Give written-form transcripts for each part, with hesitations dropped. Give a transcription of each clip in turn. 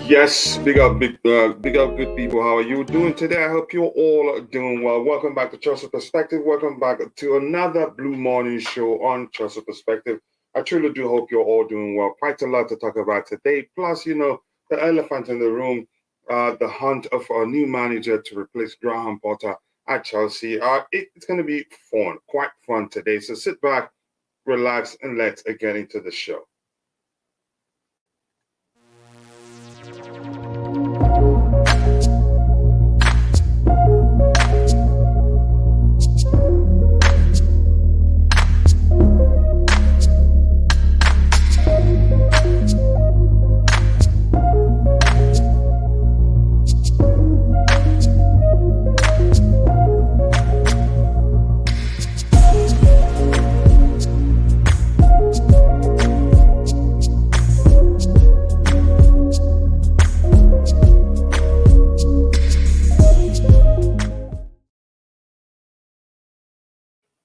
Yes, big up, good people. How are you doing today? I hope you're all doing well. Welcome back to Chelsea Perspective. Welcome back to another Blue Morning Show on Chelsea Perspective. I truly do hope you're all doing well. Quite a lot to talk about today. Plus, the elephant in the room, the hunt of a new manager to replace Graham Potter at Chelsea. It's going to be fun, quite fun today. So sit back, relax, and let's get into the show.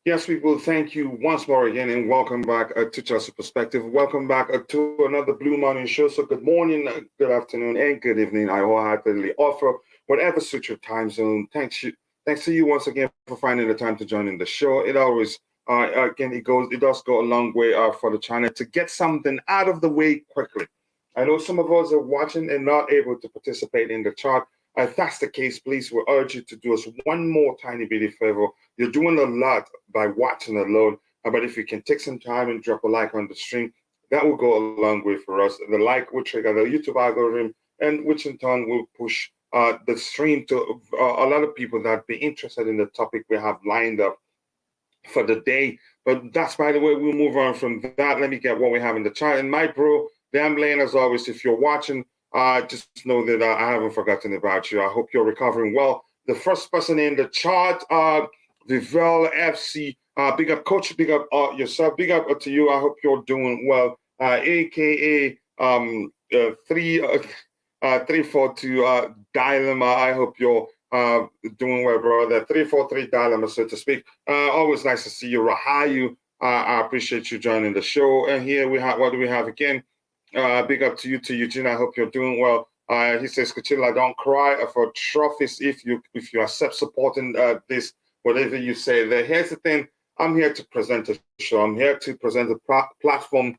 Yes, people, thank you once more again and welcome back to Chelsea Perspective. Welcome back to another Blue Morning Show. So, good morning, good afternoon, and good evening. I wholeheartedly offer whatever suits your time zone. Thanks to you once again for finding the time to join in the show. It always, again, it does go a long way for the channel to get something out of the way quickly. I know some of us are watching and not able to participate in the chat. If that's the case, please, we urge you to do us one more tiny bit of favor. You're doing a lot by watching alone, but if you can take some time and drop a like on the stream, that will go a long way for us. The like will trigger the YouTube algorithm, and which in turn will push the stream to a lot of people that be interested in the topic we have lined up for the day. But that's, by the way, we'll move on from that. Let me get what we have in the chat. And my bro, Dan Blaine, as always, if you're watching, just know that I haven't forgotten about you. I hope you're recovering well. The first person in the chart, Vivel FC, big up, coach, big up yourself, big up to you. I hope you're doing well. AKA 342 Dilemma. I hope you're doing well, brother. 343 Dilemma, so to speak. Always nice to see you, Rahayu. I appreciate you joining the show. And here we have, what do we have again? Big up to you, to Eugene. I hope you're doing well. He says, Kuchila, don't cry for trophies if you accept supporting this, whatever you say there. Here's the thing. I'm here to present a show. I'm here to present a platform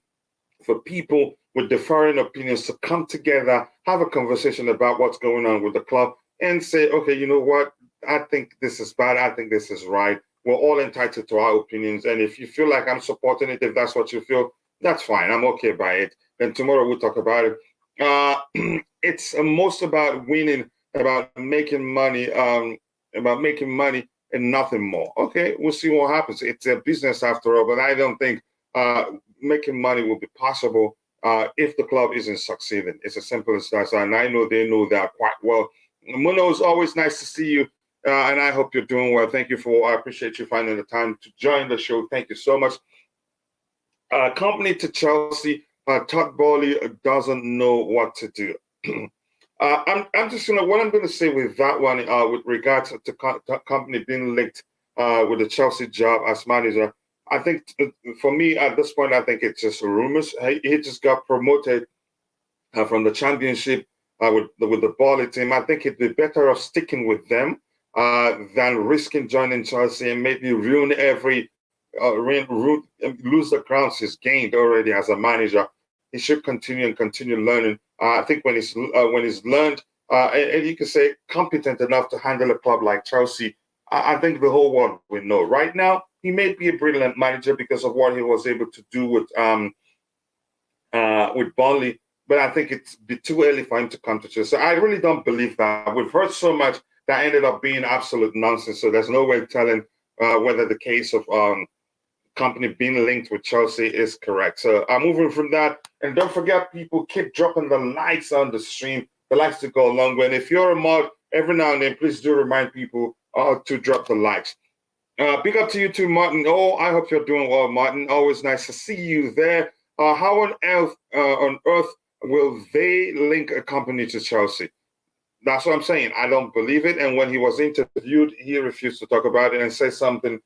for people with differing opinions to come together, have a conversation about what's going on with the club, and say, okay, you know what? I think this is bad. I think this is right. We're all entitled to our opinions. And if you feel like I'm supporting it, if that's what you feel, that's fine. I'm okay by it. Then tomorrow we'll talk about it. It's most about winning, about making money, and nothing more. Okay, we'll see what happens. It's a business after all, but I don't think making money will be possible if the club isn't succeeding. It's as simple as that. And I know they know that quite well. Muno, it's always nice to see you, and I hope you're doing well. Thank you I appreciate you finding the time to join the show. Thank you so much. Company to Chelsea, Todd Bowley doesn't know what to do. I'm just what I'm gonna say with that one with regards to company being linked with the Chelsea job as manager. I think for me at this point, I think it's just rumors. He just got promoted from the championship with the Bowley team. I think it'd be better off sticking with them than risking joining Chelsea and maybe ruin lose the grounds he's gained already as a manager. He should continue learning. I think when he's learned, and you can say competent enough to handle a club like Chelsea, I think the whole world will know. Right now, he may be a brilliant manager because of what he was able to do with Burnley, but I think it's be too early for him to come to Chelsea. So I really don't believe that. We've heard so much that ended up being absolute nonsense. So there's no way telling whether the case of company being linked with Chelsea is correct. So I'm moving from that. And don't forget, people, keep dropping the likes on the stream. The likes to go a long way. And if you're a mod, every now and then, please do remind people to drop the likes. Big up to you too, Martin. Oh, I hope you're doing well, Martin. Always nice to see you there. How on earth will they link a company to Chelsea? That's what I'm saying. I don't believe it. And when he was interviewed, he refused to talk about it and say something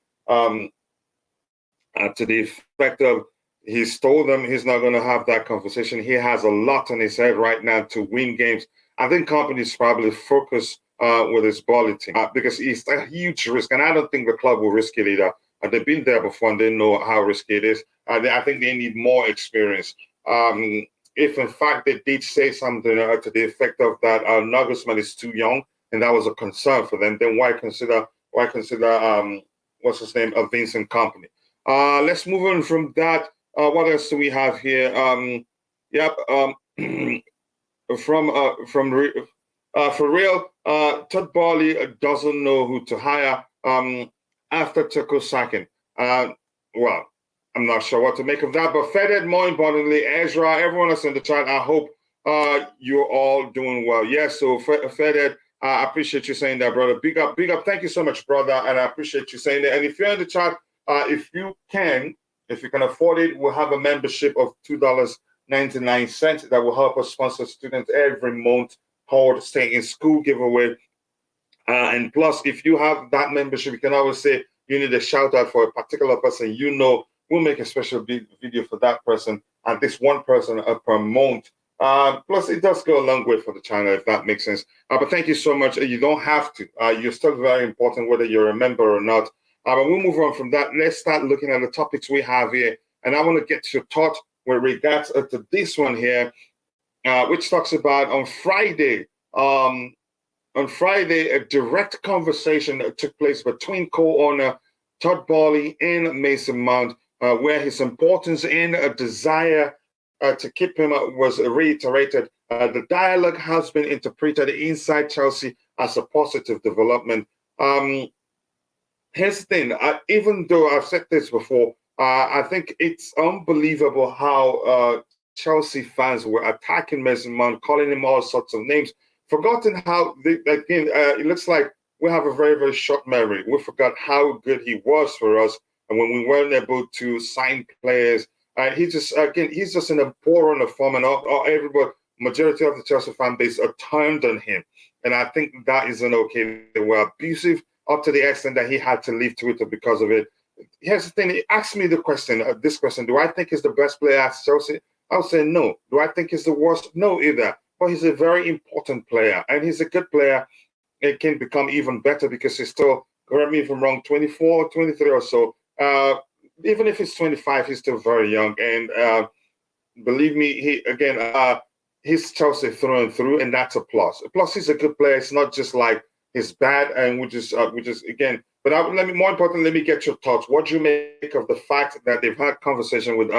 to the effect of He's told them he's not going to have that conversation. He has a lot on his head right now to win games. I think companies probably focus with his body team because it's a huge risk, and I don't think the club will risk it either. They've been there before and they know how risky it is. I think they need more experience. If in fact they did say something to the effect of that Nagelsmann is too young and that was a concern for them, then why consider what's his name, a Vincent Kompany? Let's move on from that. What else do we have here? For real, Todd Boehly doesn't know who to hire after Tuchel sacking. Well, I'm not sure what to make of that, but Feded, more importantly, Ezra, everyone else in the chat, I hope you're all doing well. Yes, so Feded, I appreciate you saying that, brother. Big up. Thank you so much, brother, and I appreciate you saying that. And if you're in the chat, if you can afford it, we'll have a membership of $2.99 that will help us sponsor students every month toward Stay in School giveaway. And plus, if you have that membership, you can always say you need a shout out for a particular person. We'll make a special video for that person, and this one person per month. Plus, it does go a long way for the channel, if that makes sense. But thank you so much. You don't have to. You're still very important, whether you're a member or not. But we'll move on from that. Let's start looking at the topics we have here. And I want to get your thought with regards to this one here, which talks about on Friday, a direct conversation took place between co-owner Todd Boehly and Mason Mount, where his importance and a desire to keep him was reiterated. The dialogue has been interpreted inside Chelsea as a positive development. Here's the thing, even though I've said this before, I think it's unbelievable how Chelsea fans were attacking Mason Mount, calling him all sorts of names, forgotten how, it looks like we have a very, very short memory. We forgot how good he was for us, and when we weren't able to sign players, he's just in a poor run of form, and everybody, majority of the Chelsea fan base are turned on him, and I think that isn't okay. They were abusive up to the extent that he had to leave Twitter because of it. Here's the thing, he asked me this question, do I think he's the best player at Chelsea? I'll say no. Do I think he's the worst? No either. But he's a very important player, and he's a good player. It can become even better because he's still, correct me if I'm wrong, 24, 23 or so. Even if he's 25, he's still very young. And believe me, he's Chelsea through and through, and that's a plus. Plus, he's a good player. It's not just like he's bad, and we just again. But more importantly, let me get your thoughts. What do you make of the fact that they've had conversation with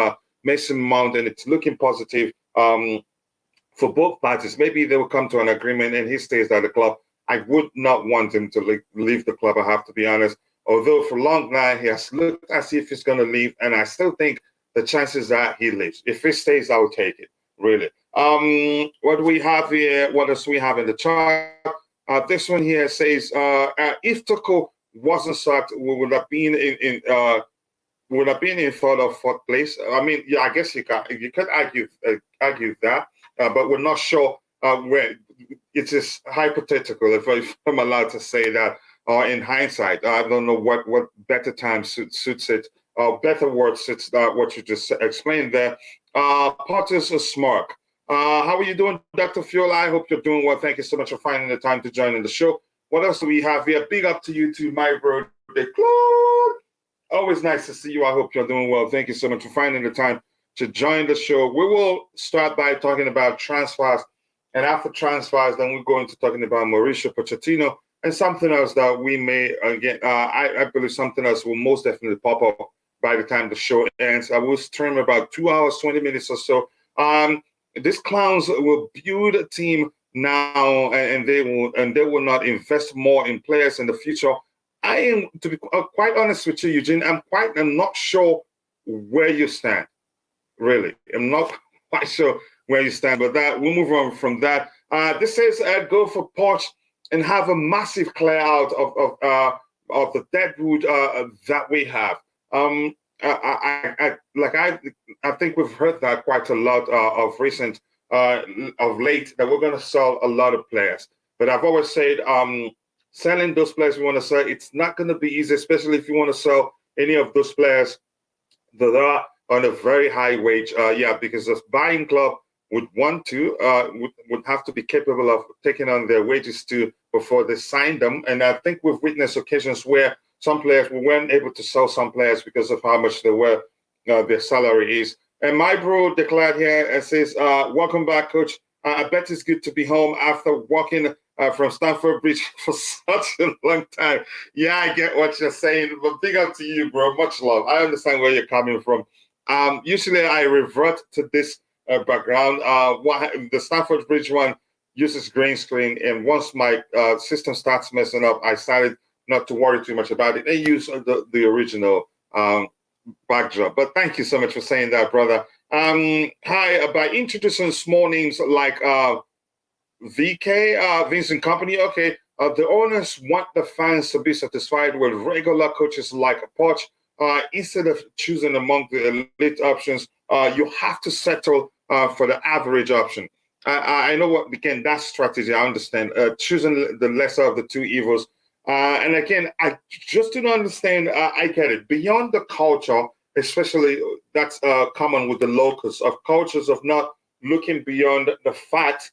Mason Mount, and it's looking positive for both parties? Maybe they will come to an agreement, and he stays at the club. I would not want him to leave the club, I have to be honest. Although for long now, he has looked as if he's going to leave, and I still think the chances are he leaves. If he stays, I'll take it, really. What do we have here? What else do we have in the chart? This one here says, if Tuchel wasn't sacked, we would have been in third or fourth place. I mean, yeah, I guess you could argue that, but we're not sure where. It is hypothetical, if I'm allowed to say that. In hindsight, I don't know what better time suits it, or better word suits what you just explained there. Potter's a smirk. How are you doing, Dr. Fuel? I hope you're doing well. Thank you so much for finding the time to join in the show. What else do we have here? Big up to you too, my brother, Claude. Always nice to see you. I hope you're doing well. Thank you so much for finding the time to join the show. We will start by talking about transfers. And after transfers, then we'll go into talking about Mauricio Pochettino and something else that we may, again, I believe something else will most definitely pop up by the time the show ends. I will stream about 2 hours, 20 minutes or so. These clowns will build a team now, and they will not invest more in players in the future. I am, to be quite honest with you, Eugene, I'm not sure where you stand, really. I'm not quite sure where you stand, but that we'll move on from that. This says go for Poch and have a massive clear out of the deadwood that we have. I think we've heard that quite a lot of late, that we're going to sell a lot of players. But I've always said selling those players we want to sell, it's not going to be easy, especially if you want to sell any of those players that are on a very high wage. Because the buying club would want to, would have to be capable of taking on their wages too before they sign them. And I think we've witnessed occasions where some players, we weren't able to sell some players because of how much their salary is. And my bro declared here and says, welcome back, coach. I bet it's good to be home after walking from Stamford Bridge for such a long time. Yeah, I get what you're saying, but big up to you, bro. Much love. I understand where you're coming from. Usually I revert to this background. The Stamford Bridge one uses green screen, and once my system starts messing up, I started not to worry too much about it. They use the original backdrop. But thank you so much for saying that, brother. Hi, by introducing small names like VK, Vincent Company, okay, the owners want the fans to be satisfied with regular coaches like Poch. Instead of choosing among the elite options, you have to settle for the average option. I know what, again, that strategy, I understand, choosing the lesser of the two evils. And again, I just do not understand, I get it. Beyond the culture, especially that's common with the locals, of cultures of not looking beyond the fact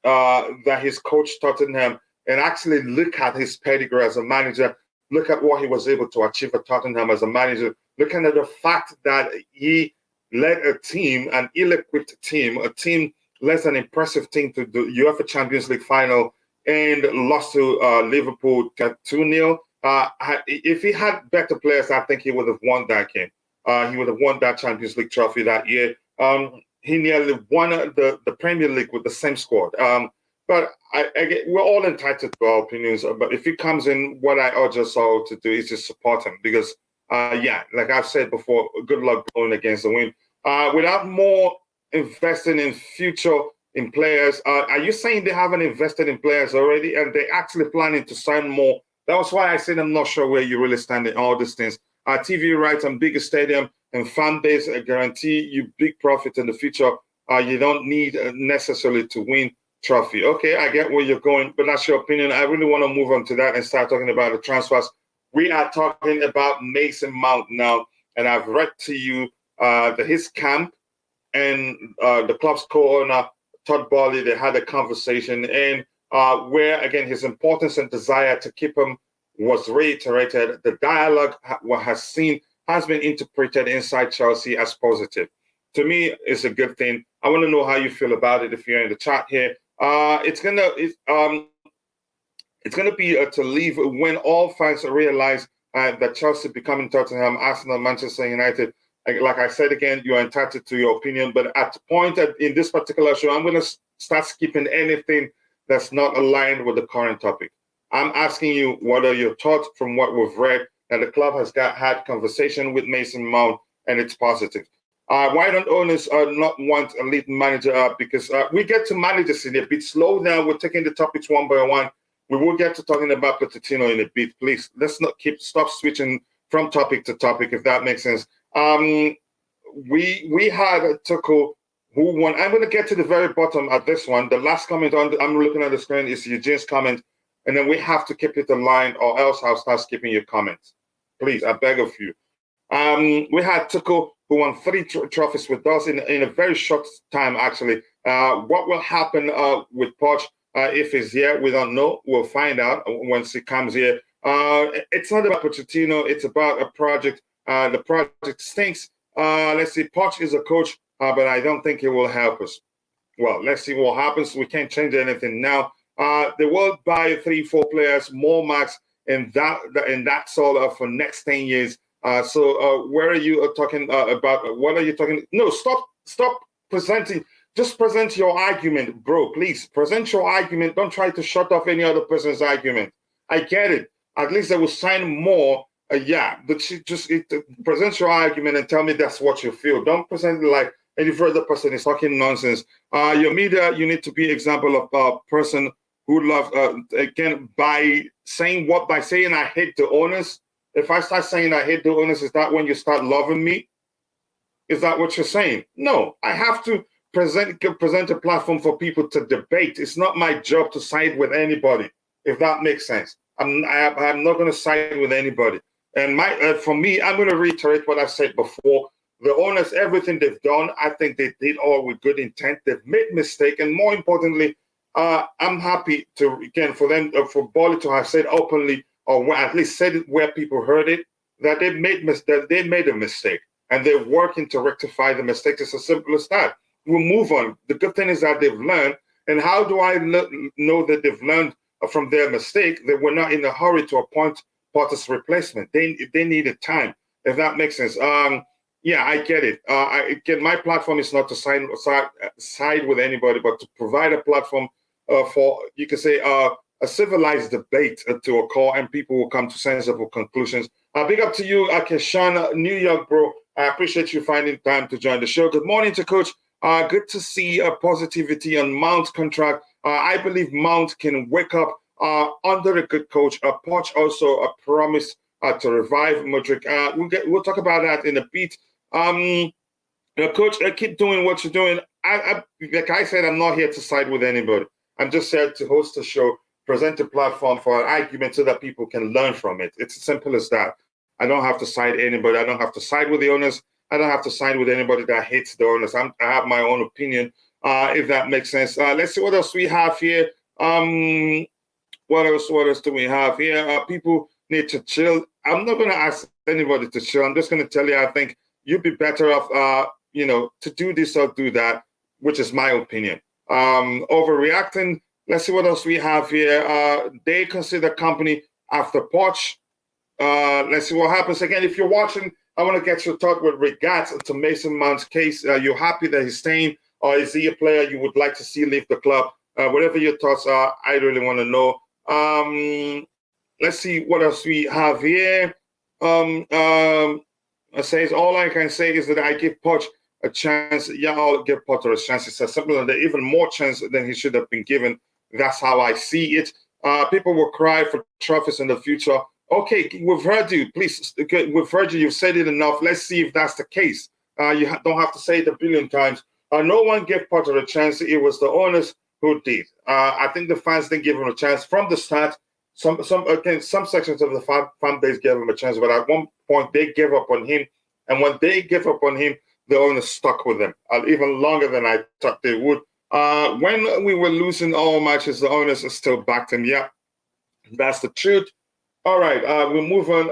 that he's coached Tottenham and actually look at his pedigree as a manager, look at what he was able to achieve at Tottenham as a manager, looking at the fact that he led a team, an ill-equipped team, a team less than impressive team to the UEFA Champions League final and lost to Liverpool 2-0. If he had better players, I think he would have won that game. He would have won that Champions League trophy that year. He nearly won the Premier League with the same squad. But we're all entitled to our opinions. But if he comes in, what I urge us all to do is just support him. Because, like I've said before, good luck going against the wind. Without more investing in future in players, are you saying they haven't invested in players already and they're actually planning to sign more? That was why I said I'm not sure where you really stand in all these things. TV rights and bigger stadium and fan base guarantee you big profit in the future. You don't need necessarily to win trophy. Okay, I get where you're going, but that's your opinion. I really want to move on to that and start talking about the transfers. We are talking about Mason Mount now, and I've read to you his camp and the club's co-owner, Todd Bowley, they had a conversation, and where, again, his importance and desire to keep him was reiterated. The dialogue has been interpreted inside Chelsea as positive. To me, it's a good thing. I want to know how you feel about it if you're in the chat here. It's gonna be to leave when all fans realize that Chelsea becoming Tottenham, Arsenal, Manchester United. Like I said again, you're entitled to your opinion, but at the point in this particular show, I'm going to start skipping anything that's not aligned with the current topic. I'm asking you, what are your thoughts from what we've read? That the club has had conversation with Mason Mount, and it's positive. Why don't owners not want a lead manager? Because we get to managers in a bit slow now. We're taking the topics one by one. We will get to talking about Pochettino in a bit. Please, let's not stop switching from topic to topic, if that makes sense. We had Tuchel who won. I'm going to get to the very bottom at this one. The last comment I'm looking at the screen is Eugene's comment, and then we have to keep it aligned, or else I'll start skipping your comments. Please, I beg of you. We had Tuchel who won 3 trophies with us in a very short time, actually. What will happen with Poch if he's here? We don't know. We'll find out once he comes here. It's not about Pochettino. It's about a project. The project stinks. Let's see. Poch is a coach, but I don't think he will help us. Well, let's see what happens. We can't change anything now. They will buy 3-4 players, more max, and that's all for next 10 years. So where are you talking about? What are you talking? No, stop presenting. Just present your argument, bro. Please present your argument. Don't try to shut off any other person's argument. I get it. At least they will sign more. But just present your argument and tell me that's what you feel. Don't present it like any further person is talking nonsense. Your media, you need to be example of a person who loves, again, by saying I hate the owners. If I start saying I hate the owners, is that when you start loving me? Is that what you're saying? No, I have to present a platform for people to debate. It's not my job to side with anybody, if that makes sense. I'm not going to side with anybody. And for me, I'm going to reiterate what I said before. The owners, everything they've done, I think they did all with good intent. They've made mistake, and more importantly, I'm happy to again for them for Bolly to have said openly, or at least said it where people heard it, that they made a mistake and they're working to rectify the mistake. It's as simple as that. We'll move on. The good thing is that they've learned. And how do I know that they've learned from their mistake? They were not in a hurry to appoint Potter's replacement. They needed time, if that makes sense. Yeah, I get it. Again, my platform is not to side with anybody, but to provide a platform for, you can say, a civilized debate to occur, and people will come to sensible conclusions. Big up to you, Keshan, New York, bro. I appreciate you finding time to join the show. Good morning to Coach. Good to see positivity on Mount's contract. I believe Mount can wake up under a good coach. Poch also a promise to revive Modric. We'll talk about that in a bit. Coach, keep doing what you're doing. Like I said, I'm not here to side with anybody. I'm just here to host a show, present a platform for an argument so that people can learn from it. It's as simple as that. I don't have to side anybody. I don't have to side with the owners. I don't have to side with anybody that hates the owners. I have my own opinion, if that makes sense. Let's see what else we have here. What else do we have here? People need to chill. I'm not going to ask anybody to chill. I'm just going to tell you, I think you'd be better off, to do this or do that, which is my opinion. Overreacting. Let's see what else we have here. They consider company after Poch. Let's see what happens. Again, if you're watching, I want to get your thought with regards to Mason Mount's case. You're happy that he's staying, or is he a player you would like to see leave the club? Whatever your thoughts are, I really want to know. Let's see what else we have here. It says, all I can say is that I give Poch a chance. Yeah, I'll give Potter a chance. It's as simple as that, even more chance than he should have been given. That's how I see it. People will cry for trophies in the future. Okay, we've heard you. Please, we've heard you. You've said it enough. Let's see if that's the case. You don't have to say it a billion times. No one gave Potter a chance. It was the owners who did. I think the fans didn't give him a chance from the start. Some sections of the fan base gave him a chance, but at one point they gave up on him. And when they gave up on him, the owners stuck with him even longer than I thought they would. When we were losing all matches, the owners still backed him. Yeah, that's the truth. All right, we'll move on.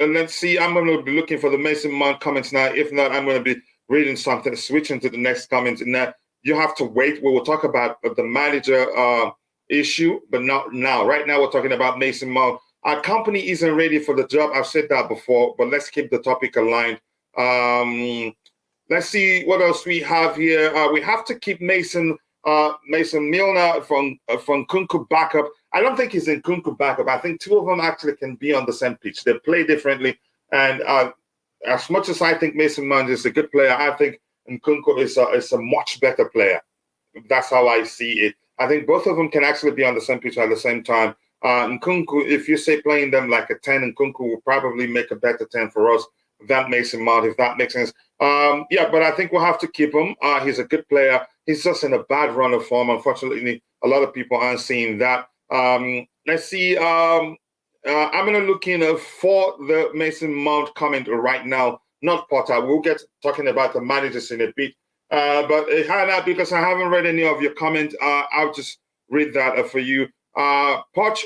And let's see. I'm going to be looking for the Mason Mount comments now. If not, I'm going to be reading something, switching to the next comments. And that you have to wait. We will talk about the manager issue, but not now. Right now, we're talking about Mason Mount. Our company isn't ready for the job. I've said that before, but let's keep the topic aligned. Let's see what else we have here. We have to keep Mason Milner from Kunku backup. I don't think he's in Kunku backup. I think two of them actually can be on the same pitch. They play differently. And as much as I think Mason Mount is a good player, I think Nkunku is a much better player. That's how I see it. I think both of them can actually be on the same pitch at the same time. Nkunku, if you say playing them like a 10, Nkunku will probably make a better 10 for us than Mason Mount, if that makes sense. Yeah, but I think we'll have to keep him. He's a good player. He's just in a bad run of form. Unfortunately, a lot of people aren't seeing that. Let's see. I'm going to look in for the Mason Mount comment right now, not Potter. We'll get talking about the managers in a bit. But Hannah, because I haven't read any of your comments, I'll just read that for you. Poch,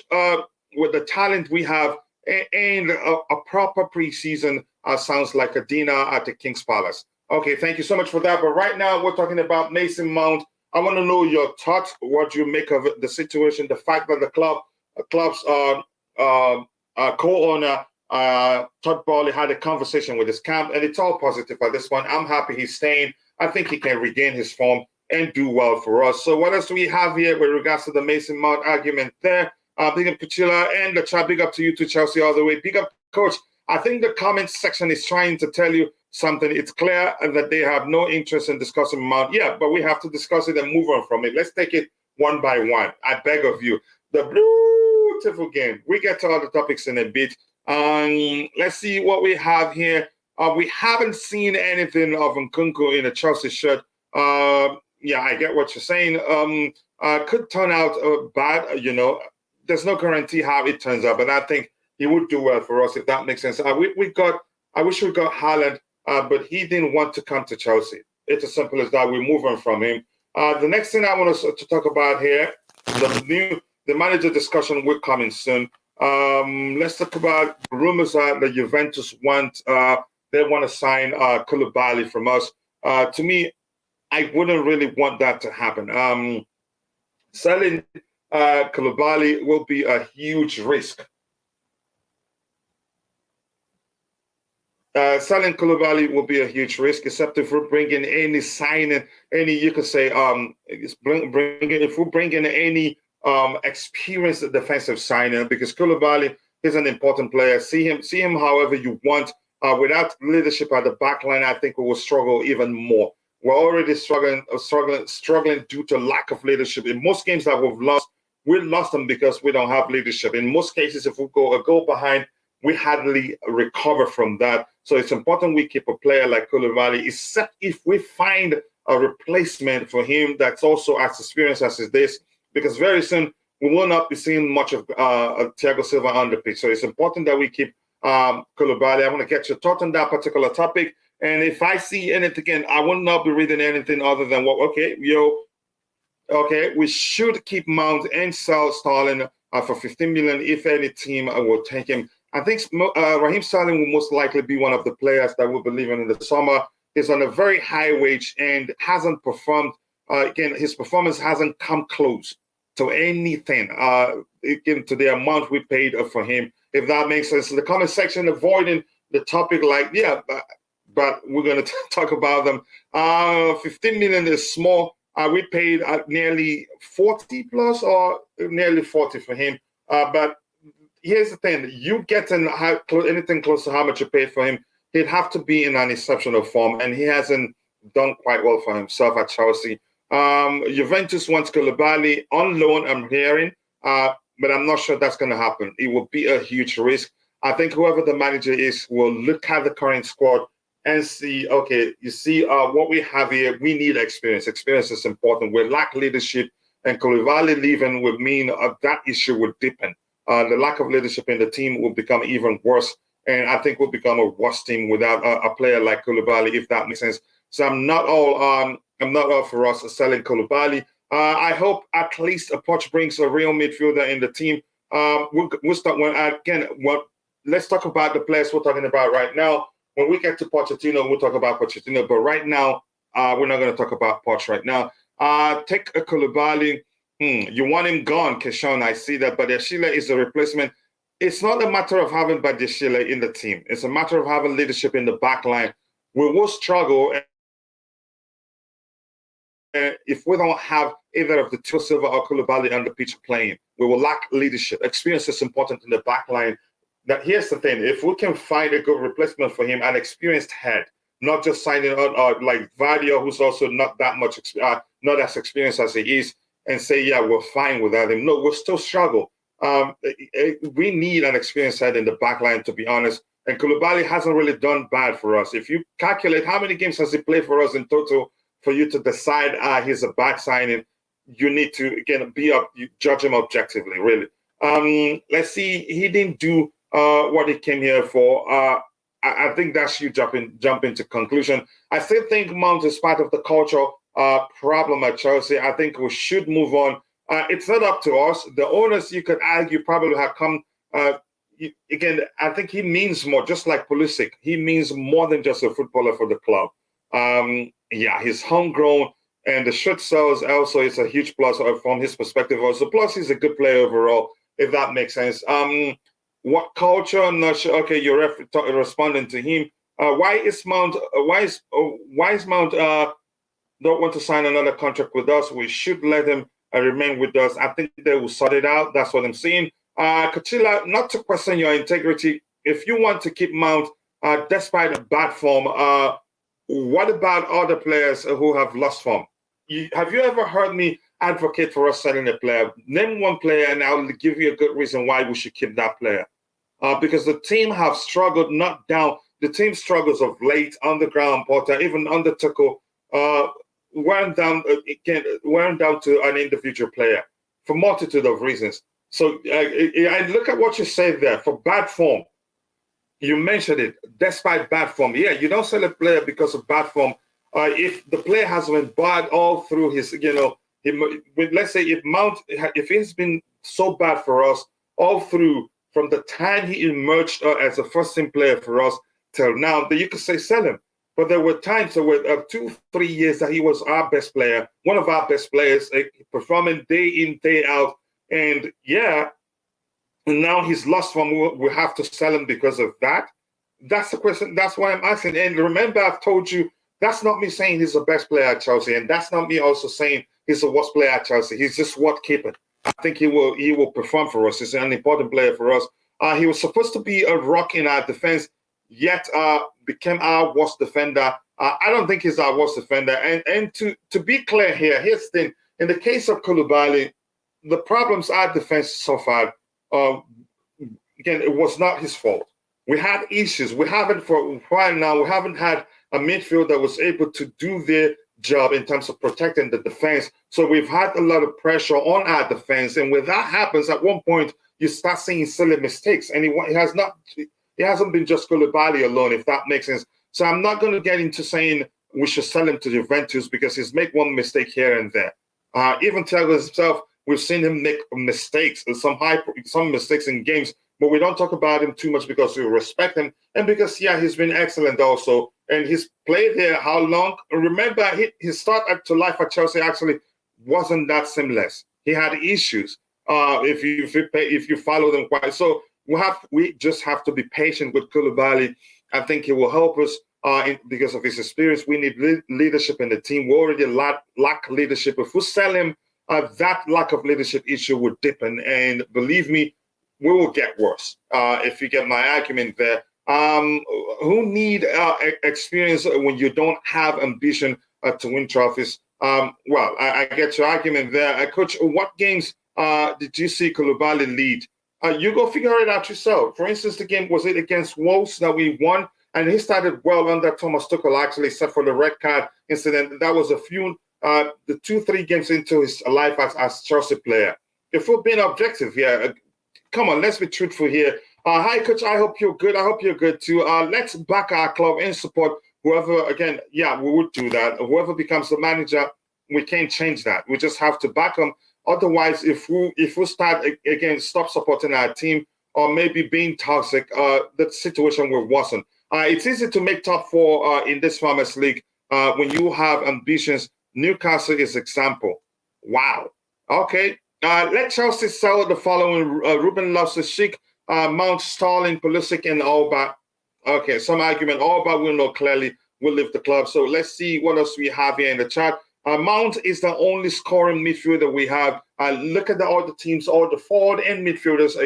with the talent we have, and a proper preseason sounds like a dinner at the King's Palace. Okay, thank you so much for that. But right now, we're talking about Mason Mount. I want to know your thoughts, what you make of the situation, the fact that the club's co-owner, Todd Bowley, had a conversation with his camp, and it's all positive at this point. I'm happy he's staying. I think he can regain his form and do well for us. So what else do we have here with regards to the Mason Mount argument there? Big up Kuchila and the chat. Big up to you to Chelsea all the way. Big up, Coach. I think the comments section is trying to tell you something. It's clear that they have no interest in discussing Mount. Yeah, but we have to discuss it and move on from it. Let's take it one by one. I beg of you. The beautiful game. We get to all the topics in a bit. Let's see what we have here. We haven't seen anything of Nkunku in a Chelsea shirt. Yeah, I get what you're saying. Could turn out bad, There's no guarantee how it turns out, but I think he would do well for us, if that makes sense. I wish we got Haaland but he didn't want to come to Chelsea. It's as simple as that. We're moving from him. The next thing I want us to talk about here, the manager discussion will come in soon. Let's talk about rumors that Juventus they want to sign Koulibaly from us. To me, I wouldn't really want that to happen. Selling Koulibaly will be a huge risk. Selling Koulibaly will be a huge risk, except if we bring in any signing, you could say, if we bring in any experienced defensive signer, because Koulibaly is an important player. See him however you want. Without leadership at the back line, I think we will struggle even more. We're already struggling due to lack of leadership. In most games that we lost them because we don't have leadership. In most cases, if we go a goal behind, we hardly recover from that. So it's important we keep a player like Koulibaly, except if we find a replacement for him that's also as experienced as this, because very soon we will not be seeing much of Thiago Silva on the pitch. So it's important that we keep Koulibaly. I want to get your thoughts on that particular topic. And if I see anything again, I will not be reading anything other than we should keep Mount and sell Sterling for 15 million if any team will take him. I think Raheem Sterling will most likely be one of the players that will be leaving in the summer. He's on a very high wage and hasn't performed. Again, his performance hasn't come close to anything, again, to the amount we paid for him, if that makes sense. In the comment section, avoiding the topic but we're going to talk about them. 15 million is small. We paid nearly 40 plus or nearly 40 for him. But here's the thing. You get anything close to how much you paid for him, he'd have to be in an exceptional form, and he hasn't done quite well for himself at Chelsea. Juventus wants Koulibaly on loan, I'm hearing, but I'm not sure that's going to happen. It will be a huge risk. I think whoever the manager is will look at the current squad and see, okay, you see what we have here, we need experience. Experience is important. We lack leadership, and Koulibaly leaving would mean that issue would deepen. The lack of leadership in the team will become even worse, and I think we'll become a worse team without a player like Koulibaly, if that makes sense. So I'm not all for us selling Koulibaly. I hope at least a Poch brings a real midfielder in the team. We'll start let's talk about the players we're talking about right now. When we get to Pochettino, we'll talk about Pochettino. But right now, we're not going to talk about Poch right now. Take a Koulibaly. You want him gone, Keshawn. I see that. But Badiashile is a replacement. It's not a matter of having Badiashile in the team. It's a matter of having leadership in the back line. We will struggle if we don't have either of the two, Silva or Koulibaly, on the pitch playing. We will lack leadership. Experience is important in the back line. Now, here's the thing. If we can find a good replacement for him, an experienced head, not just signing on like Vadio, who's also not that much, not as experienced as he is, and say, yeah, we're fine without him. No, we'll still struggle. We need an experienced head in the back line, to be honest. And Koulibaly hasn't really done bad for us. If you calculate how many games has he played for us in total, for you to decide he's a bad signing, you need to, again, judge him objectively, really. Let's see. He didn't do what he came here for. I think that should jump into conclusion. I still think Mount is part of the cultural problem at Chelsea. I think we should move on. It's not up to us. The owners, you could argue, probably have come. Again, I think he means more, just like Pulisic. He means more than just a footballer for the club. Yeah, he's homegrown, and the shirt sells also is a huge plus from his perspective also. Plus, he's a good player overall, if that makes sense. What culture? I'm not sure. Okay, you're responding to him. Why is Mount don't want to sign another contract with us? We should let him remain with us. I think they will sort it out. That's what I'm saying. Kachila, not to question your integrity. If you want to keep Mount despite a bad form, what about other players who have lost form? Have you ever heard me advocate for us selling a player? Name one player, and I'll give you a good reason why we should keep that player. Because the team have struggled, not down. The team struggles of late, on the ground, Porter, even under Tuchel, weren't down to an individual player for multitude of reasons. So I look at what you said there. For bad form, You mentioned it, despite bad form. Yeah, you don't sell a player because of bad form. If the player has been bad all through his, let's say if he's been so bad for us all through from the time he emerged as a first-team player for us till now, then you could say sell him. But there were times, there were 2-3 years that he was our best player, one of our best players, performing day in, day out. And yeah, and now he's lost form. We have to sell him because of that. That's the question. That's why I'm asking. And remember, I've told you, that's not me saying he's the best player at Chelsea. And that's not me also saying he's the worst player at Chelsea. He's just worth keeping. I think he will perform for us. He's an important player for us. He was supposed to be a rock in our defense, yet became our worst defender. I don't think he's our worst defender. And to be clear here, here's the thing. In the case of Koulibaly, the problems our defense suffered, again, it was not his fault. We had issues. We haven't for a while now. We haven't had a midfield that was able to do their job in terms of protecting the defense. So we've had a lot of pressure on our defense. And when that happens, at one point, you start seeing silly mistakes. And it hasn't been just Koulibaly alone, if that makes sense. So I'm not going to get into saying we should sell him to Juventus because he's made one mistake here and there. Even Thiago himself, we've seen him make mistakes, some mistakes in games, but we don't talk about him too much because we respect him and because, yeah, he's been excellent also. And he's played there how long? Remember, his start to life at Chelsea actually wasn't that seamless. He had issues if you follow them quite. So we just have to be patient with Koulibaly. I think he will help us because of his experience. We need leadership in the team. We already lack leadership. If we sell him, that lack of leadership issue would deepen. And believe me, we will get worse, if you get my argument there. Who need experience when you don't have ambition to win trophies? Well, I get your argument there. Coach, what games did you see Koulibaly lead? You go figure it out yourself. For instance, the game, was it against Wolves that we won? And he started well under Thomas Tuchel, actually, except for the red card incident. That was the 2-3 games into his life as Chelsea player. If we're being objective here, come on, let's be truthful here. Hi, Coach. I hope you're good. I hope you're good too. Let's back our club and support whoever. Again, yeah, we would do that. Whoever becomes the manager, we can't change that. We just have to back them. Otherwise, if we start again, stop supporting our team or maybe being toxic, the situation will worsen. It's easy to make top four in this Farmers League when you have ambitions. Newcastle is example. Wow. Okay. Let Chelsea sell the following: Ruben Loftus-Cheek, Mount, Sterling, Pulisic, and Auba. Okay, some argument. Auba will know clearly will leave the club. So let's see what else we have here in the chat. Mount is the only scoring midfielder we have. Look at all the teams, all the forward and midfielders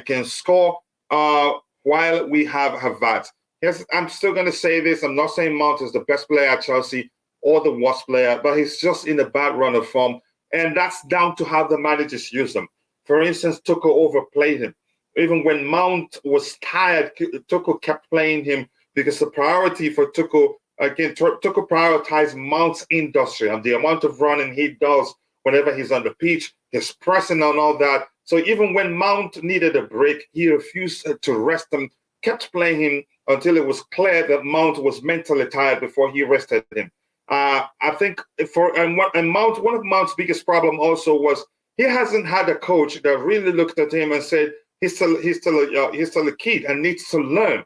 can score while we have Havertz. Yes, I'm still going to say this. I'm not saying Mount is the best player at Chelsea or the worst player, but he's just in a bad run of form. And that's down to how the managers use them. For instance, Tuchel overplayed him. Even when Mount was tired, Tuchel kept playing him because the priority for Tuchel, again, Tuchel prioritized Mount's industry and the amount of running he does whenever he's on the pitch, his pressing and all that. So even when Mount needed a break, he refused to rest him, kept playing him until it was clear that Mount was mentally tired before he rested him. I think Mount, one of Mount's biggest problem also was he hasn't had a coach that really looked at him and said he's still a kid and needs to learn.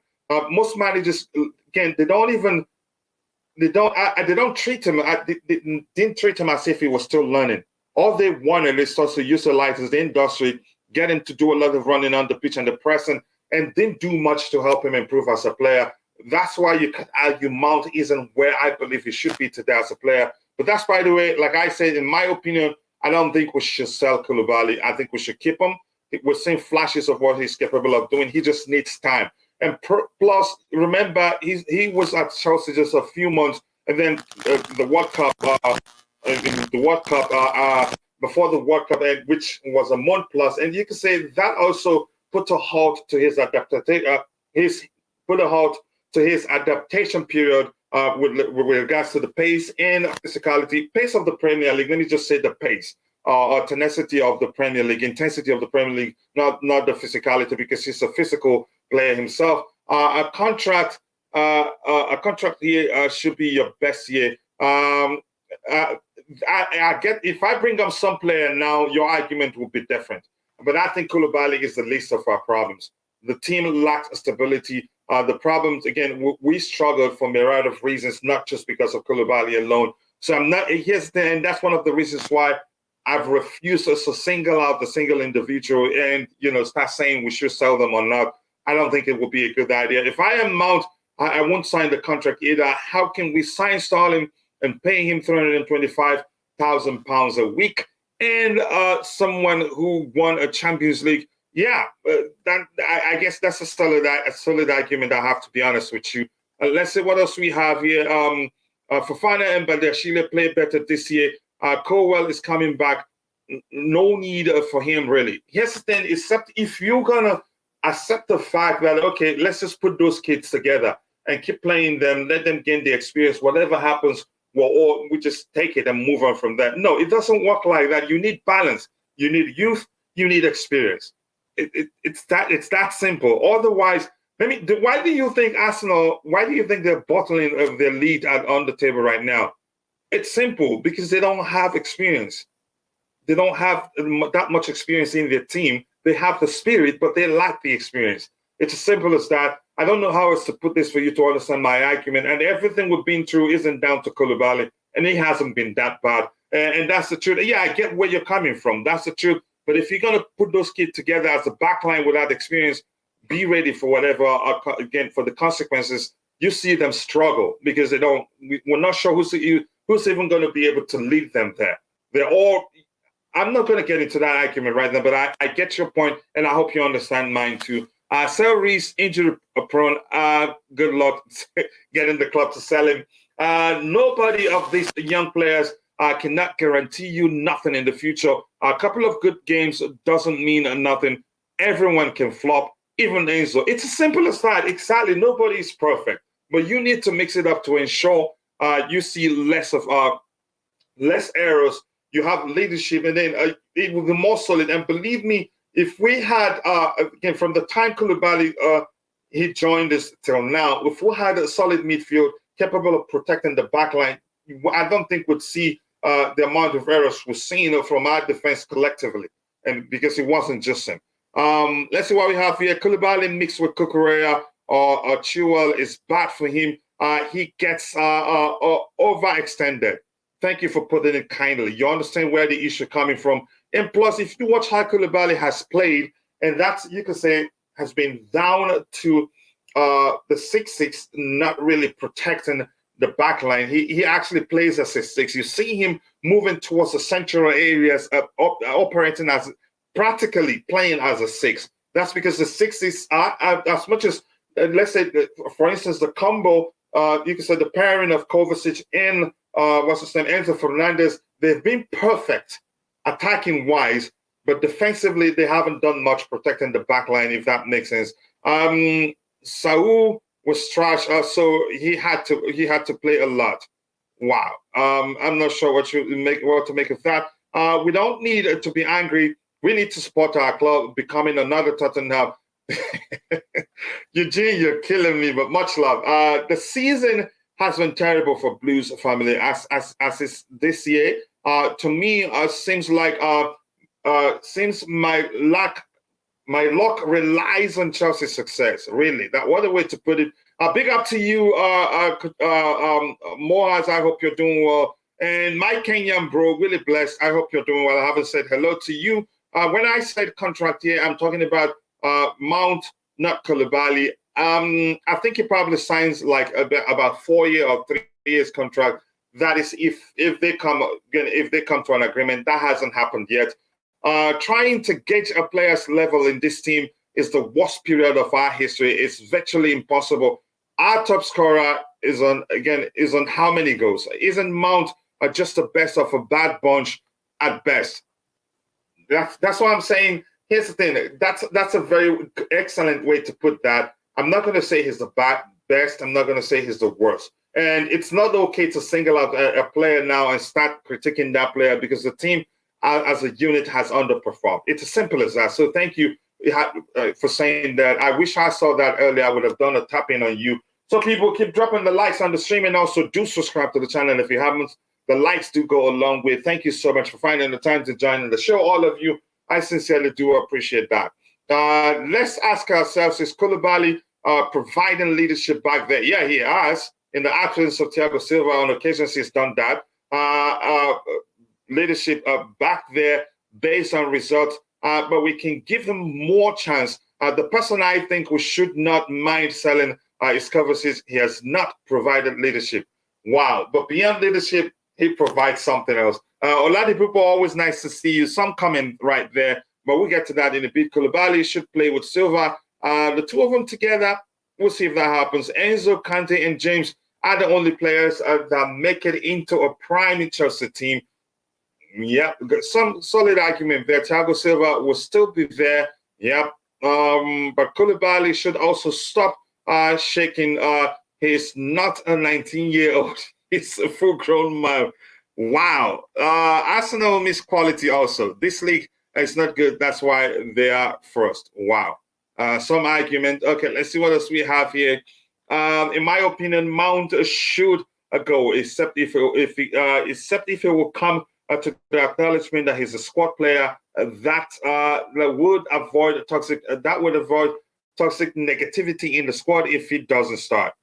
Most managers, again, they don't treat him. They didn't treat him as if he was still learning. All they wanted is just to utilize the industry, get him to do a lot of running on the pitch and the pressing, and didn't do much to help him improve as a player. That's why you could argue Mount isn't where I believe he should be today as a player. But that's, by the way, like I said, in my opinion, I don't think we should sell Koulibaly. I think we should keep him. We're seeing flashes of what he's capable of doing. He just needs time. And plus, remember, he was at Chelsea just a few months, and then the World Cup, before the World Cup, which was a month plus, and you can say that also put a halt to his adaptation period with regards to the pace and physicality, pace of the Premier League. Let me just say the pace or tenacity of the Premier League, intensity of the Premier League, not the physicality, because he's a physical player himself. A contract here should be your best year. I get, if I bring up some player now, your argument will be different. But I think Koulibaly is the least of our problems. The team lacks stability. The problems, again, we struggled for a myriad of reasons, not just because of Koulibaly alone. So I'm not, and that's one of the reasons why I've refused us to single out the single individual and, start saying we should sell them or not. I don't think it would be a good idea. If I am Mount, I won't sign the contract either. How can we sign Sterling and pay him £325,000 a week and someone who won a Champions League? Yeah, I guess that's a solid argument. I have to be honest with you. Let's see what else we have here. Fofana and Badiashile play better this year. Colwell is coming back. No need for him, really. Here's the thing, except if you're going to accept the fact that, okay, let's just put those kids together and keep playing them, let them gain the experience. Whatever happens, we just take it and move on from that. No, it doesn't work like that. You need balance. You need youth. You need experience. It's that simple. Otherwise, why do you think Arsenal, why do you think they're bottling of their lead on the table right now? It's simple, because they don't have experience. They don't have that much experience in their team. They have the spirit, but they lack the experience. It's as simple as that. I don't know how else to put this for you to understand my argument. And everything we've been through isn't down to Koulibaly, and he hasn't been that bad. And that's the truth. Yeah, I get where you're coming from. That's the truth. But if you're going to put those kids together as a backline without experience, be ready for whatever, again, for the consequences. You see them struggle because we're not sure who's even going to be able to lead them there. I'm not going to get into that argument right now, but I get your point, and I hope you understand mine too. Reece, injury prone. Good luck getting the club to sell him. Nobody of these young players cannot guarantee you nothing in the future. A couple of good games doesn't mean nothing. Everyone can flop, even Enzo. It's as simple as that. Exactly. Nobody is perfect, but you need to mix it up to ensure you see less errors. You have leadership, and then it will be more solid. And believe me, if we had, again, from the time Koulibaly he joined us till now, if we had a solid midfield capable of protecting the back line, I don't think we'd see the amount of errors we're seeing from our defense collectively, and because it wasn't just him. Let's see what we have here. Koulibaly mixed with Cucurella or Chilwell is bad for him. He gets overextended. Thank you for putting it kindly. You understand where the issue coming from. And plus, if you watch how Koulibaly has played, and that's, you could say, has been down to the 6-6, not really protecting the back line. He actually plays as a 6. You see him moving towards the central areas, operating as practically playing as a 6. That's because the 6s are as much as, let's say, for instance, the combo, you could say the pairing of Kovacic and Enzo Fernandez, they've been perfect attacking wise, but defensively they haven't done much protecting the back line, if that makes sense. Saul was trash, so he had to play a lot. Wow. I'm not sure what to make of that. We don't need to be angry. We need to support our club becoming another Tottenham. Eugene, you're killing me, but much love. The season has been terrible for Blues family as is this year. To me, seems like seems my luck relies on Chelsea's success. Really, what a way to put it. Big up to you, Moaz. I hope you're doing well. And my Kenyan bro, really blessed. I hope you're doing well. I haven't said hello to you. When I said contract here, I'm talking about Mount, not Koulibaly. I think he probably signs like about 4 year or 3 years contract. That is if they come to an agreement. That hasn't happened yet. Trying to gauge a player's level in this team is the worst period of our history. It's virtually impossible. Our top scorer is on how many goals? Isn't Mount just the best of a bad bunch at best? That's what I'm saying. Here's the thing. That's a very excellent way to put that. I'm not going to say he's the best. I'm not going to say he's the worst. And it's not okay to single out a player now and start critiquing that player because the team as a unit has underperformed. It's as simple as that. So thank you for saying that. I wish I saw that earlier. I would have done a tap-in on you. So people keep dropping the likes on the stream, and also do subscribe to the channel if you haven't. The likes do go a long way. Thank you so much for finding the time to join in the show, all of you. I sincerely do appreciate that. Let's ask ourselves, is Koulibaly providing leadership back there? Yeah, he has. In the absence of Thiago Silva, on occasions he's done that. Leadership back there based on results, but we can give him more chance. The person I think we should not mind selling is Kovacic. He has not provided leadership. Wow. But beyond leadership, he provides something else. Oladipo, always nice to see you. Some comment right there, but we'll get to that in a bit. Koulibaly should play with Silva. The two of them together, we'll see if that happens. Enzo, Kante, and James are the only players that make it into a prime Chelsea team. Yeah, some solid argument there. Thiago Silva will still be there. Yeah, but Koulibaly should also stop shaking. He's not a 19-year-old. He's a full-grown man. Wow. Arsenal miss quality also. This league is not good. That's why they are first. Wow. Some argument. Okay, let's see what else we have here. In my opinion, Mount should go, except if it will come to the acknowledgement that he's a squad player. That would avoid toxic negativity in the squad if he doesn't start.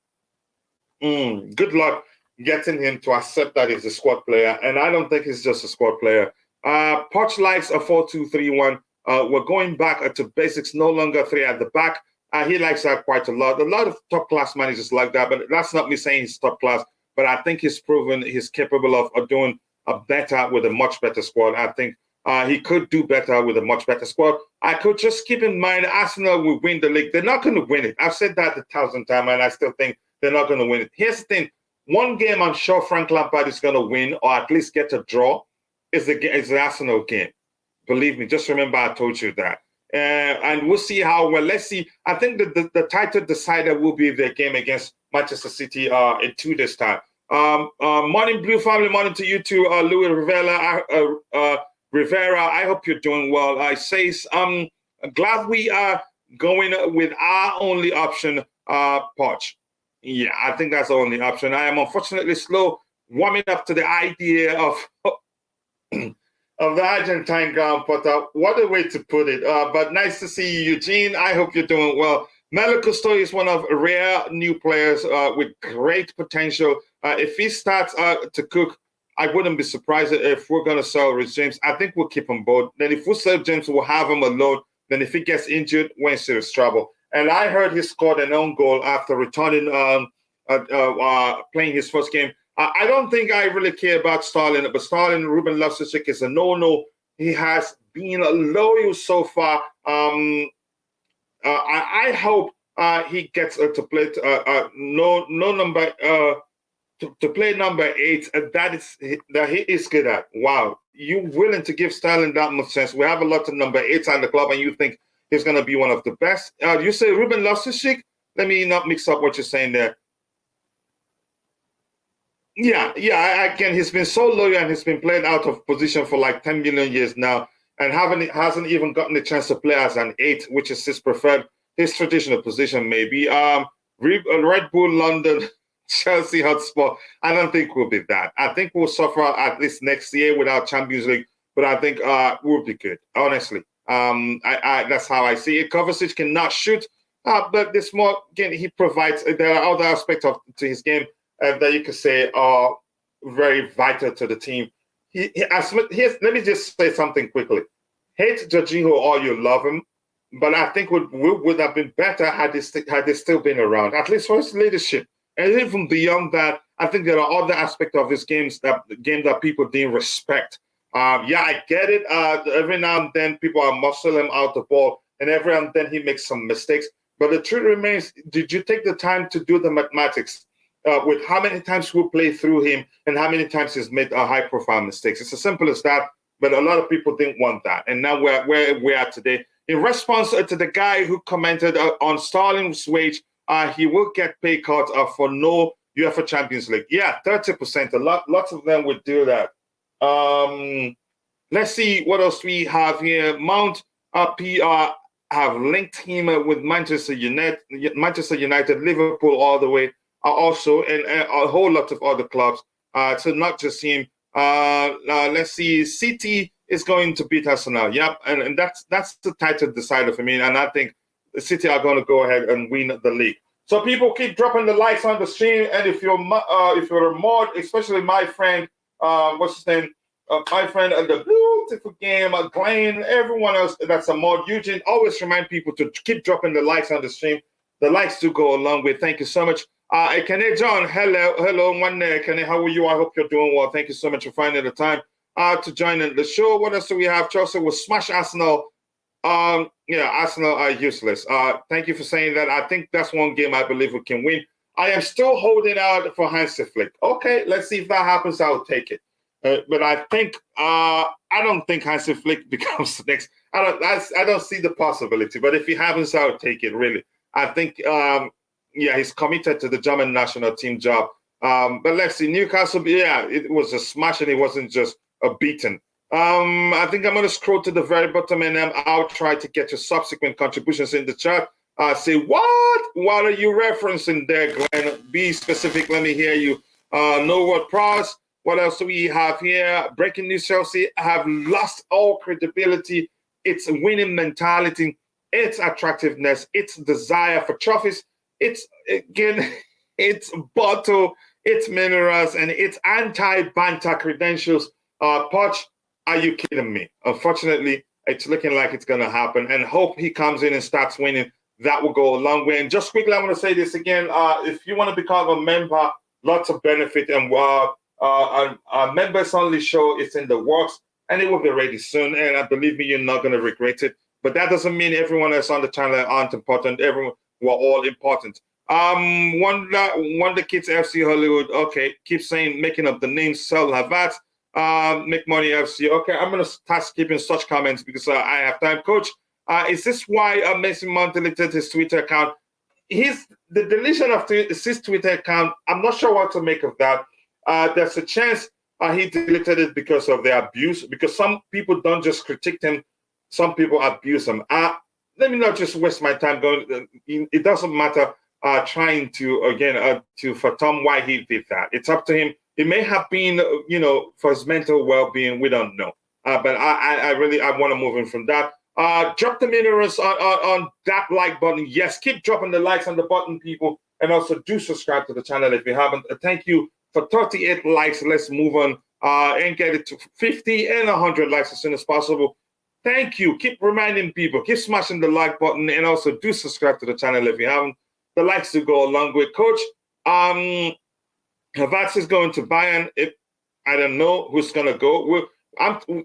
Good luck getting him to accept that he's a squad player, and I don't think he's just a squad player. Poch likes a 4-2-3-1. We're going back to basics, no longer three at the back. He likes that quite a lot. A lot of top-class managers like that, but that's not me saying he's top-class, but I think he's proven he's capable of doing better with a much better squad. I think he could do better with a much better squad. I could just keep in mind Arsenal will win the league. They're not going to win it. I've said that 1,000 times, and I still think they're not going to win it. Here's the thing. One game I'm sure Frank Lampard is going to win, or at least get a draw, is the Arsenal game. Believe me, just remember I told you that. And we'll see how well. Let's see. I think the title decider will be the game against Manchester City in 2 days' time. Morning, Blue Family. Morning to you too, Louis Rivera. I hope you're doing well. I says, glad we are going with our only option, Poch. Yeah, I think that's the only option. I am unfortunately slow warming up to the idea of of the Argentine ground putter. What a way to put it. But nice to see you, Eugene. I hope you're doing well. Malo Cousteau is one of rare new players with great potential. If he starts to cook, I wouldn't be surprised if we're going to sell Rich James. I think we'll keep him both. Then if we sell James, we'll have him alone. Then if he gets injured, we're in serious trouble. And I heard he scored an own goal after returning, playing his first game. I don't think I really care about Sterling, but Sterling, Ruben Loftus-Cheek is a no-no. He has been loyal so far. I hope he gets to play to play number 8. That he is good at. Wow, you willing to give Sterling that much chance? We have a lot of number 8s on the club, and you think he's going to be one of the best? You say Ruben Loftus-Cheek? Let me not mix up what you're saying there. Yeah. Again, he's been so loyal and he's been playing out of position for like 10 million years now, and hasn't even gotten the chance to play as an 8, which is his traditional position, maybe. Red Bull London, Chelsea Hotspur. I don't think we'll be that. I think we'll suffer at least next year without Champions League, but I think we'll be good, honestly. That's how I see it. Kovacic cannot shoot, but this more, again, he provides. There are other aspects to his game that you could say are very vital to the team. Let me just say something quickly. Hate Jorginho or you love him, but I think would have been better had they still been around, at least for his leadership. And even beyond that, I think there are other aspects of his game that people didn't respect. I get it. Every now and then, people are muscling him out the ball, and every now and then he makes some mistakes. But the truth remains, did you take the time to do the mathematics with how many times we play through him and how many times he's made high-profile mistakes? It's as simple as that, but a lot of people didn't want that. And now we're where we are today. In response to the guy who commented on Sterling's wage, he will get pay cuts for no UEFA Champions League. Yeah, 30%. Lots of them would do that. Let's see what else we have here. Mount PR have linked him with Manchester United, Liverpool all the way, also, and a whole lot of other clubs. So not just him. Let's see, City is going to beat Arsenal. Yep, and that's the title decider for me. And I think the City are going to go ahead and win the league. So people keep dropping the likes on the stream, and if you're a mod, especially my friend, what's his name? My friend at the beautiful game, Glenn, everyone else that's a mod, Eugene, always remind people to keep dropping the likes on the stream. The likes do go a long way. Thank you so much. Kene John, hello, one Kene, how are you? I hope you're doing well. Thank you so much for finding the time to join in the show. What else do we have? Chelsea will smash Arsenal. Arsenal are useless. Thank you for saying that. I think that's one game I believe we can win. I am still holding out for Hansi Flick. Okay, let's see if that happens. I'll take it. But I think I don't think Hansi Flick becomes the next. I don't see the possibility. But if he happens, I'll take it. Really, I think he's committed to the German national team job. But let's see, Newcastle. Yeah, it was a smash, and it wasn't just a beaten. I think I'm going to scroll to the very bottom, and I'll try to get your subsequent contributions in the chat. Say what? What are you referencing there, Glenn? Be specific. Let me hear you. No word pros. What else do we have here? Breaking news: Chelsea have lost all credibility. Its winning mentality, its attractiveness, its desire for trophies. It's again, its bottle, its minerals, and its anti-banter credentials. Poch, are you kidding me? Unfortunately, it's looking like it's going to happen. And hope he comes in and starts winning. That will go a long way. And just quickly, I want to say this again. If you want to become a member, lots of benefit. And our members-only show is in the works, and it will be ready soon. And believe me, you're not going to regret it. But that doesn't mean everyone else on the channel aren't important. We're all important. Wonder Kids FC Hollywood. Okay, keep saying, making up the names. Sell Havertz. Make Money FC. Okay, I'm going to start skipping such comments because I have time. Coach, is this why Mason Mount deleted his Twitter account? The deletion of his Twitter account, I'm not sure what to make of that. There's a chance he deleted it because of the abuse, because some people don't just critique him, some people abuse him. Let me not just waste my time going. It doesn't matter trying to, again, to fathom why he did that. It's up to him. It may have been, for his mental well-being. We don't know. But I want to move in from that. Drop the minerals on that like button. Yes, keep dropping the likes on the button, people. And also do subscribe to the channel if you haven't. Thank you for 38 likes. Let's move on and get it to 50 and 100 likes as soon as possible. Thank you. Keep reminding people. Keep smashing the like button. And also do subscribe to the channel if you haven't. The likes do go a long way. Coach, Havertz is going to Bayern. I don't know who's going to go.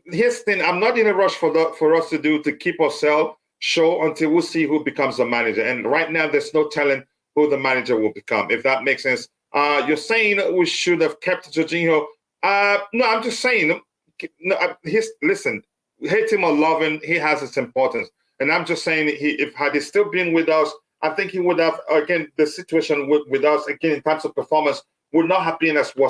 Here's the thing. I'm not in a rush for us to keep or sell show until we see who becomes the manager. And right now, there's no telling who the manager will become, if that makes sense. You're saying we should have kept Jorginho. No, I'm just saying. Listen, hate him or love him, he has its importance. And I'm just saying, if he still been with us, I think he would have, again, the situation with us, again, in terms of performance, would not have been as bad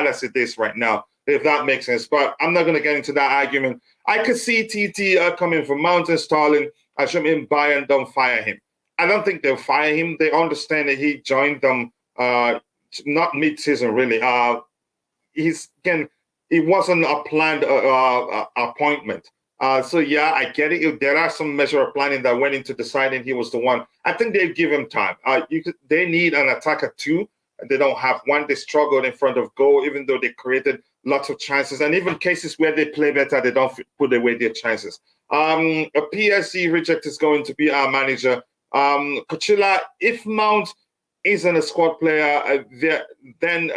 as it is right now, if that makes sense. But I'm not going to get into that argument. I could see TT coming from Mountain Starling. I should mean Bayern don't fire him. I don't think they'll fire him. They understand that he joined them not mid-season, really. It wasn't a planned appointment. So, yeah, I get it. There are some measure of planning that went into deciding he was the one. I think they give him time. They need an attacker too. They don't have one. They struggled in front of goal, even though they created lots of chances. And even cases where they play better, they don't put away their chances. A PSG reject is going to be our manager. Coachella, if Mount isn't a squad player, then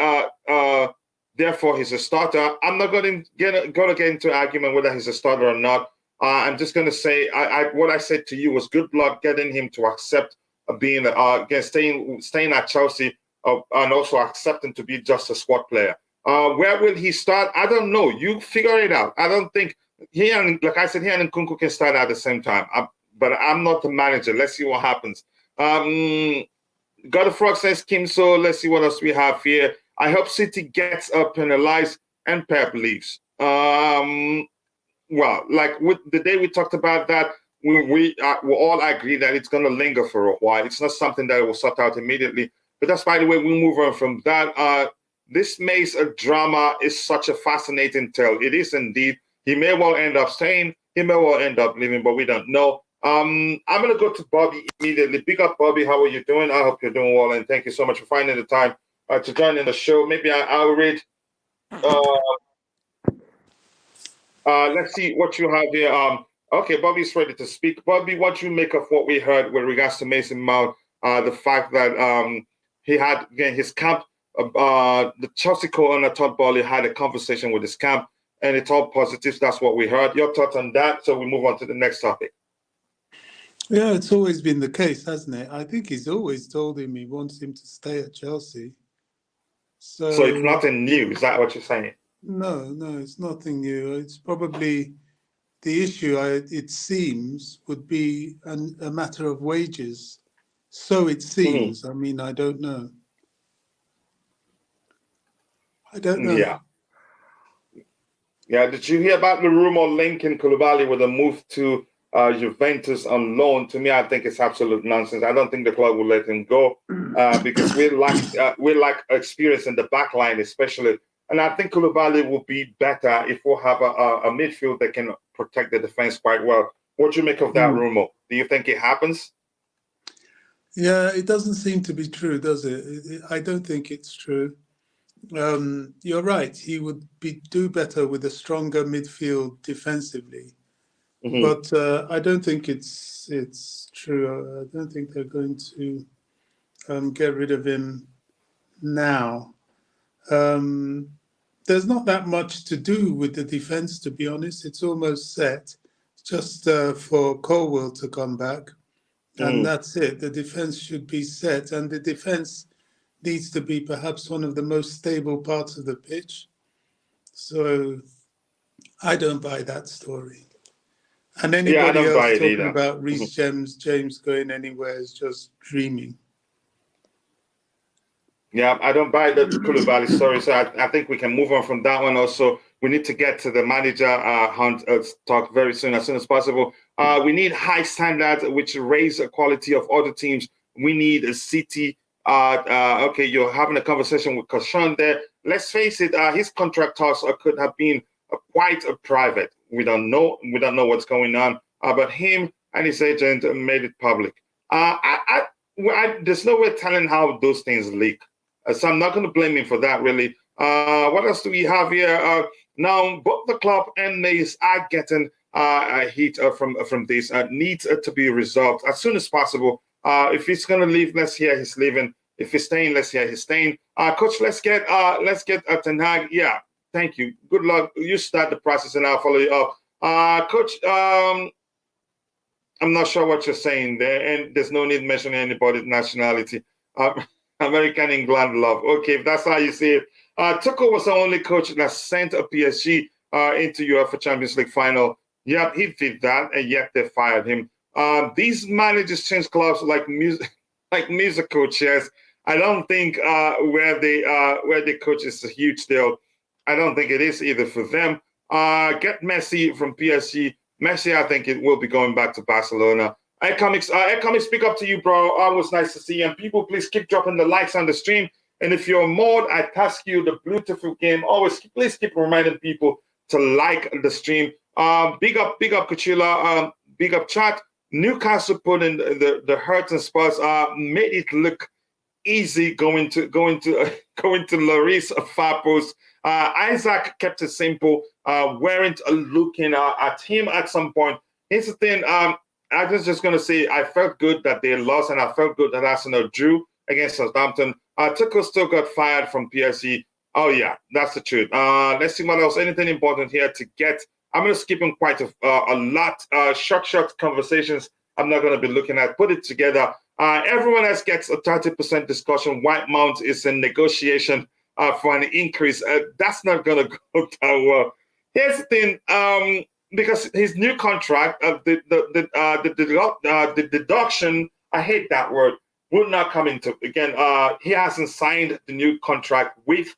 therefore he's a starter. I'm not going to get into an argument whether he's a starter or not. I'm just going to say what I said to you was good luck getting him to accept being staying at Chelsea and also accepting to be just a squad player. Where will he start? I don't know. You figure it out. I don't think like I said, he and Nkunku can start at the same time. But I'm not the manager. Let's see what happens. Godfrog says Kim, so let's see what else we have here. I hope City gets penalized and Pep leaves. well, like with the day we talked about that, we all agree that it's going to linger for a while. It's not something that will sort out immediately. But that's, by the way, we move on from that. This Mace drama is such a fascinating tale. It is indeed. He may well end up staying. He may well end up leaving, but we don't know. I'm going to go to Bobby immediately. Big up, Bobby. How are you doing? I hope you're doing well, and thank you so much for finding the time to join in the show. Maybe I'll read. Let's see what you have here. Okay, Bobby's ready to speak. Bobby, what do you make of what we heard with regards to Mason Mount? The fact that he had, again, his camp, the Chelsea co-owner Todd Boehly had a conversation with his camp, and it's all positives. That's what we heard. Your thoughts on that? So we move on to the next topic. Yeah, it's always been the case, hasn't it? I think he's always told him he wants him to stay at Chelsea. So it's nothing new. Is that what you're saying? No, it's nothing new. It's probably the issue, it seems, would be a matter of wages. So it seems. I mean, I don't know. Yeah. Did you hear about the rumor linking Koulibaly with a move to Juventus on loan? To me, I think it's absolute nonsense. I don't think the club will let him go because we lack experience in the back line, especially. And I think Koulibaly will be better if we have a midfield that can protect the defense quite well. What do you make of that rumor? Do you think it happens? Yeah, it doesn't seem to be true, does it? I don't think it's true. You're right. He would do better with a stronger midfield defensively. But I don't think it's true. I don't think they're going to get rid of him now. There's not that much to do with the defense, to be honest. It's almost set, just for Colwell to come back. And that's it. The defense should be set. And the defense needs to be perhaps one of the most stable parts of the pitch. So I don't buy that story. And anybody else talking about Reece James going anywhere is just dreaming. Yeah, I don't buy the Koulibaly story, so I think we can move on from that one. Also, we need to get to the manager hunt talk very soon, as soon as possible. We need high standards which raise the quality of other teams. We need a City. Okay, you're having a conversation with Kashan there. Let's face it, his contract talks could have been quite private. We don't know. We don't know what's going on. But him and his agent made it public. There's no way telling how those things leak. So I'm not going to blame him for that, really. What else do we have here? Now, both the club and Mace are getting heat from this. Needs to be resolved as soon as possible. If he's going to leave, let's hear he's leaving. If he's staying, let's hear he's staying. Coach, let's get Ten Hag. Yeah, thank you. Good luck. You start the process, and I'll follow you up. Coach, I'm not sure what you're saying there, and there's no need mentioning anybody's nationality. American England love. Okay, if that's how you see it. Tuchel was the only coach that sent a PSG into UEFA Champions League final. Yep, he did that, and yet they fired him. These managers change clubs like musical chairs. I don't think where they coach is a huge deal. I don't think it is either for them. Get Messi from PSG. Messi, I think it will be going back to Barcelona. Economics, speak up to you, bro. Always nice to see you. And people, please keep dropping the likes on the stream. And if you're mod, I task you the beautiful game. Please keep reminding people to like the stream. Big up, Kuchila. Big up, chat. Newcastle put in the Hurts and Spurs. Made it look easy going to Lloris far post. Isaac kept it simple. Weren't looking at him at some point. Here's the thing. I was just going to say I felt good that they lost, and I felt good that Arsenal drew against Southampton. Tuchel still got fired from PSG. Oh, yeah, that's the truth. Let's see what else. Anything important here to get? I'm going to skip in quite a lot. Short conversations I'm not going to be looking at. Put it together. Everyone else gets a 30% discussion. White Mount is in negotiation for an increase. That's not going to go that well. Here's the thing. Because his new contract, the deduction, I hate that word, will not come into, again, he hasn't signed the new contract with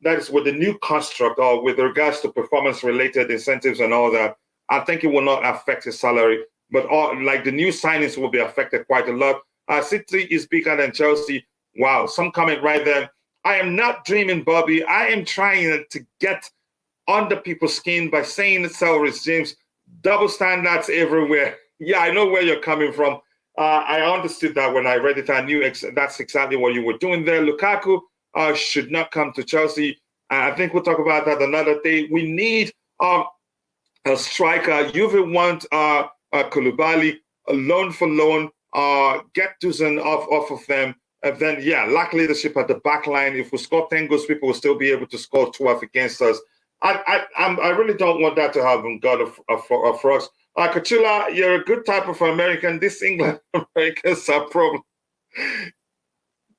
the new construct or with regards to performance-related incentives and all that. I think it will not affect his salary, but like the new signings will be affected quite a lot. City is bigger than Chelsea. Wow, some comment right there. I am not dreaming, Bobby. I am trying to get under people's skin by saying the salary regimes, double standards everywhere. Yeah, I know where you're coming from. I understood that when I read it. I knew that's exactly what you were doing there. Lukaku should not come to Chelsea. I think we'll talk about that another day. We need a striker. Juve want Koulibaly, loan for loan, get Dusan off of them. And then, yeah, lack leadership at the back line. If we score 10 goals, people will still be able to score 12 against us. I really don't want that to happen, God for us. Kachula, you're a good type of American. This England Americans are problem.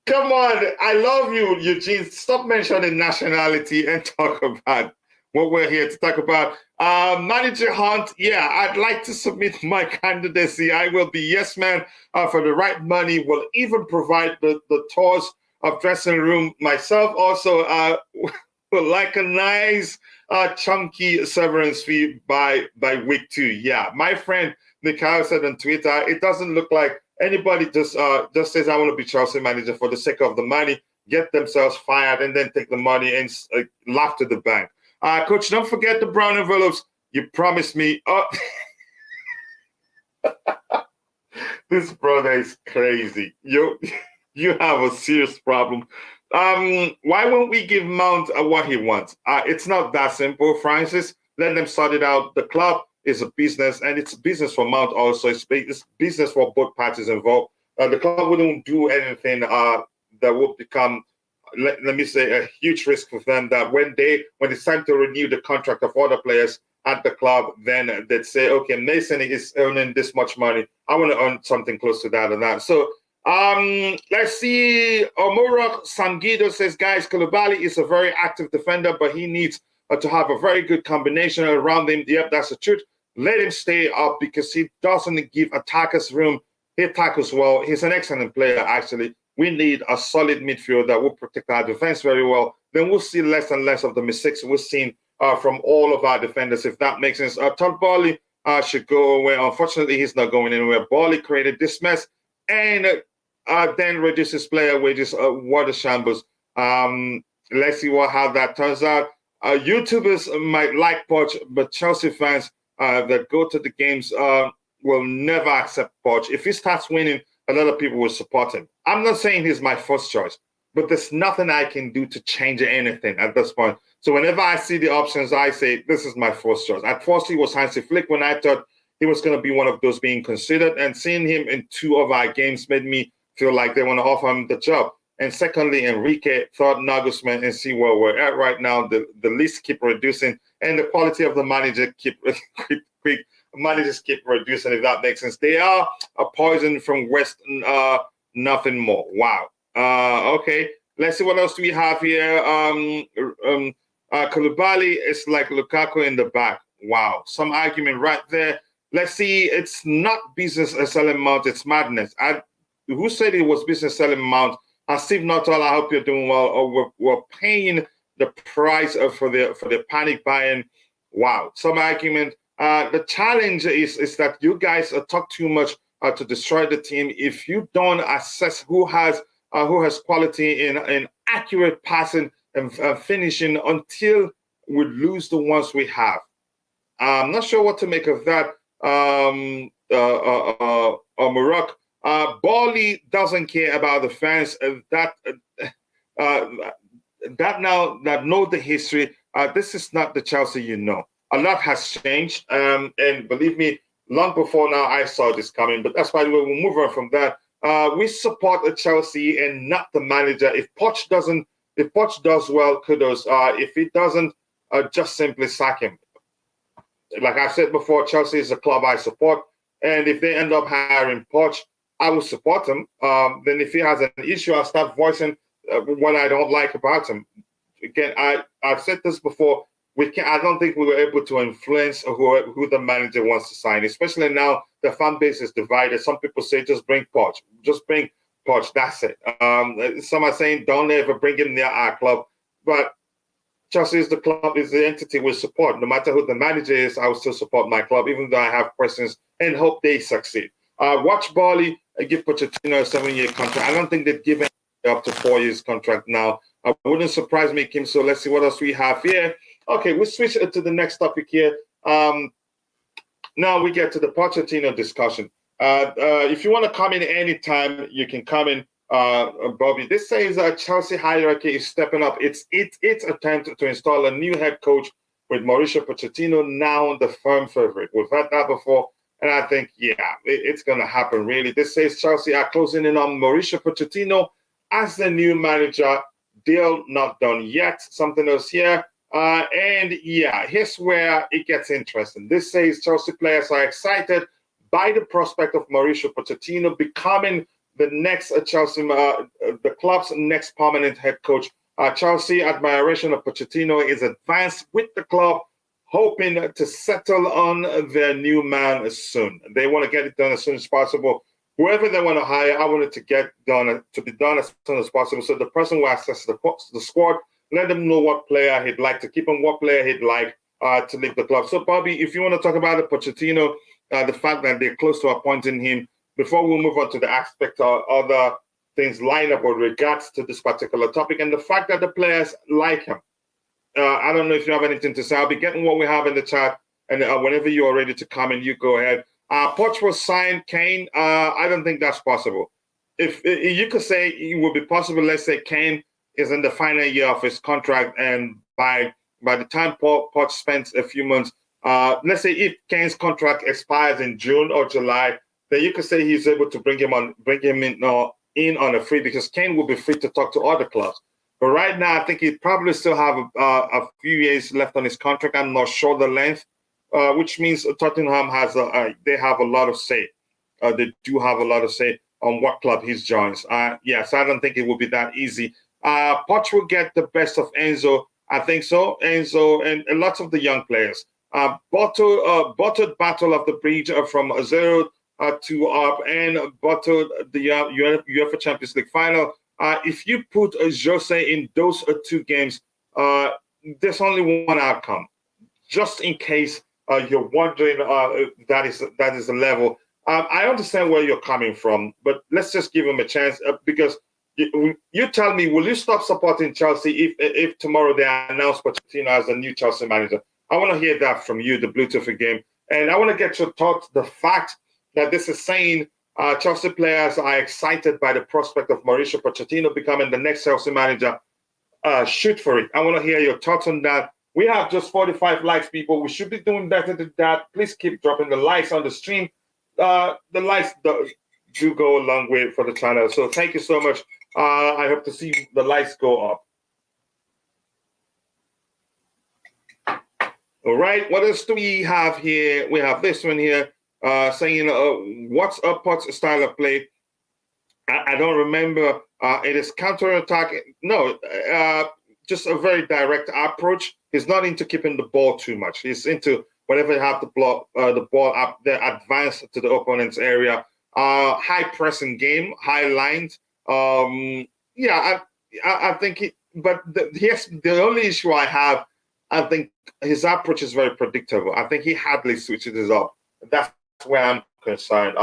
Come on, I love you, Eugene. Stop mentioning nationality and talk about what we're here to talk about. Manager Hunt, yeah, I'd like to submit my candidacy. I will be yes man for the right money. Will even provide the tours of dressing room myself. Also, would like a nice chunky severance fee by week 2. Yeah, my friend Mikhail said on Twitter, it doesn't look like anybody just says I want to be Chelsea manager for the sake of the money, get themselves fired, and then take the money and laugh to the bank. Coach, don't forget the brown envelopes. You promised me. Oh, this brother is crazy. You have a serious problem. Why won't we give Mount what he wants? It's not that simple, Francis. Let them sort it out. The club is a business, and it's business for Mount also. It's business for both parties involved. The club wouldn't do anything that would become, let me say, a huge risk for them, that when it's time to renew the contract of other players at the club, then they'd say, okay, Mason is earning this much money. I want to earn something close to that and that. So let's see. Omurok Sangido says, guys, Koulibaly is a very active defender, but he needs to have a very good combination around him. Yep, that's the truth. Let him stay up because he doesn't give attackers room. He tackles well. He's an excellent player, actually. We need a solid midfield that will protect our defense very well. Then we'll see less and less of the mistakes we've seen from all of our defenders, if that makes sense. Todd Bowley should go away. Unfortunately, he's not going anywhere. Bowley created this mess and then reduces player wages. What a shambles. Let's see how that turns out. YouTubers might like Poch, but Chelsea fans that go to the games will never accept Poch. If he starts winning, a lot of people will support him. I'm not saying he's my first choice, but there's nothing I can do to change anything at this point. So whenever I see the options, I say, this is my first choice. At first, he was Hansi Flick when I thought he was going to be one of those being considered. And seeing him in 2 of our games made me feel like they want to offer him the job. And secondly, Enrique, third Nagelsmann, and see where we're at right now. The list keep reducing, and the quality of the manager managers keep reducing, if that makes sense. They are a poison from West, nothing more. Wow. Okay, let's see what else do we have here. Koulibaly is like Lukaku in the back. Wow, some argument right there. Let's see, it's not business selling Mount, it's madness. Who said it was business selling Mount? Steve Nuttall, I hope you're doing well. We're paying the price for the panic buying. Wow, some argument. The challenge is that you guys talk too much to destroy the team. If you don't assess who has quality in accurate passing and finishing until we lose the ones we have. I'm not sure what to make of that. Morocco. Bali doesn't care about the fans. That now that know the history, this is not the Chelsea you know. A lot has changed, and believe me, long before now I saw this coming. But that's why we'll move on from that. We support the Chelsea and not the manager. If Poch does well, kudos. If he doesn't, just simply sack him. Like I said before, Chelsea is a club I support, and if they end up hiring Poch, I will support him. Then if he has an issue, I'll start voicing what I don't like about him. Again, I've said this before. I don't think we were able to influence who the manager wants to sign, especially now the fan base is divided. Some people say just bring Poch, that's it. Some are saying don't ever bring him near our club. But Chelsea is the club, is the entity we support. No matter who the manager is, I will still support my club, even though I have questions, and hope they succeed. Watch Bali give Pochettino a 7-year contract. I don't think they've given up to 4 years contract now. Wouldn't surprise me, Kim. So let's see what else we have here. Okay, we'll switch to the next topic here. Now we get to the Pochettino discussion. If you want to come in anytime, you can come in, Bobby. This says Chelsea hierarchy is stepping up. It's attempt to install a new head coach with Mauricio Pochettino now the firm favorite. We've had that before, and I think, yeah, it's going to happen, really. This says Chelsea are closing in on Mauricio Pochettino as the new manager. Deal not done yet. Something else here. And yeah, here's where it gets interesting. This says Chelsea players are excited by the prospect of Mauricio Pochettino becoming the next Chelsea, the club's next permanent head coach. Chelsea admiration of Pochettino is advanced with the club, hoping to settle on their new man soon. They want to get it done as soon as possible. Whoever they want to hire, I want it to get done, to be done as soon as possible. So the person who accesses the squad, let them know what player he'd like to keep and what player he'd like to leave the club. So, Bobby, if you want to talk about Pochettino, the fact that they're close to appointing him, before we move on to the aspect of other things line up with regards to this particular topic, and the fact that the players like him. I don't know if you have anything to say. I'll be getting what we have in the chat, and whenever you are ready to come in, you go ahead. Poch will sign Kane. I don't think that's possible. If you could say it would be possible, let's say Kane is in the final year of his contract, and by the time Poch spends a few months, let's say if Kane's contract expires in June or July, then you could say he's able to bring him in on a free, because Kane will be free to talk to other clubs. But right now, I think he probably still have a few years left on his contract. I'm not sure the length, which means Tottenham has they have a lot of say. They do have a lot of say on what club he joins. Yes, I don't think it will be that easy. Poch will get the best of Enzo. I think so. Enzo and lots of the young players. Bottled battle of the bridge from 0 to up, and bottled the UEFA Champions League final. If you put Jose in those 2 games, there's only one outcome. Just in case you're wondering, that is the level. I understand where you're coming from, but let's just give him a chance, because you tell me, will you stop supporting Chelsea if tomorrow they announce Pochettino as the new Chelsea manager? I want to hear that from you, the Bluetooth game, and I want to get your thoughts. The fact that this is saying Chelsea players are excited by the prospect of Mauricio Pochettino becoming the next Chelsea manager. Shoot for it. I want to hear your thoughts on that. We have just 45 likes, people. We should be doing better than that. Please keep dropping the likes on the stream. The likes do go a long way for the channel. So thank you so much. I hope to see the likes go up. All right. What else do we have here? We have this one here. Saying, what's up, Pot's style of play? I don't remember. It is counter-attack. No, just a very direct approach. He's not into keeping the ball too much. He's into whenever you have to block the ball up there, advance to the opponent's area. High pressing game, high lines. Yeah, I think but the only issue I have, I think his approach is very predictable. I think he hardly switches it up. That's where I'm concerned.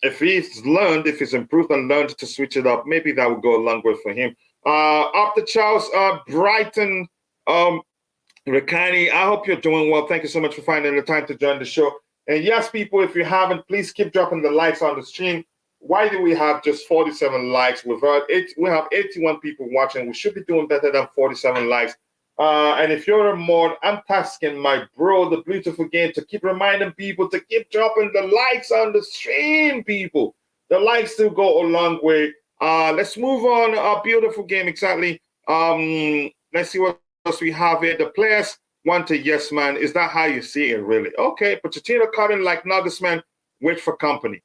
If he's improved and learned to switch it up, maybe that would go a long way for him. Up to Charles, Brighton, Rakani, I hope you're doing well. Thank you so much for finding the time to join the show. And yes, people, if you haven't, please keep dropping the likes on the stream. Why do we have just 47 likes? We have 81 people watching. We should be doing better than 47 likes. And if you're a mod, I'm tasking my bro, the Beautiful Game, to keep reminding people to keep dropping the likes on the stream, people. The likes do go a long way. Let's move on. A Beautiful Game, exactly. Let's see what else we have here. The players want a yes man. Is that how you see it, really? Okay, Pochettino coming like Nagelsmann, wait for company.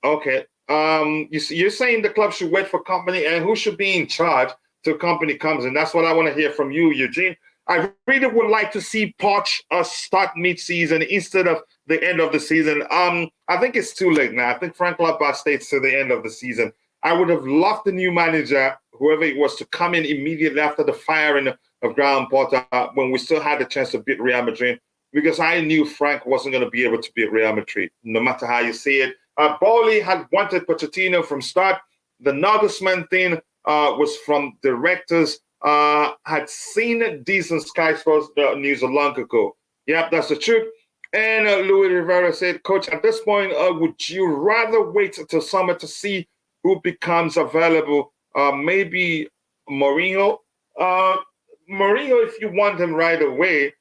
Okay. You're saying the club should wait for company, and who should be in charge till company comes? And that's what I want to hear from you, Eugene. I really would like to see Poch start mid-season instead of the end of the season. I think it's too late now. I think Frank Lampard stays to the end of the season. I would have loved the new manager, whoever it was, to come in immediately after the firing of Graham Potter when we still had the chance to beat Real Madrid, because I knew Frank wasn't going to be able to beat Real Madrid, no matter how you see it. Bowley had wanted Pochettino from start. The Nagelsmann thing was from directors. Had seen decent Sky Sports news a long ago. Yep, that's the truth. And Louis Rivera said, Coach, at this point, would you rather wait until summer to see who becomes available? Maybe Mourinho? Mourinho, if you want him right away,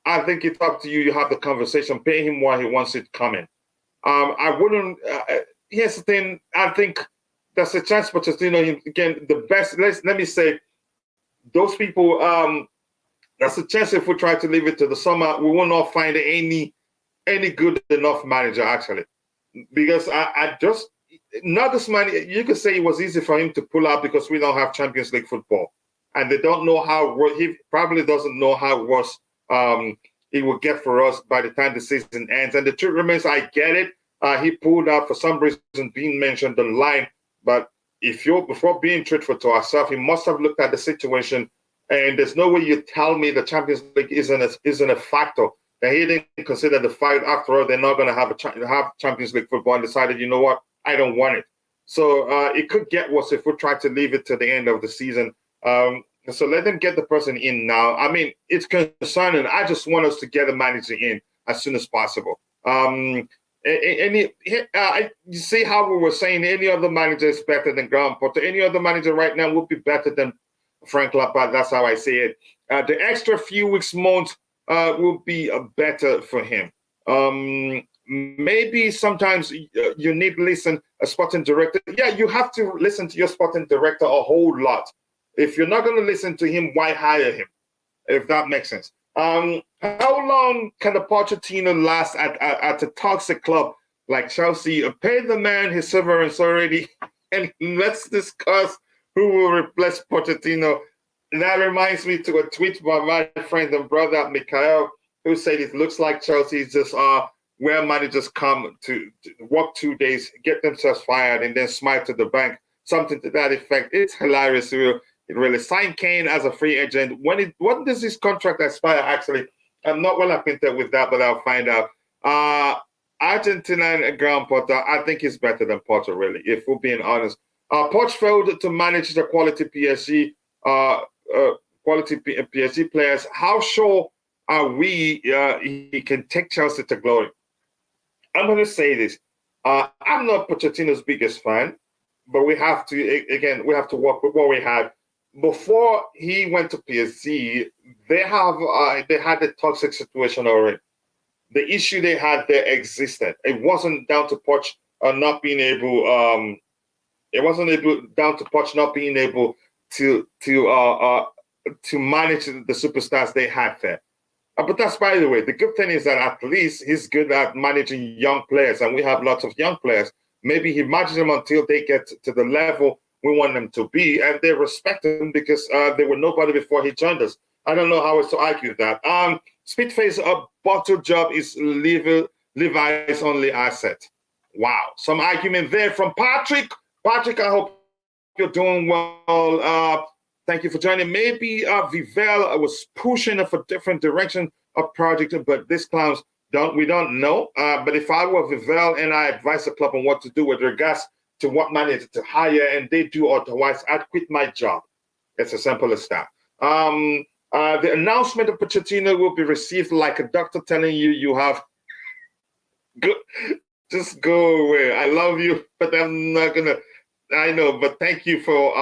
I think it's up to you. You have the conversation. Pay him while he wants it coming. I wouldn't. Here's the thing. I think there's a chance for Pochettino, again, the best. Let me say, those people, that's a chance if we try to leave it to the summer, we will not find any good enough manager, actually. Because I just, not this man, you could say it was easy for him to pull out because we don't have Champions League football. And they don't know he probably doesn't know how worse it will get for us by the time the season ends. And the truth remains, I get it. He pulled out for some reason being mentioned online. But before being truthful to ourselves, he must have looked at the situation. And there's no way you tell me the Champions League isn't a factor. That he didn't consider the fight. After all, they're not going to have Champions League football, and decided, you know what, I don't want it. So it could get worse if we try to leave it to the end of the season. So let them get the person in now. I mean, it's concerning. I just want us to get a manager in as soon as possible. You see how we were saying any other manager is better than Graham Potter. Any other manager right now would be better than Frank Lampard. That's how I see it. The extra few weeks, months will be better for him. Maybe sometimes you need to listen a sporting director. Yeah, you have to listen to your sporting director a whole lot. If you're not going to listen to him, why hire him? If that makes sense. How long can the Pochettino last at a toxic club like Chelsea? Pay the man his severance already, and let's discuss who will replace Pochettino. And that reminds me to a tweet by my friend and brother, Mikhail, who said it looks like Chelsea is just where managers come to work 2 days, get themselves fired, and then smile to the bank. Something to that effect. It's hilarious. It really signed Kane as a free agent. When does his contract expire, actually? I'm not well acquainted with that, but I'll find out. Argentina and Graham Potter, I think he's better than Potter, really, if we're being honest. Poch failed to manage the quality PSG players. How sure are we he can take Chelsea to glory? I'm going to say this. I'm not Pochettino's biggest fan, but we have to work with what we had. Before he went to PSG, they had a toxic situation already. The issue they had there existed. It wasn't down to Poch not being able. It wasn't down to Poch not being able to manage the superstars they had there. But that's, by the way, the good thing is that at least he's good at managing young players, and we have lots of young players. Maybe he manages them until they get to the level we want them to be, and they respect him because they were nobody before he joined us. I don't know how else to argue that. Spitface, a bottle job is Levi's only asset. Wow. Some argument there from Patrick. Patrick, I hope you're doing well. Thank you for joining. Maybe Vivel was pushing for different direction of project, but these clowns we don't know. But if I were Vivel and I advise the club on what to do with regards to what manager to hire, and they do otherwise, I'd quit my job. It's as simple as that. The announcement of Pochettino will be received like a doctor telling you have just go away. I love you, but I'm not gonna. I know, but thank you for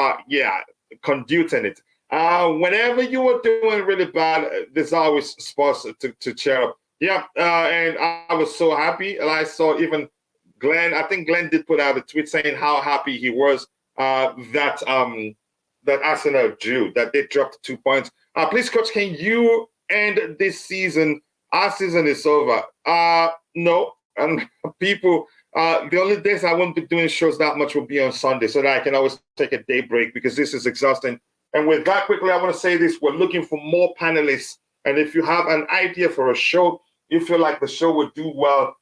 conducting it. Whenever you were doing really bad, there's always sports to cheer up. Yeah, and I was so happy, and I saw even Glenn. I think Glenn did put out a tweet saying how happy he was that Arsenal drew, that they dropped 2 points. Please, coach, can you end this season? Our season is over. No, people. The only days I won't be doing shows that much will be on Sunday, so that I can always take a day break because this is exhausting. And with that, quickly, I want to say this: we're looking for more panelists, and if you have an idea for a show, you feel like the show would do well,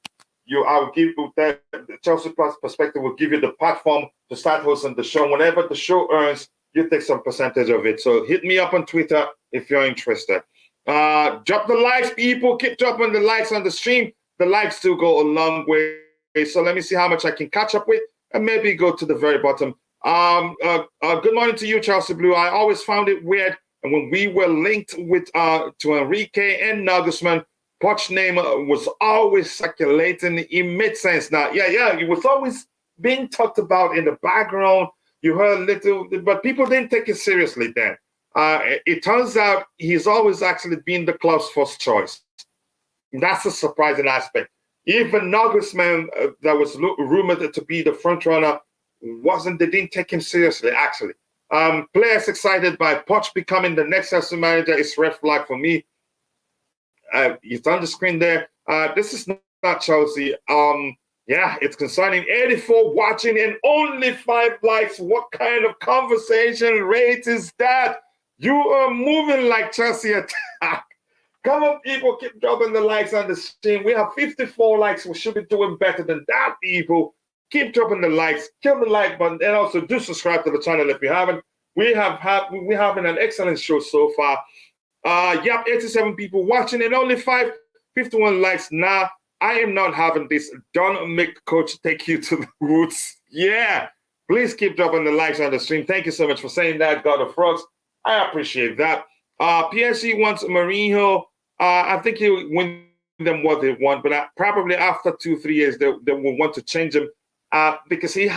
I'll give you that. The Chelsea Plus Perspective will give you the platform to start hosting the show. Whenever the show earns, you take some percentage of it. So hit me up on Twitter if you're interested. Drop the likes, people. Keep dropping the likes on the stream. The likes do go a long way. So let me see how much I can catch up with and maybe go to the very bottom. Good morning to you, Chelsea Blue. I always found it weird. And when we were linked with to Enrique and Nagelsmann, Poch's name was always circulating. It made sense now. Yeah, it was always being talked about in the background. You heard a little, but people didn't take it seriously then. It turns out he's always actually been the club's first choice. That's a surprising aspect. Even Nagelsmann, that was rumored to be the front runner, they didn't take him seriously, actually. Players excited by Poch becoming the next Chelsea manager is red flag for me. It's on the screen there. This is not Chelsea. Yeah, it's concerning. 84 watching and only 5 likes. What kind of conversation rate is that? You are moving like Chelsea attack. Come on, people, keep dropping the likes on the stream. We have 54 likes. We should be doing better than that, people. Keep dropping the likes, kill the like button, and also do subscribe to the channel if you haven't. We're having an excellent show so far. 87 people watching and only 51 likes. Nah, I am not having this. Don't make coach take you to the roots. Yeah, please keep dropping the likes on the stream. Thank you so much for saying that, God of Frogs. I appreciate that. PSG wants Mourinho. I think he'll win them what they want, but probably after 2-3 years, they will want to change him because he's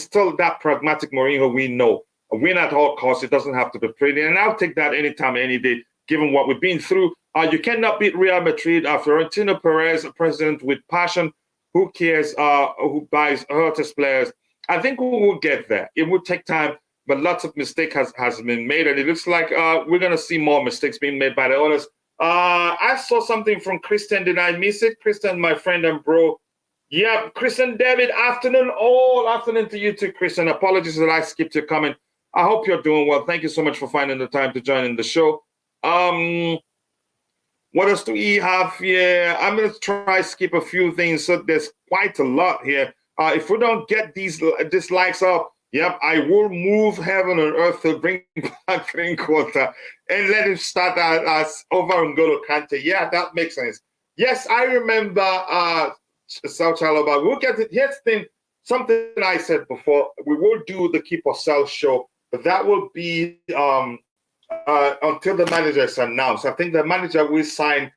still that pragmatic Mourinho we know. A win at all costs. It doesn't have to be pretty, and I'll take that anytime, any day, given what we've been through. You cannot beat Real Madrid. Florentino Perez, a president with passion. Who cares who buys hurters players? I think we will get there. It will take time, but lots of mistake has been made, and it looks like we're going to see more mistakes being made by the owners. I saw something from Christian. Did I miss it? Christian, my friend and bro. Yeah, Christian David, afternoon. All afternoon to you too, Christian. Apologies that I skipped your comment. I hope you're doing well. Thank you so much for finding the time to join in the show. What else do we have here? I'm going to try skip a few things. So there's quite a lot here. If we don't get these likes up, yep, I will move heaven and earth to bring back Drinkwater and let him start as over N'Golo Kante. Yeah, that makes sense. Yes, I remember South Alabama. We'll get it. Here's the thing, something I said before. We will do the Keep or Sell show, but that will be until the manager is announced. I think the manager will sign.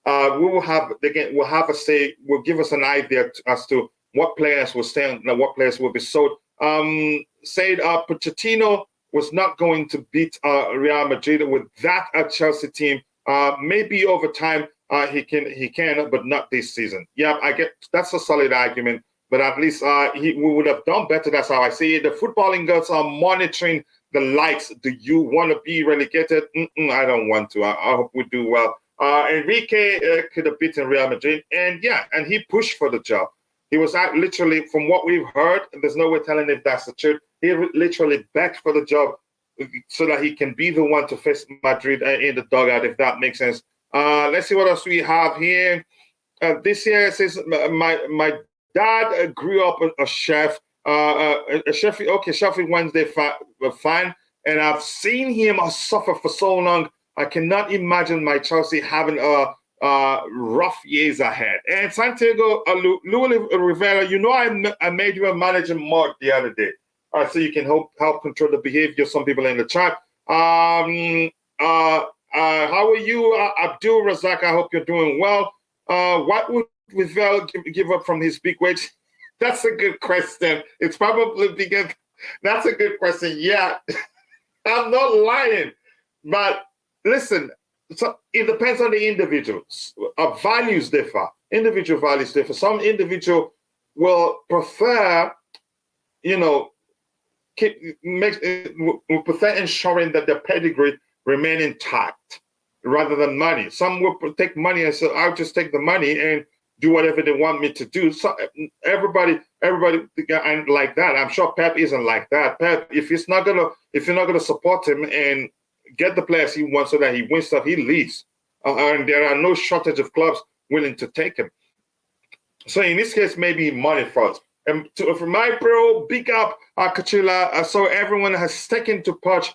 We'll have a say. Will give us an idea as to what players will stay and what players will be sold. Said Pochettino was not going to beat Real Madrid with that Chelsea team. Maybe over time he can, but not this season. Yeah, I get that's a solid argument, but at least we would have done better. That's how I see it. The footballing gods are monitoring the likes. Do you want to be relegated? I don't want to. I hope we do well. Enrique could have beaten Real Madrid, and he pushed for the job. He was literally, from what we've heard, there's no way telling if that's the truth. He literally begged for the job so that he can be the one to face Madrid in the dugout, if that makes sense. Let's see what else we have here. This year, it says, my dad grew up a chef. Sheffield Wednesday fan, and I've seen him suffer for so long. I cannot imagine my Chelsea having rough years ahead. And Santiago Rivera, I made you a manager mod the other day, so you can help control the behavior of some people in the chat. How are you, Abdul Razak? I hope you're doing well. What would Rivera give up from his big wage? That's a good question. It's probably because that's a good question. Yeah, I'm not lying, but listen. So it depends on the individuals. Values differ. Individual values differ. Some individual will prefer, will prefer ensuring that their pedigree remain intact rather than money. Some will take money and say, "I'll just take the money and do whatever they want me to do." So everybody ain't like that. I'm sure Pep isn't like that. Pep, if you're not gonna support him and get the players he wants so that he wins stuff, he leaves. And there are no shortage of clubs willing to take him. So in this case, maybe money first. And for my bro, big up Kachila. So everyone has taken to Poch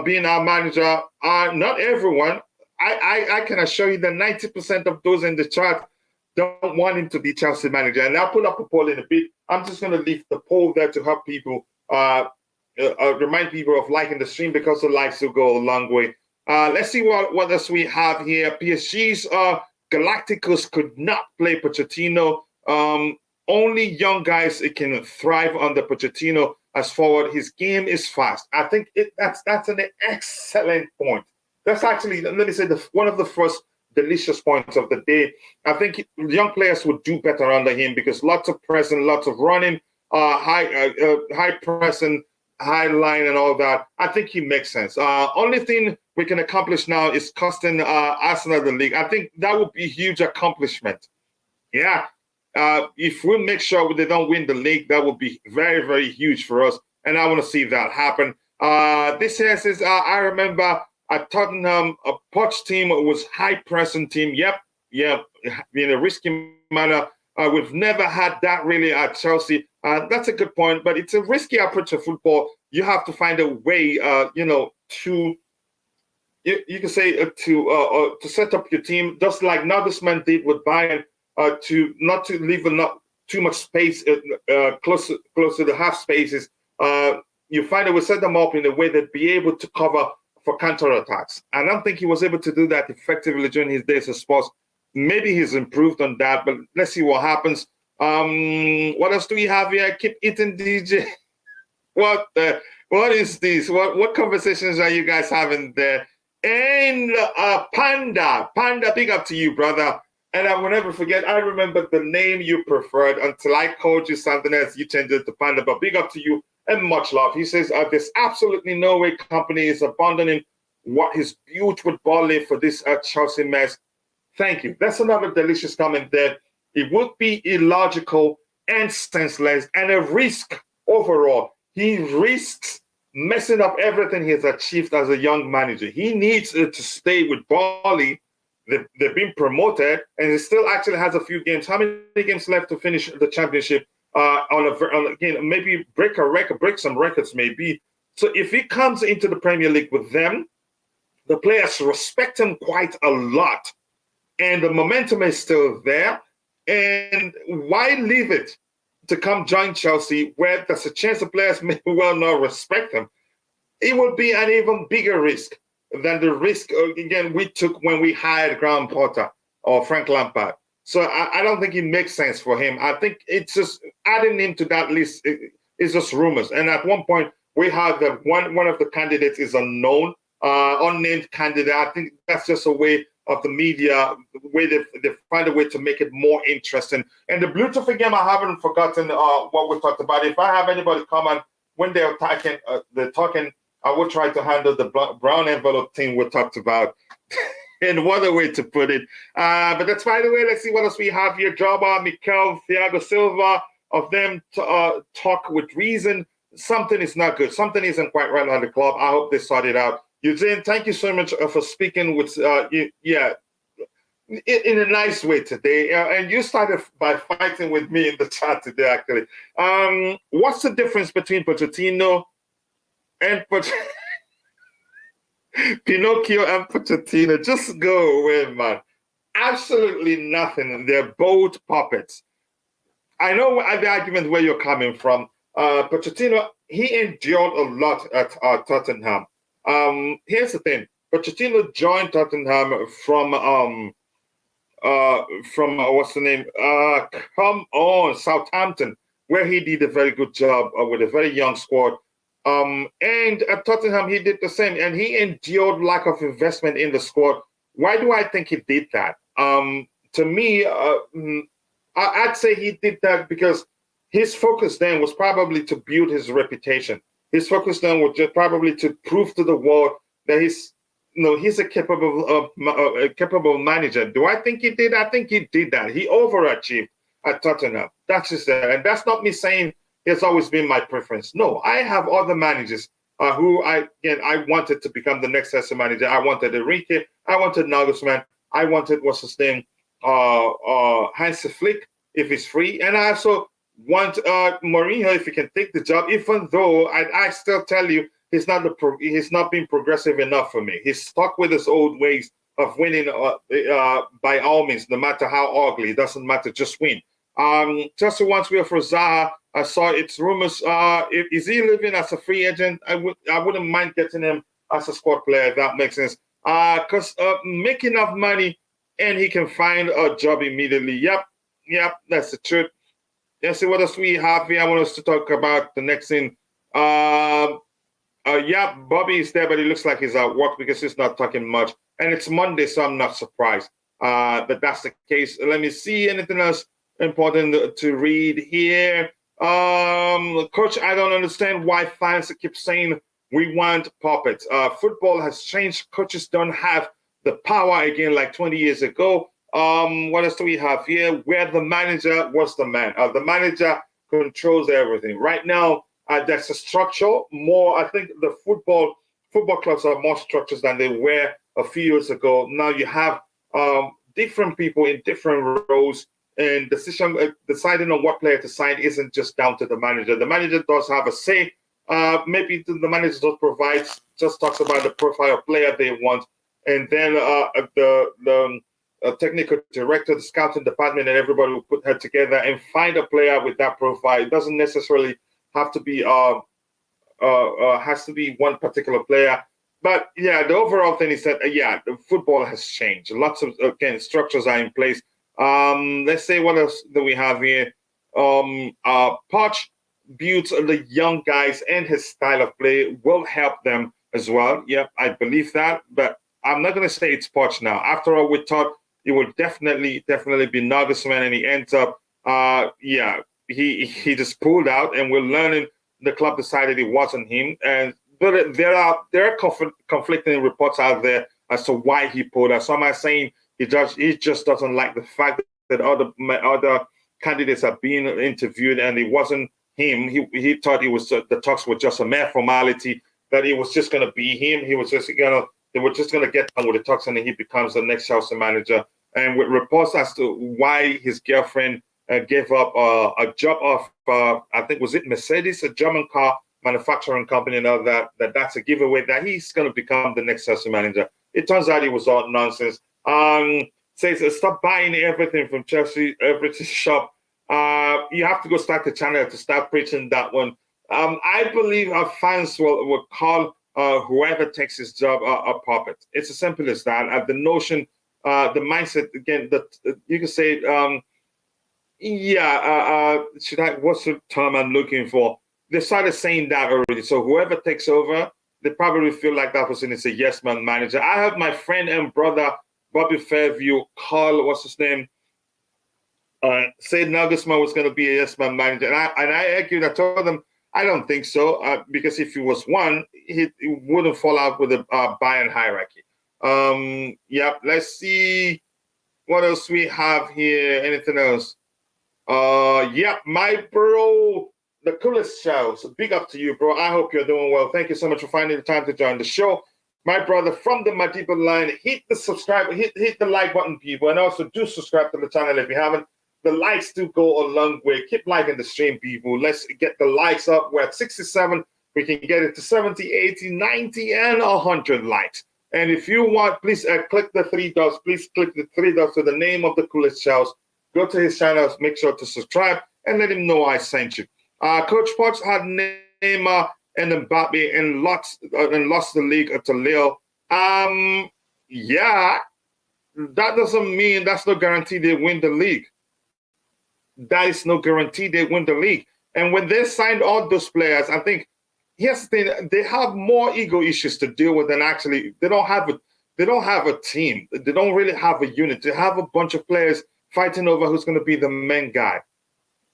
being our manager. Not everyone. I can assure you that 90% of those in the chat don't want him to be Chelsea manager. And I'll put up a poll in a bit. I'm just going to leave the poll there to help people, remind people of liking the stream, because the likes will go a long way. Let's see what else we have here. PSG's Galacticos could not play Pochettino. Only young guys can thrive under Pochettino as forward. His game is fast. I think that's an excellent point. That's actually, let me say, one of the first delicious points of the day. I think young players would do better under him, because lots of pressing, lots of running, high pressing, high line and all that. I think he makes sense. Only thing we can accomplish now is costing Arsenal the league. I think that would be a huge accomplishment. Yeah. If we make sure they don't win the league, that would be very, very huge for us. And I want to see that happen. This here says, I remember at Tottenham, a Poch team was high-pressing team. Yep, in a risky manner. We've never had that really at Chelsea. That's a good point, but it's a risky approach to football. You have to find a way, to, you can say, to set up your team, just like Nagelsmann did with Bayern, to not to leave too much space close to the half spaces. You find a way, set them up in a way that be able to cover for counterattacks. I don't think he was able to do that effectively during his days as Spurs. Maybe he's improved on that, but let's see what happens. What else do we have here? Keep eating, DJ. What is this? What conversations are you guys having there? And Panda, big up to you, brother. And I will never forget, I remember the name you preferred until I called you something else. You changed it to Panda, but big up to you and much love. He says, there's absolutely no way company is abandoning what is built with Burnley for this Chelsea mess. Thank you. That's another delicious comment there. It would be illogical and senseless and a risk overall. He risks messing up everything he's achieved as a young manager. He needs to stay with Burnley. They've been promoted, and he still actually has a few games. How many games left to finish the championship? Again, maybe break some records, maybe. So if he comes into the Premier League with them, the players respect him quite a lot, and the momentum is still there. And why leave it to come join Chelsea, where there's a chance the players may well not respect him? It would be an even bigger risk than the risk, again, we took when we hired Graham Potter or Frank Lampard. So I don't think it makes sense for him. I think it's just adding him to that list is just rumors. And at one point, we had that one of the candidates is unknown, unnamed candidate. I think that's just a way of the media, the way they find a way to make it more interesting. And the Bluetooth again, I haven't forgotten what we talked about. If I have anybody comment when they're talking, I will try to handle the brown envelope thing we talked about. And what a way to put it. But that's by the way. Let's see what else we have here. Joba, Mikel, Thiago Silva, of them talk with reason. Something is not good. Something isn't quite right at the club. I hope they sort it out. Eugene, thank you so much for speaking with, in a nice way today. And you started by fighting with me in the chat today, actually. What's the difference between Pochettino and Pinocchio and Pochettino? Just go away, man. Absolutely nothing. They're both puppets. I know the argument where you're coming from. Pochettino, he endured a lot at Tottenham. Here's the thing. Pochettino joined Tottenham from what's the name? Southampton, where he did a very good job with a very young squad. And at Tottenham, he did the same, and he endured lack of investment in the squad. Why do I think he did that? To me, I'd say he did that because his focus then was probably to build his reputation. His focus then was just probably to prove to the world that he's a capable manager. Do I think he did? I think he did that. He overachieved at Tottenham. That's just that. And that's not me saying it's always been my preference. No, I have other managers who I wanted to become the next Chelsea manager. I wanted Enrique. I wanted Nagelsmann. I wanted, what's his name, Hansi Flick, if he's free. And I also want Mourinho, if he can take the job, even though I still tell you he's not been progressive enough for me. He's stuck with his old ways of winning by all means, no matter how ugly. It doesn't matter, just win. Chelsea wants Will for Zaha. I saw it's rumors. Is he leaving as a free agent? I wouldn't mind getting him as a squad player, if that makes sense. Because make enough money and he can find a job immediately. Yep, that's the truth. Let's see what else we have here. I want us to talk about the next thing. Yeah, Bobby is there, but it looks like he's at work because he's not talking much. And it's Monday, so I'm not surprised that that's the case. Let me see anything else important to read here. Coach, I don't understand why fans keep saying we want puppets. Football has changed. Coaches don't have the power again like 20 years ago. What else do we have here? Where the manager was the man. The manager controls everything. Right now, there's a structure more. I think the football clubs are more structured than they were a few years ago. Now you have different people in different roles, and deciding on what player to sign isn't just down to the manager. The manager does have a say. Maybe the manager just talks about the profile of player they want, and then the technical director, the scouting department, and everybody will put head together and find a player with that profile. It doesn't necessarily have to be has to be one particular player. But yeah, the overall thing is that the football has changed. Lots of structures are in place. Let's say what else do we have here? Poch builds the young guys, and his style of play will help them as well. Yeah, I believe that. But I'm not going to say it's Poch now. After all, we thought it would definitely be Nagelsmann, and he ends up, he just pulled out, and we're learning the club decided it wasn't him. But there are conflicting reports out there as to why he pulled out. Some are saying he just doesn't like the fact that other candidates are being interviewed, and it wasn't him. He thought it was the talks were just a mere formality, that it was just going to be him. He was just they were just going to get on with the talks, and then he becomes the next Chelsea manager. And with reports as to why his girlfriend gave up a job of, I think, was it Mercedes, a German car manufacturing company, and all that's a giveaway that he's going to become the next Chelsea manager. It turns out it was all nonsense. Says stop buying everything from Chelsea, every shop. You have to go start the channel to start preaching that one. I believe our fans will call whoever takes his job a puppet. It's as simple as that. The notion, the mindset, again, that you can say, what's the term I'm looking for? They started saying that already. So whoever takes over, they probably feel like that person is a yes man manager. I have my friend and brother Bobby Fairview call, what's his name, said Nagelsmann was going to be a yes man manager, and I argued. I told them I don't think so, because if he was one, he wouldn't fall out with the Bayern hierarchy. Let's see what else we have here. Anything else? My bro, the coolest shows. Big up to you, bro. I hope you're doing well. Thank you so much for finding the time to join the show. My brother from the Madiba line, hit the subscribe, hit the like button, people, and also do subscribe to the channel if you haven't. The likes do go a long way. Keep liking the stream, people. Let's get the likes up. We're at 67. We can get it to 70, 80, 90, and 100 likes. And if you want, please click the three dots. Please click the three dots to the name of the coolest shows. Go to his channel, make sure to subscribe, and let him know I sent you. Coach Poch had Neymar and Mbappe and lost the league to Lille. That doesn't mean that's no guarantee they win the league. That is no guarantee they win the league. And when they signed all those players, I think here's the thing: they have more ego issues to deal with than actually. They don't have a team. They don't really have a unit. They have a bunch of players fighting over who's going to be the main guy.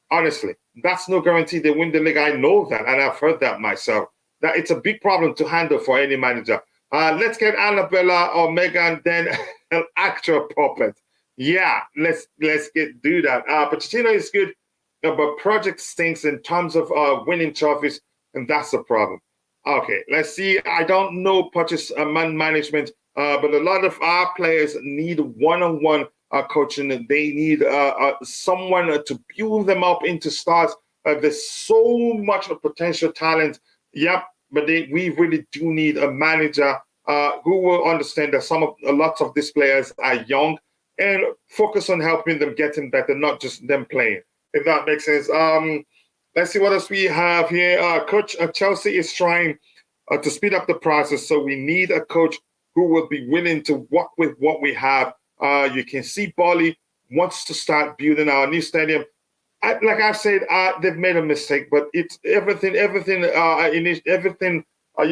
Honestly, that's no guarantee they win the league. I know that, and I've heard that myself. That it's a big problem to handle for any manager. Let's get Annabella or Megan, then an actual puppet. Yeah, let's do that. Pochettino is good, but project stinks in terms of winning trophies, and that's the problem. Okay, let's see. I don't know Poch's man management, but a lot of our players need one-on-one coaching. They need someone to build them up into stars. There's so much potential talent. Yep, but we really do need a manager who will understand that lots of these players are young and focus on helping them getting better, not just them playing. If that makes sense. Let's see what else we have here. Coach Chelsea is trying to speed up the process, so we need a coach who will be willing to work with what we have. You can see Bali wants to start building our new stadium. Like I've said, they've made a mistake, but it's everything you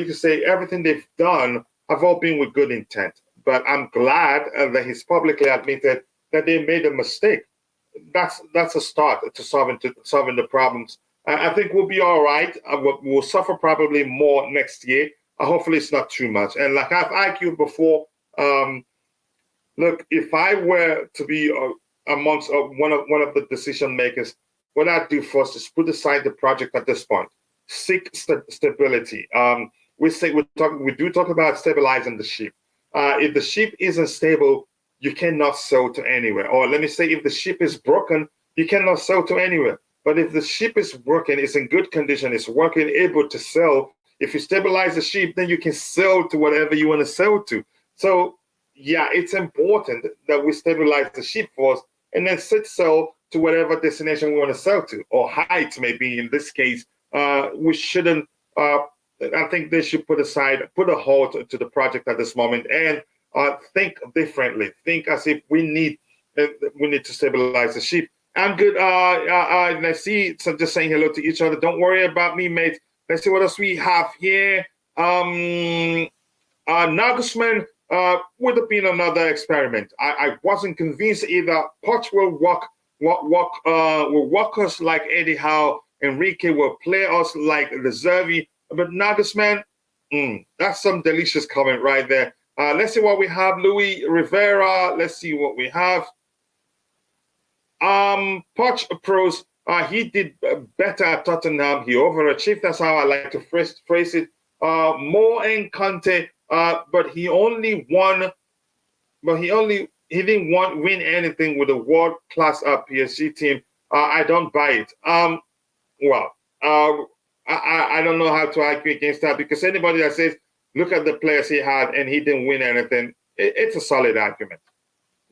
can say everything they've done have all been with good intent. But I'm glad that he's publicly admitted that they made a mistake. That's a start to solving the problems. I think we'll be all right. We'll suffer probably more next year. Hopefully, it's not too much. And like I've argued before, look, if I were to be amongst one of the decision makers, what I'd do first is put aside the project at this point. Seek stability. We do talk about stabilizing the ship. If the ship isn't stable, you cannot sail to anywhere. Or let me say, if the ship is broken, you cannot sail to anywhere. But if the ship is working, it's in good condition, it's working, able to sail, if you stabilize the ship, then you can sail to whatever you want to sail to. So, yeah, it's important that we stabilize the ship first and then set sail to whatever destination we want to sail to, or heights maybe in this case. We shouldn't, I think they should put a halt to the project at this moment and think differently. Think as if we need to stabilize the ship. I'm good. Let's see. So just saying hello to each other. Don't worry about me, mate. Let's see what else we have here. Nagelsmann would have been another experiment. I wasn't convinced either. Poch will work us like Eddie Howe. Enrique will play us like the Zervi. But Nagelsmann, that's some delicious comment right there. Let's see what we have. Louis Rivera. Let's see what we have. Poch pros, he did better at Tottenham. He overachieved. That's how I like to phrase it. More in Conte, but he didn't win anything with a world-class PSG team. I don't buy it. I don't know how to argue against that, because anybody that says, look at the players he had and he didn't win anything, it's a solid argument.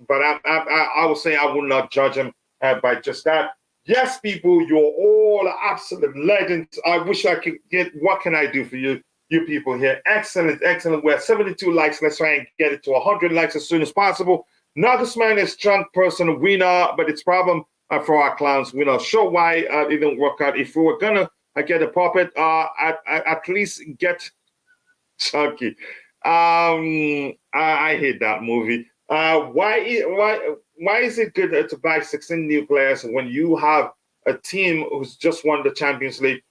But I would say I will not judge him by just that. Yes, people, you're all absolute legends. I wish I could get, what can I do for you people here? Excellent. We're at 72 likes. Let's try and get it to 100 likes as soon as possible. Nagelsmann is strong person, winner, but it's problem for our clowns. We're not sure why it didn't work out. If we were going to get a puppet, at least get Chucky. I hate that movie. Why is it good to buy 16 new players when you have a team who's just won the Champions League?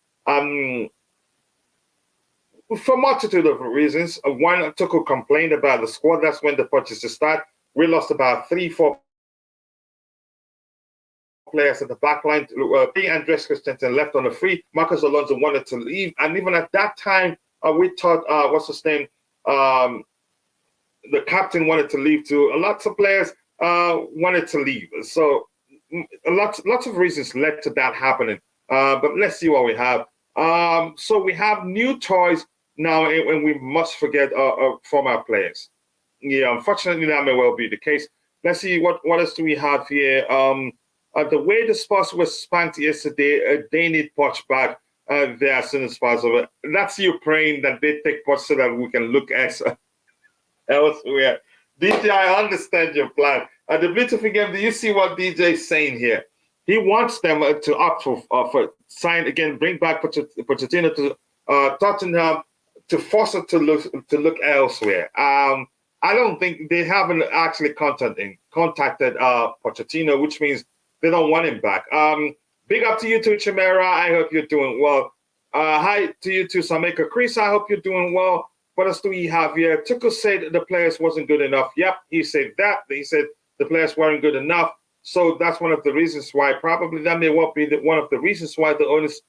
For a multitude of reasons. One, Tuchel complained about the squad. That's when the purchases start. We lost about 3-4 players at the back line. Andres Christensen left on a free. Marcus Alonso wanted to leave. And even at that time, we thought, what's his name? The captain wanted to leave too. Lots of players wanted to leave. So lots of reasons led to that happening. But let's see what we have. So we have new toys now, and we must forget former players. Yeah, unfortunately, that may well be the case. Let's see what else do we have here. The way the Spurs was spanked yesterday, they need Poch back there as soon as possible. That's you praying that they take Poch so that we can look elsewhere. DJ, I understand your plan. The beautiful game, do you see what DJ is saying here? He wants them to opt for sign again, bring back Pochettino to Tottenham to force it to look elsewhere. I don't think they haven't actually contacted Pochettino, which means they don't want him back. Big up to you too, Chimera. I hope you're doing well. Hi to you too, Sameka. Chris, I hope you're doing well. What else do we have here? Tuchel said the players wasn't good enough. Yep, he said that. He said the players weren't good enough. So that's one of the reasons why, probably that may well be one of the reasons why the owners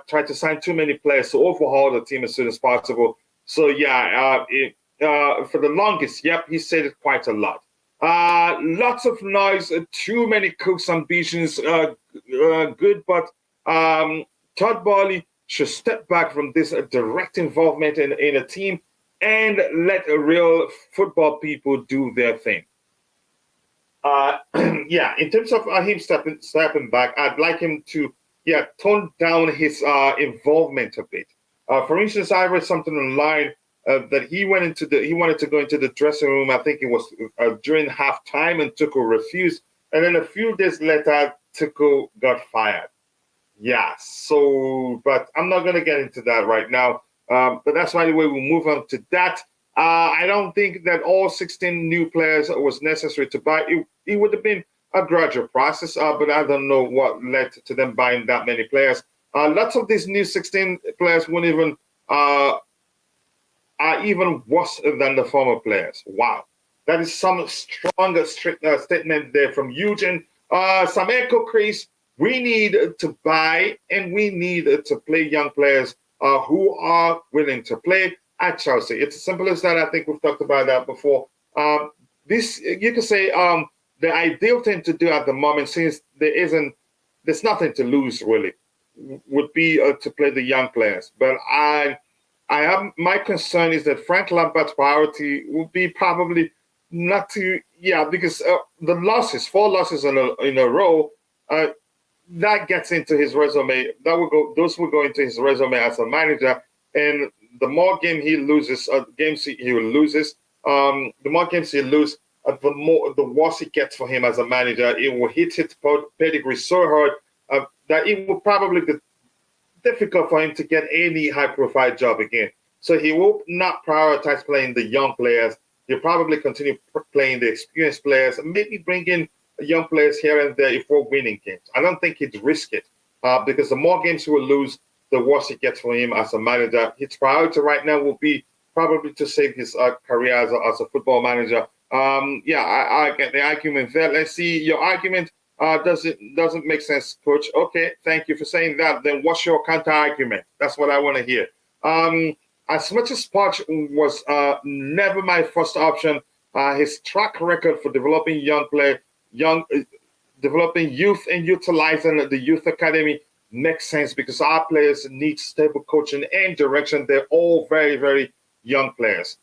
tried to sign too many players to overhaul the team as soon as possible. So yeah, for the longest, yep, he said it quite a lot. Lots of noise, too many Cook's ambitions, good, but Todd Bowley should step back from this direct involvement in a team and let real football people do their thing. Yeah, in terms of him stepping back, I'd like him to tone down his involvement a bit. For instance, I read something online that he wanted to go into the dressing room. I think it was during halftime, and Tuchel refused. And then a few days later, Tuchel got fired. Yeah, so, but I'm not going to get into that right now. But that's why the way we'll move on to that. I don't think that all 16 new players was necessary to buy. It would have been a gradual process, but I don't know what led to them buying that many players. Lots of these new 16 players won't even are even worse than the former players. Wow. That is some stronger statement there from Eugene. Some echo, Chris. We need to buy and we need to play young players who are willing to play at Chelsea. It's as simple as that. I think we've talked about that before. This, you can say, the ideal thing to do at the moment, since there's nothing to lose really, would be to play the young players. But my concern is that Frank Lampard's priority would be probably not to, because the losses, 4 losses in a row, that gets into his resume. Those will go into his resume as a manager. And the more games he loses, the more games he loses, the worse it gets for him as a manager. It will hit his pedigree so hard that it will probably be difficult for him to get any high-profile job again. So he will not prioritize playing the young players. He'll probably continue playing the experienced players, and maybe bring in young players here and there if we're winning games. I don't think he'd risk it because the more games he will lose, the worse it gets for him as a manager. His priority right now will be probably to save his career as a football manager. I get the argument there. Let's see, your argument doesn't make sense, Coach. Okay, thank you for saying that. Then what's your counter argument? That's what I want to hear. As much as Poch was never my first option, his track record for developing developing youth and utilizing the youth academy makes sense because our players need stable coaching and direction. They're all very, very young players.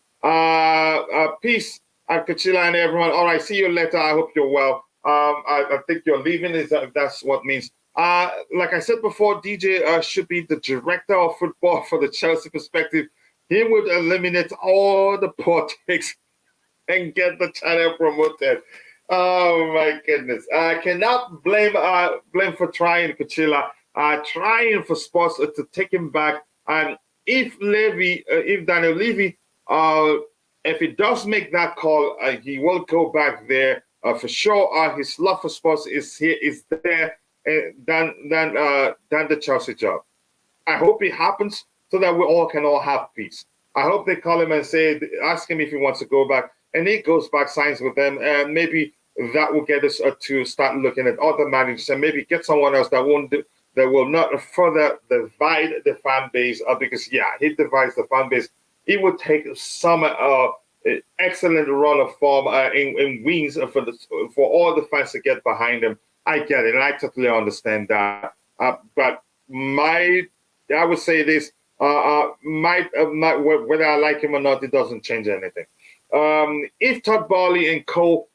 Peace, Kachila and everyone. All right, see you later. I hope you're well. I think you're leaving, if that's what it means. Like I said before, DJ should be the director of football for the Chelsea perspective. He would eliminate all the politics and get the channel promoted. Oh my goodness! I cannot blame for trying, Kachila. Trying for sports to take him back. And if Daniel Levy, if he does make that call, he will go back there for sure. His love for sports is there than the Chelsea job. I hope it happens so that we all can have peace. I hope they call him and ask him if he wants to go back, and he goes back, signs with them, and maybe that will get us to start looking at other managers and maybe get someone else that will not further divide the fan base. Because he divides the fan base. It would take some excellent run of form in wins for all the fans to get behind him. I get it, and I totally understand that. But I would say this: whether I like him or not, it doesn't change anything. If Todd Boehly and co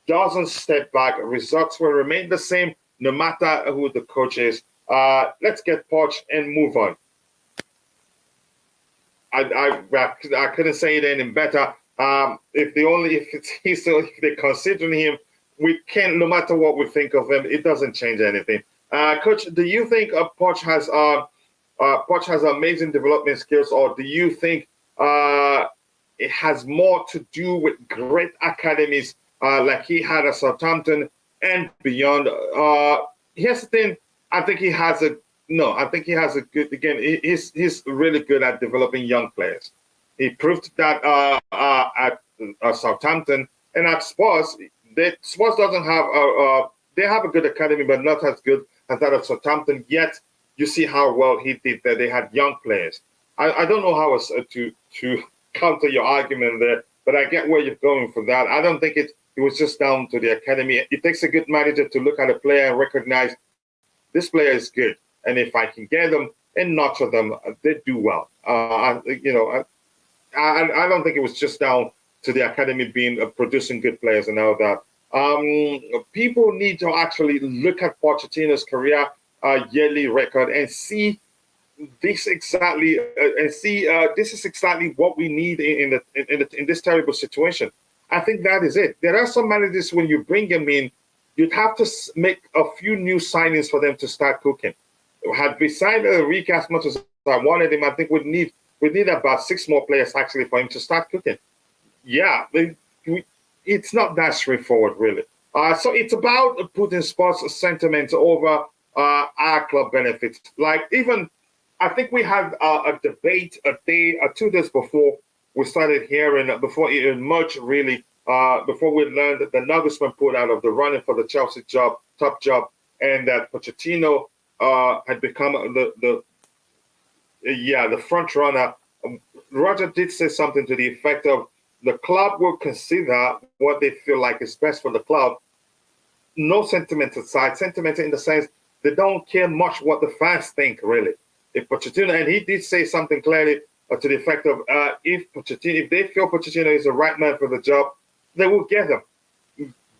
doesn't step back, results will remain the same no matter who the coach is. Let's get Poch and move on. I couldn't say it any better. If they're considering him, we can, no matter what we think of him, it doesn't change anything. Coach, do you think Poch has amazing development skills, or do you think it has more to do with great academies like he had at Southampton and beyond? Here's the thing: I think he has a good. Again, he's really good at developing young players. He proved that at Southampton and at Spurs. Spurs doesn't have they have a good academy, but not as good as that of Southampton. Yet you see how well he did there. They had young players. I don't know how to counter your argument there, but I get where you're going for that. I don't think it was just down to the academy. It takes a good manager to look at a player and recognize this player is good, and if I can get them and nurture them, they do well. I don't think it was just down to the academy being producing good players and all that. People need to actually look at Pochettino's career yearly record and see this exactly, this is exactly what we need in this terrible situation. I think that is it. There are some managers when you bring them in, you'd have to make a few new signings for them to start cooking. Had we signed Enrique as much as I wanted him, I think we need about 6 more players actually for him to start cooking. Yeah, it's not that straightforward, really. So it's about putting sports sentiment over our club benefits. Like even, I think we had a debate a day or 2 days before we started hearing, before it emerged really, before we learned that the Nagelsmann pulled out of the running for the Chelsea top job, and that Pochettino had become the front runner. Roger did say something to the effect of the club will consider what they feel like is best for the club. No sentiment aside, sentiment in the sense they don't care much what the fans think, really. If Pochettino, and he did say something clearly to the effect of if they feel Pochettino is the right man for the job, they will get him.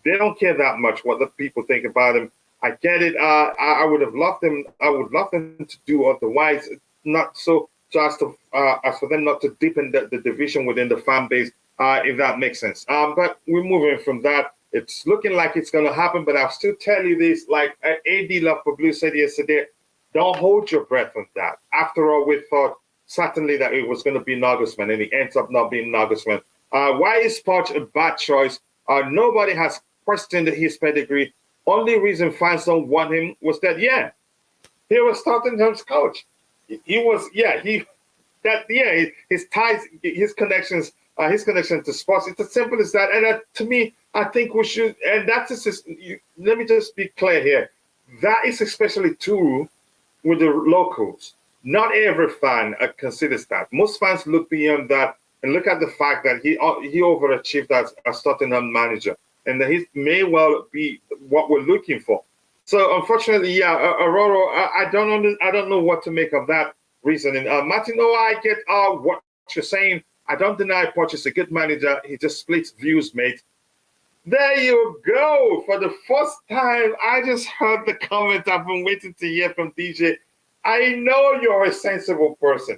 They don't care that much what the people think about him. I get it. I would have loved them. I would love them to do otherwise. Not so as for them not to deepen the division within the fan base, if that makes sense. But we're moving from that. It's looking like it's going to happen. But I'll still tell you this: like AD Love for Blue said yesterday, don't hold your breath on that. After all, we thought certainly that it was going to be Nagelsmann, and it ends up not being Nagelsmann. Why is Poch a bad choice? Nobody has questioned his pedigree. Only reason fans don't want him was that, he was Tottenham's coach. His ties, his connections, his connection to sports. It's as simple as that. And to me, I think we should, and that's just, let me just be clear here. That is especially true with the locals. Not every fan considers that. Most fans look beyond that and look at the fact that he overachieved as Tottenham manager, and that he may well be what we're looking for. So unfortunately, Aurora, I don't know what to make of that reasoning. Martino, I get what you're saying. I don't deny Poch is a good manager. He just splits views, mate. There you go. For the first time, I just heard the comment I've been waiting to hear from DJ. I know you're a sensible person.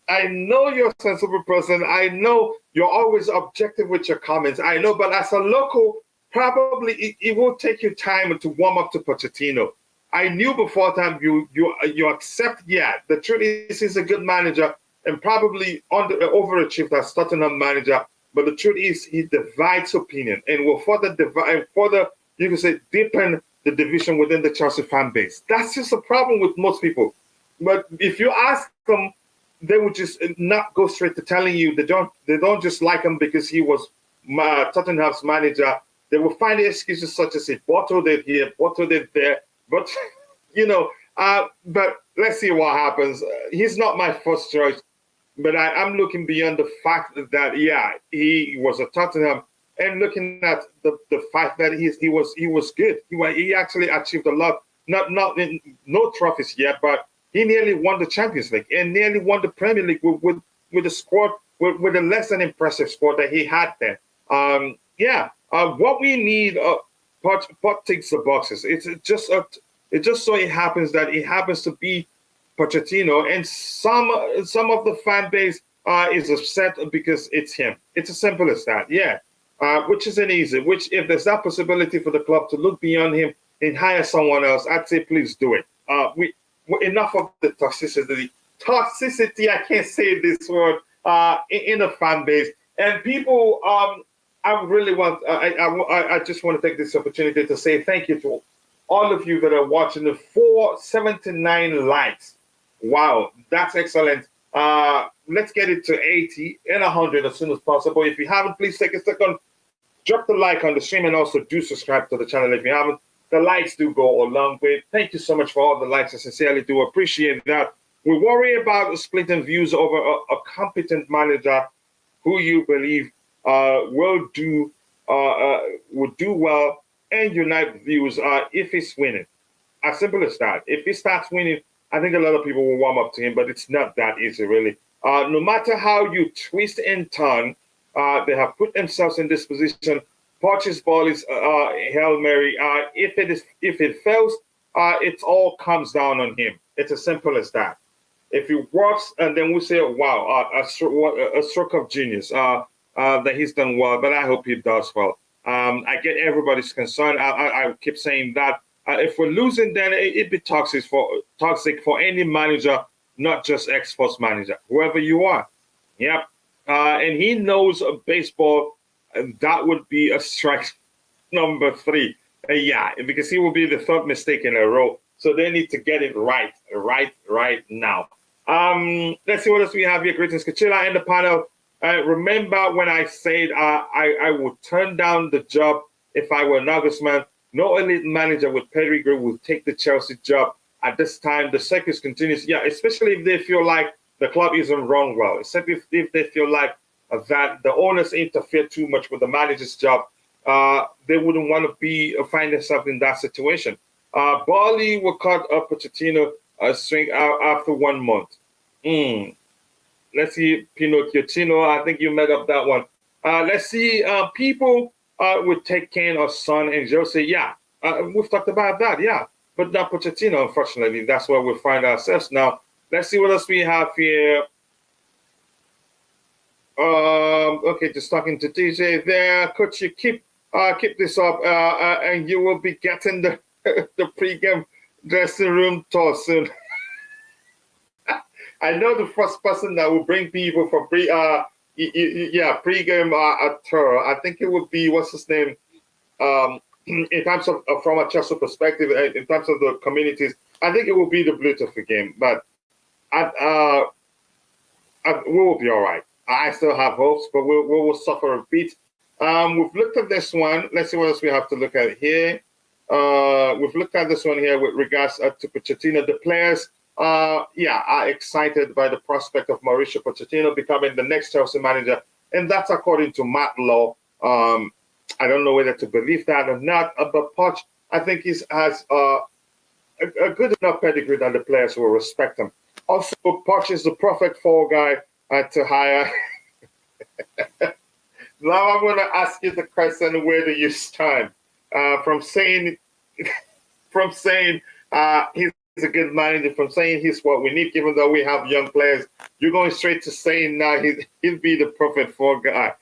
I know you're a sensible person. I know you're always objective with your comments. I know, but as a local, probably it will take you time to warm up to Pochettino. I knew before time you accept, the truth is he's a good manager and probably overachieved as Tottenham manager. But the truth is he divides opinion and will further you can say, deepen the division within the Chelsea fan base. That's just a problem with most people. But if you ask them, they would just not go straight to telling you they don't just like him because he was Tottenham's manager. They will find excuses such as he bottled it here, bottled it there. But but let's see what happens. He's not my first choice, but I'm looking beyond the fact that he was a Tottenham, and looking at the fact that he was good. He actually achieved a lot. No trophies yet, but he nearly won the Champions League and nearly won the Premier League with a squad with a less than impressive squad that he had there. What we need, Pot ticks the boxes. It just so it happens that it happens to be Pochettino, and some of the fan base is upset because it's him. It's as simple as that. Which isn't easy. Which, if there's that possibility for the club to look beyond him and hire someone else, I'd say please do it. Enough of the toxicity. I can't say this word in the fan base. And people, I just want to take this opportunity to say thank you to all of you that are watching. The 479 likes. Wow, that's excellent. Let's get it to 80 and 100 as soon as possible. If you haven't, please take a second, drop the like on the stream, and also do subscribe to the channel if you haven't. The likes do go a long way. Thank you so much for all the likes. I sincerely do appreciate that. We worry about splitting views over a competent manager who you believe will do well and unite views if he's winning. As simple as that. If he starts winning, I think a lot of people will warm up to him, but it's not that easy, really. No matter how you twist and turn, they have put themselves in this position. Poch's ball is Hail Mary. If it fails, it all comes down on him. It's as simple as that. If it works, and then we say, wow, a stroke of genius, that he's done well, but I hope he does well. I get everybody's concern. I keep saying that. If we're losing, then it'd be toxic for any manager, not just ex-Sports manager, whoever you are. Yep. And he knows baseball, that would be a strike number 3. Yeah, because he will be the third mistake in a row. So they need to get it right now. Let's see what else we have here. Greetings, Kachila and the panel. Remember when I said I would turn down the job if I were Nagelsmann? No elite manager with pedigree will take the Chelsea job at this time. The circus continues. Yeah, especially if they feel like the club isn't run well. Except if they feel like that the owners interfere too much with the manager's job, they wouldn't want to find themselves in that situation. Bali will cut Pochettino string after 1 month. Let's see, Pinocchio. I think you made up that one. Let's see, people would take Kane or Son and Jose. Yeah, we've talked about that, yeah. But not Pochettino, unfortunately. That's where we find ourselves now. Let's see what else we have here. Okay, just talking to DJ there. Coach, you keep this up, and you will be getting the the pre-game dressing room tour soon. I know the first person that will bring people for pre-game tour. I think it would be, what's his name? In terms of from a Chelsea perspective, in terms of the communities, I think it will be the Bluetooth game. But we will be all right. I still have hopes, but we will suffer a bit. We've looked at this one. Let's see what else we have to look at here. We've looked at this one here with regards to Pochettino. The players, are excited by the prospect of Mauricio Pochettino becoming the next Chelsea manager, and that's according to Matt Law. I don't know whether to believe that or not, but Poch, I think he has a good enough pedigree that the players will respect him. Also, Poch is the perfect fall guy to hire. Now I'm going to ask you the question: where do you stand? From saying he's a good manager, from saying he's what we need, even though we have young players, you're going straight to saying now he'll be the perfect fall guy.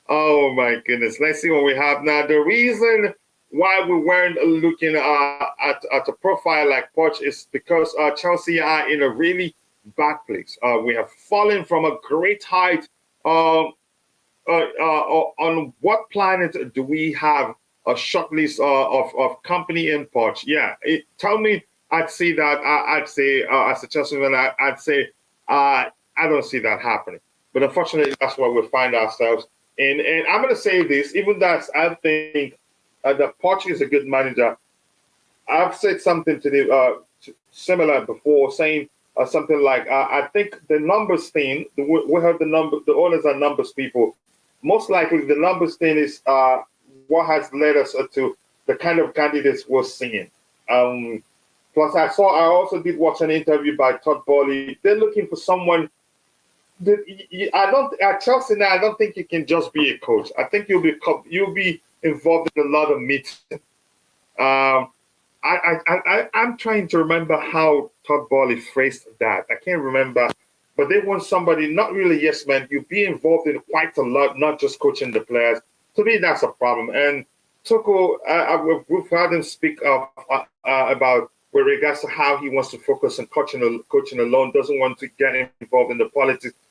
Oh my goodness! Let's see what we have now. The reason why we weren't looking at a profile like Poch is because Chelsea are in a really bad place. We have fallen from a great height. On what planet do we have a short list of company in Poch? Yeah, tell me. I'd say that. I'd say as a Chelsea fan, I'd say I don't see that happening. But unfortunately, that's where we find ourselves. And I'm going to say this, even though I think that Poch is a good manager. I've said something similar before, saying something like, I think the numbers thing, we heard the owners are numbers people. Most likely the numbers thing is what has led us to the kind of candidates we're seeing. Plus, I also did watch an interview by Todd Bowley. They're looking for someone. At Chelsea now, I don't think you can just be a coach. I think you'll be involved in a lot of meetings. I'm trying to remember how Todd Bowley phrased that. I can't remember, but they want somebody, not really yes man. You be involved in quite a lot, not just coaching the players. To me, that's a problem. And Tuchel, we've heard him speak about with regards to how he wants to focus on coaching alone. Doesn't want to get involved in the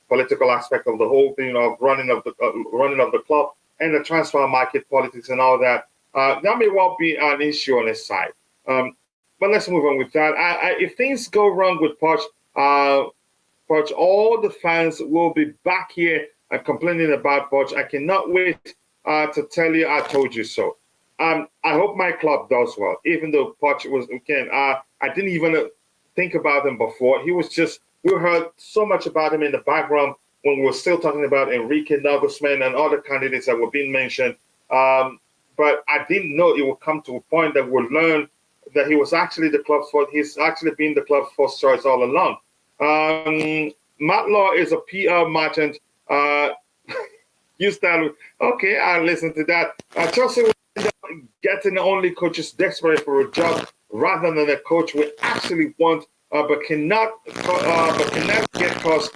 political aspect of the whole thing, of running of the club and the transfer market politics and all that. That may well be an issue on his side. But let's move on with that. If things go wrong with Poch, all the fans will be back here complaining about Poch. I cannot wait to tell you I told you so. I hope my club does well, even though Poch was again. I didn't even think about him before. He was just, we heard so much about him in the background when we were still talking about Enrique Nagelsmann and other candidates that were being mentioned. But I didn't know it would come to a point that we'll learn that he was actually he's actually been the club's first choice all along. Matt Law is a PR merchant. You start, okay, I'll listen to that. Chelsea will end up getting only coaches desperate for a job rather than a coach we actually want, but cannot get because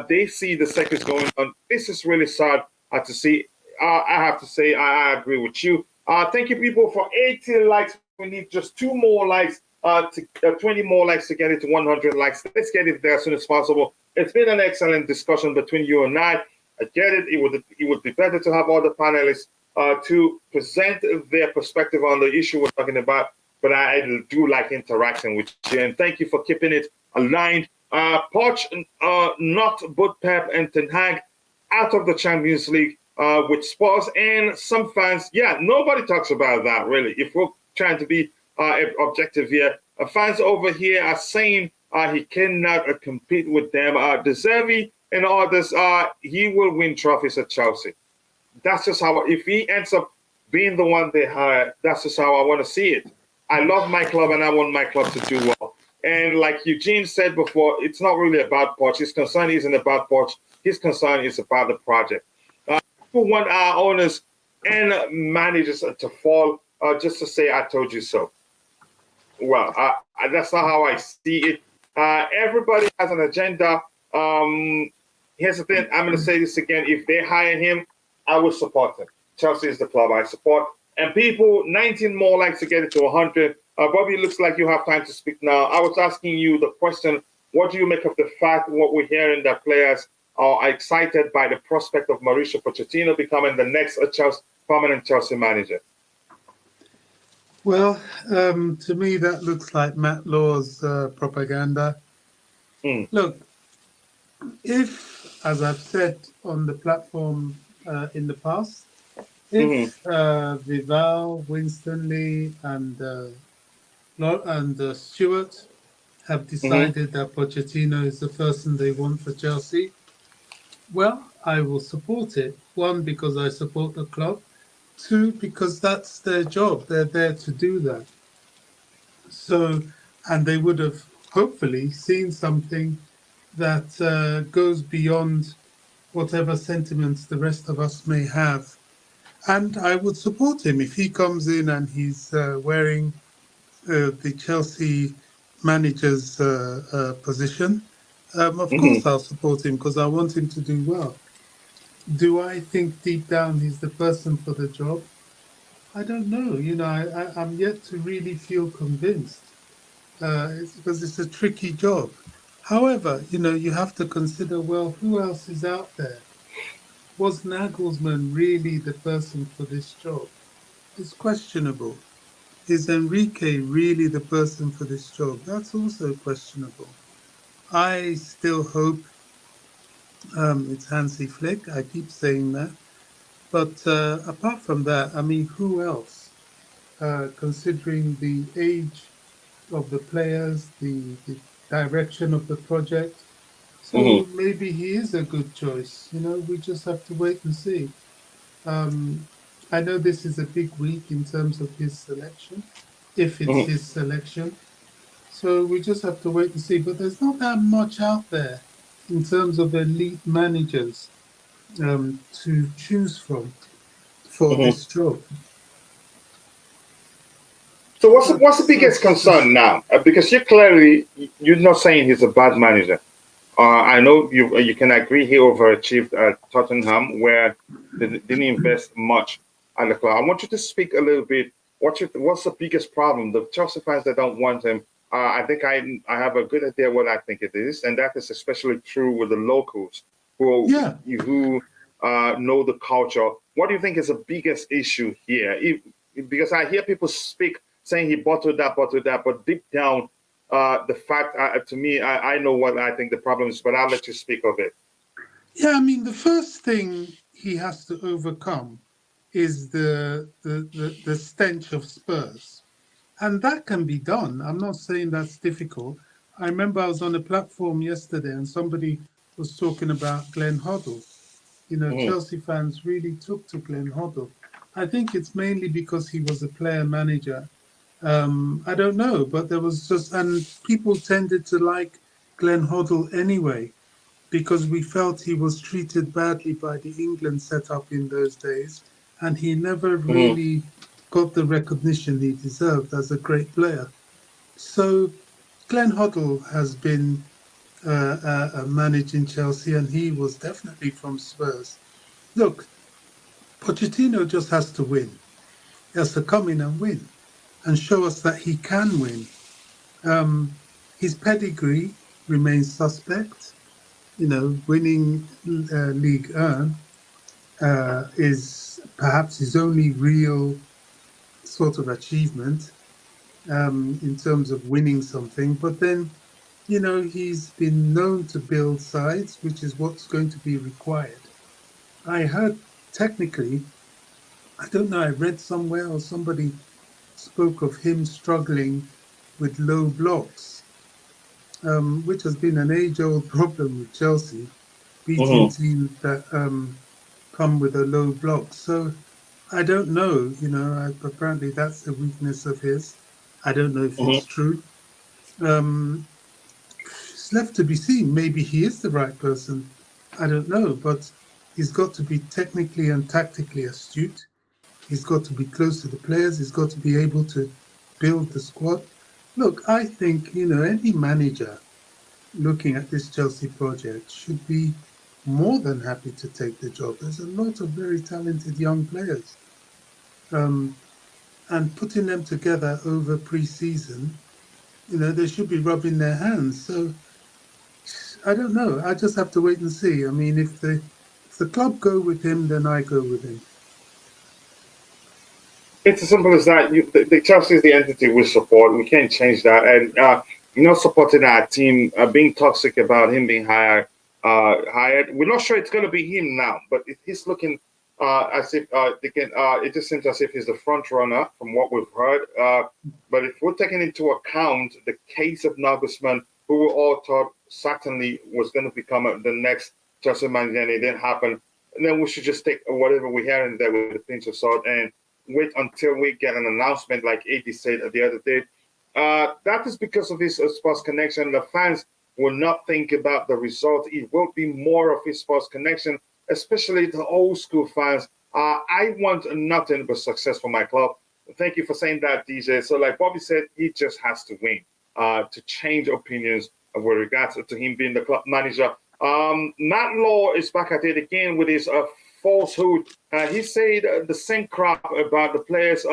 they see the circus going on. This is really sad to see. I have to say, I agree with you. Thank you, people, for 80 likes. We need just 2 more likes, 20 more likes to get it to 100 likes. Let's get it there as soon as possible. It's been an excellent discussion between you and I. I get it. It would be better to have all the panelists to present their perspective on the issue we're talking about. But I do like interacting with you, and thank you for keeping it aligned. Poch, not both Pep and Ten Hag out of the Champions League with Spurs and some fans. Yeah, nobody talks about that really. If we're trying to be objective here, fans over here are saying he cannot compete with them. De Zerbi and others, he will win trophies at Chelsea. That's just how, if he ends up being the one they hire, that's just how I want to see it. I love my club and I want my club to do well. And like Eugene said before, it's not really about Poch. His concern isn't about Poch. His concern is about the project. People want our owners and managers to fall just to say, I told you so. Well, that's not how I see it. Everybody has an agenda. Here's the thing. I'm going to say this again. If they hire him, I will support him. Chelsea is the club I support. And people, 19 more likes to get it to 100. Bobby, looks like you have time to speak now. I was asking you the question, what do you make of the fact what we're hearing that players are excited by the prospect of Mauricio Pochettino becoming the next permanent Chelsea manager? Well, to me, that looks like Matt Law's propaganda. Look, if, as I've said on the platform in the past, if Vival, Winston Lee, and Stewart have decided that Pochettino is the person they want for Chelsea, well, I will support it. 1, because I support the club. 2, because that's their job. They're there to do that. So, and they would have hopefully seen something that goes beyond whatever sentiments the rest of us may have. And I would support him if he comes in and he's wearing the Chelsea manager's position. Of course, I'll support him because I want him to do well. Do I think deep down he's the person for the job? I don't know. You know, I'm yet to really feel convinced because it's a tricky job. However, you know, you have to consider, well, who else is out there? Was Nagelsmann really the person for this job? It's questionable. Is Enrique really the person for this job? That's also questionable. I still hope it's Hansi Flick. I keep saying that. But apart from that, I mean, who else? Considering the age of the players, the direction of the project. So maybe he is a good choice. You know, we just have to wait and see. I know this is a big week in terms of his selection, if it's his selection. So we just have to wait and see. But there's not that much out there in terms of elite managers to choose from for this job. So what's the biggest concern now? Because you're not saying he's a bad manager. I know you can agree he overachieved at Tottenham, where they didn't invest much at the club. I want you to speak a little bit. What's the biggest problem? The Chelsea fans that don't want him. I think I have a good idea what I think it is, and that is especially true with the locals who know the culture. What do you think is the biggest issue here? Because I hear people speak saying he bottled that, but deep down, the fact, to me, I know what I think the problem is, but I'll let you speak of it. Yeah, I mean, the first thing he has to overcome is the stench of Spurs. And that can be done. I'm not saying that's difficult. I remember I was on a platform yesterday and somebody was talking about Glenn Hoddle. You know, Chelsea fans really took to Glenn Hoddle. I think it's mainly because he was a player manager I don't know, but there was just, and people tended to like Glenn Hoddle anyway, because we felt he was treated badly by the England setup in those days, and he never Mhm. really got the recognition he deserved as a great player. So Glenn Hoddle has been managing Chelsea, and he was definitely from Spurs. Look, Pochettino just has to win. He has to come in and win and show us that he can win. Um, his pedigree remains suspect. You know, winning League One is perhaps his only real sort of achievement in terms of winning something. But then, you know, he's been known to build sides, which is what's going to be required. I heard technically, I don't know, I read somewhere or somebody spoke of him struggling with low blocks, which has been an age-old problem with Chelsea, beating Mhm. teams that come with a low block. So I don't know, you know, apparently that's a weakness of his. I don't know if Mhm. it's true. Um, it's left to be seen. Maybe he is the right person. I don't know, but he's got to be technically and tactically astute. He's got to be close to the players. He's got to be able to build the squad. Look, I think, you know, any manager looking at this Chelsea project should be more than happy to take the job. There's a lot of very talented young players. Um, and putting them together over pre-season, you know, they should be rubbing their hands. So I don't know. I just have to wait and see. I mean, if the club go with him, then I go with him. It's as simple as that. The Chelsea is the entity we support. We can't change that. And not supporting our team, being toxic about him being hired. We're not sure it's going to be him now, but he's looking as if they can. It just seems as if he's the front runner from what we've heard. But if we're taking into account the case of Nagelsmann, who we all thought certainly was going to become the next Chelsea manager, and it didn't happen, and then we should just take whatever we hear in there with a pinch of salt and wait until we get an announcement, like AD said the other day. That is because of his sports connection. The fans will not think about the result. It will be more of his sports connection, especially the old school fans. I want nothing but success for my club. Thank you for saying that, DJ. So, like Bobby said, he just has to win to change opinions with regards to him being the club manager. Matt Law is back at it again with his falsehood. He said the same crap about the players.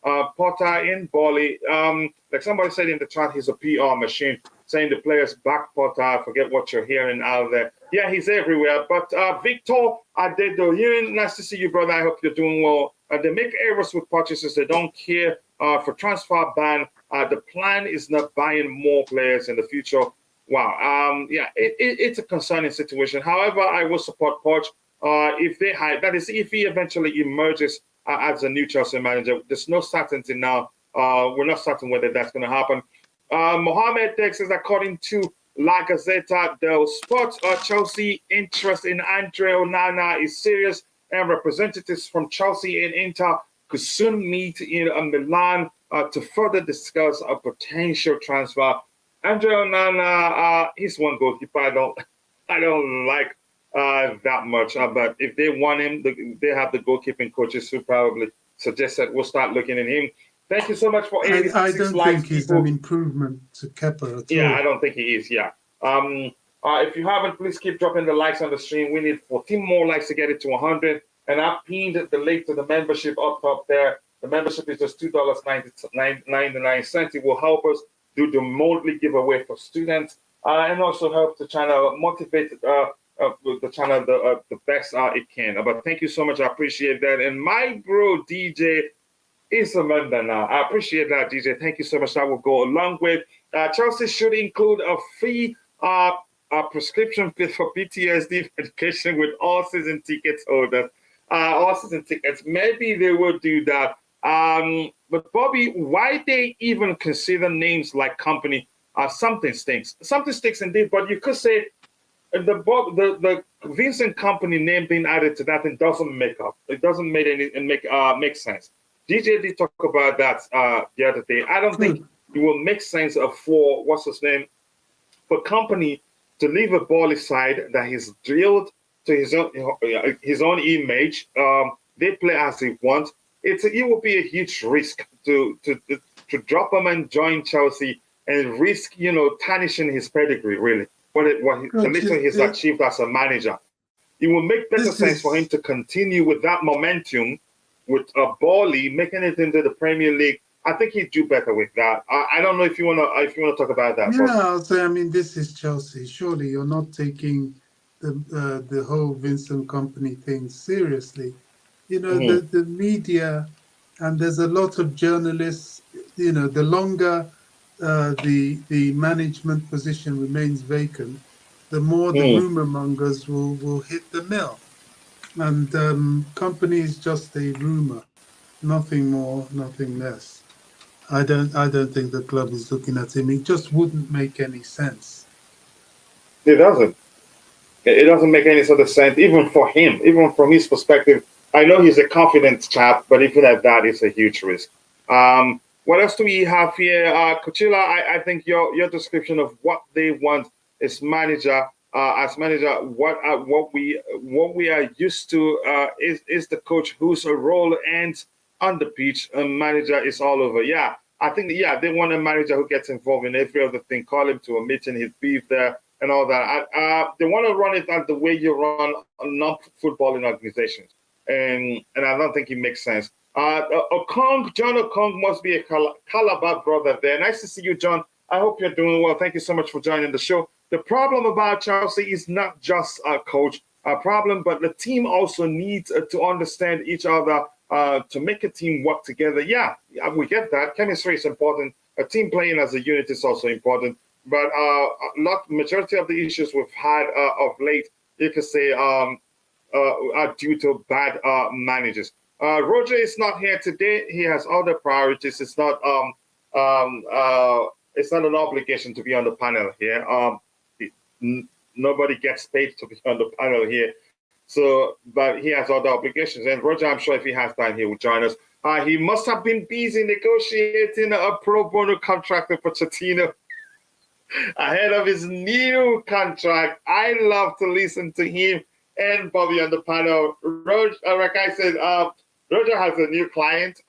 Potter in Bali. Like somebody said in the chat, he's a PR machine, saying the players back Potter. I forget what you're hearing out there. Yeah, he's everywhere. But Victor Adedoyin, nice to see you, brother. I hope you're doing well. They make errors with purchases. They don't care for transfer ban. The plan is not buying more players in the future. Wow. Yeah, it's a concerning situation. However, I will support Poch if they hire. That is, if he eventually emerges as a new Chelsea manager. There's no certainty now. We're not certain whether that's going to happen. Mohamed Dex says, according to La Gazzetta dello Sport, Chelsea interest in Andre Onana is serious, and representatives from Chelsea and Inter could soon meet in Milan to further discuss a potential transfer. Andre Onana, he's one goalkeeper I don't like that much. But if they want him, they have the goalkeeping coaches who probably suggest that we'll start looking at him. Thank you so much for I 86 don't likes, think he's an people. improvement to Kepa at Yeah, I all. don't think he is. Yeah. If you haven't, please keep dropping the likes on the stream. We need 14 more likes to get it to 100. And I've pinned the link to the membership up top there. The membership is just $2.99. It will help us do the monthly giveaway for students and also help the channel motivate the channel the best it can. But thank you so much. I appreciate that. And my bro, DJ, it's Amanda now. I appreciate that, DJ. Thank you so much. That will go along with Chelsea should include a free prescription fee for PTSD medication with all season tickets holders. All season tickets. Maybe they will do that. But Bobby, why they even consider names like company? Something stinks. Something stinks indeed. But you could say the Vincent Company name being added to that, it doesn't make up. It doesn't make sense. DJ did talk about that the other day. I don't think it will make sense for for company to leave a ball aside that he's drilled to his own image. They play as he wants. It will be a huge risk to drop him and join Chelsea and risk tarnishing his pedigree. Really, the little he's achieved as a manager. It will make better sense for him to continue with that momentum with Bally making it into the Premier League. I think he'd do better with that. I don't know if you wanna talk about that. Yeah, I'll say. I mean, this is Chelsea. Surely you're not taking the whole Vincent Company thing seriously. The media, and there's a lot of journalists. The longer the management position remains vacant, the more the rumor mongers will hit the mill. And Company is just a rumor, nothing more, nothing less. I don't think the club is looking at him. It just wouldn't make any sense. It doesn't. It doesn't make any sort of sense, even for him, even from his perspective. I know he's a confident chap, but even at that, it's a huge risk. What else do we have here? Kuchila, I think your description of what they want is manager. As manager, what we are used to is the coach whose role ends on the pitch. A manager is all over. Yeah, I think they want a manager who gets involved in every other thing. Call him to a meeting, he'd be there and all that. They want to run it like the way you run non-footballing organizations, and I don't think it makes sense. John Okong must be a Calabar brother there. Nice to see you, John. I hope you're doing well. Thank you so much for joining the show. The problem about Chelsea is not just a coach problem, but the team also needs to understand each other to make a team work together. Yeah, we get that. Chemistry is important. A team playing as a unit is also important. But majority of the issues we've had of late, you could say, are due to bad managers. Roger is not here today. He has other priorities. It's not an obligation to be on the panel here. Nobody gets paid to be on the panel here. So, but he has other obligations. And Roger, I'm sure if he has time, he will join us. He must have been busy negotiating a pro bono contract with Pochettino ahead of his new contract. I love to listen to him and Bobby on the panel. Roger, like I said, Roger has a new client.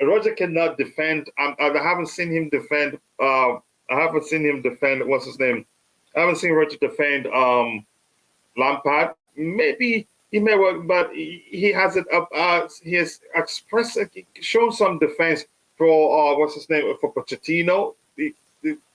Roger cannot defend. I haven't seen him defend. What's his name? I haven't seen Roger defend Lampard. Maybe he may work, but he has it up. He has expressed, shown some defense for for Pochettino.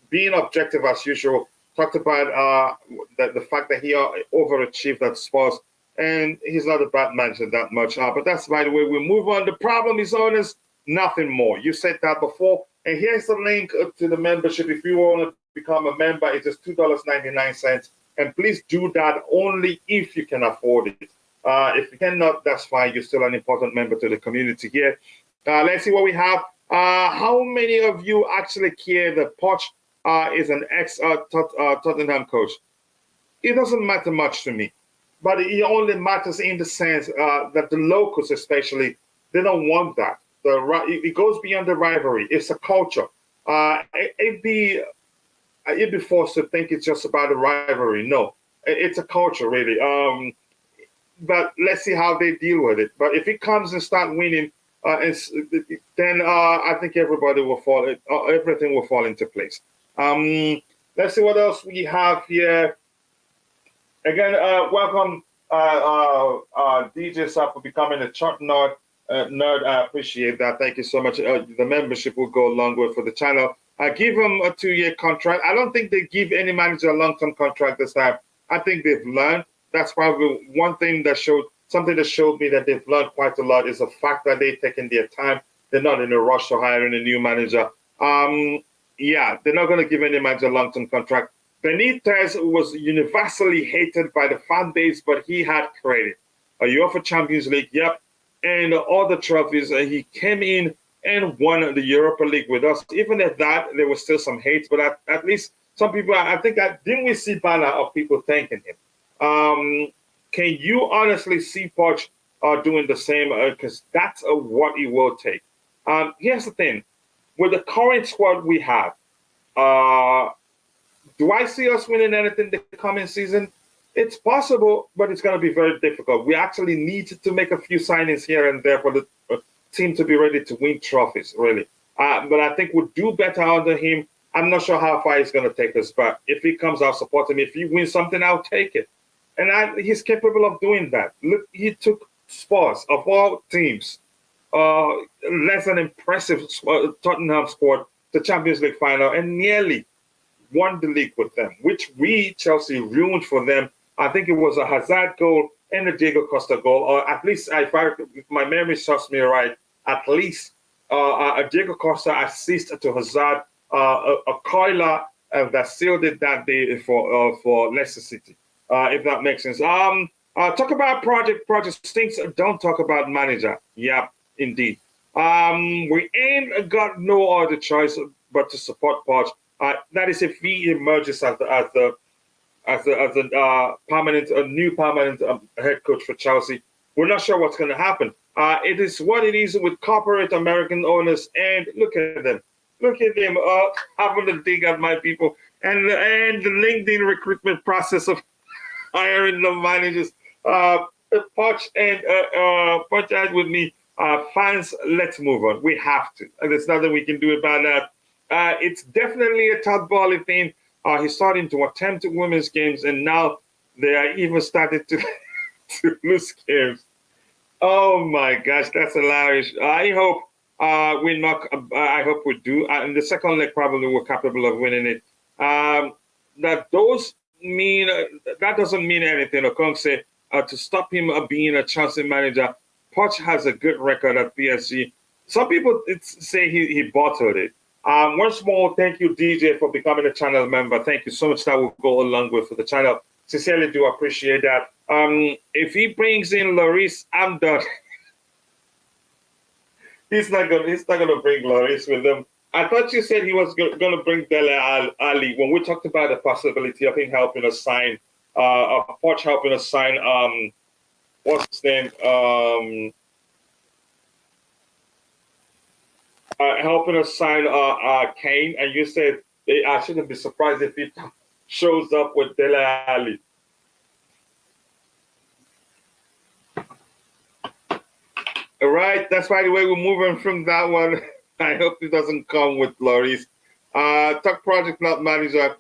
Being objective as usual. Talked about the fact that he overachieved at Spurs, and he's not a bad manager that much. But that's by the way. We move on. The problem is owners, nothing more. You said that before, and here's the link to the membership. If you want to become a member, it's just $2.99. And please do that only if you can afford it. If you cannot, that's fine. You're still an important member to the community here. Let's see what we have. How many of you actually care that Poch is an ex-Tottenham coach? It doesn't matter much to me. But it only matters in the sense that the locals especially, they don't want that. It goes beyond the rivalry. It's a culture. It'd be forced to think it's just about a rivalry. No, it's a culture, really. But let's see how they deal with it. But if it comes and start winning, then I think everything will fall into place. Let's see what else we have here. Again, welcome DJ Sap for becoming a chart nerd. I appreciate that. Thank you so much. The membership will go a long way for the channel. I give him a 2-year contract. I don't think they give any manager a long-term contract this time. I think they've learned. That's probably one thing that showed me that they've learned quite a lot is the fact that they've taken their time. They're not in a rush to hiring a new manager. They're not going to give any manager a long-term contract. Benitez was universally hated by the fan base, but he had credit. UEFA Champions League, yep. And all the trophies. He came in and won the Europa League with us. Even at that, there was still some hate, but at least some people, didn't we see banner of people thanking him? Can you honestly see Poch doing the same because that's what it will take. Here's the thing. With the current squad we have, do I see us winning anything the coming season? It's possible, but it's going to be very difficult. We actually need to make a few signings here and there for the team to be ready to win trophies, really. But I think we'll do better under him. I'm not sure how far he's going to take us, but if he comes, I'll support him. If he wins something, I'll take it. And he's capable of doing that. Look, he took Spurs, of all teams, less than impressive Tottenham squad, the Champions League final, and nearly won the league with them, which we, Chelsea, ruined for them. I think it was a Hazard goal and a Diego Costa goal, or at least, if my memory serves me right, at least a Diego Costa assist to Hazard, a Koila that sealed it that day for Leicester City, if that makes sense. Talk about project stinks. Don't talk about manager. Yeah, indeed. We ain't got no other choice but to support Poch. That is if he emerges as a new permanent head coach for Chelsea. We're not sure what's going to happen. It is what it is with corporate American owners, and look at them. Look at them having to dig at my people, and the LinkedIn recruitment process of hiring the managers. Poch and Poch out with me. Fans, let's move on. We have to. And there's nothing we can do about that. It's definitely a tough bally thing. He's starting to attempt women's games, and now they are even starting to lose games. Oh my gosh, that's hilarious. I hope we knock. I hope we do. In the second leg, probably we're capable of winning it. That doesn't mean anything. Okong said to stop him being a Chelsea manager. Poch has a good record at PSG. Some people say he bottled it. Once more, thank you, DJ, for becoming a channel member. Thank you so much. That will go a long way for the channel. Sincerely do appreciate that. If he brings in Lloris, I'm done. He's not gonna bring Lloris with him. I thought you said he was gonna bring Dele Ali when we talked about the possibility of him helping us sign, Poch helping us sign. What's his name? Helping us sign Kane, and you said I shouldn't be surprised if he shows up with Dele Alli. All right, that's by the way we're moving from that one. I hope it doesn't come with Lloris. Talk project, not manager.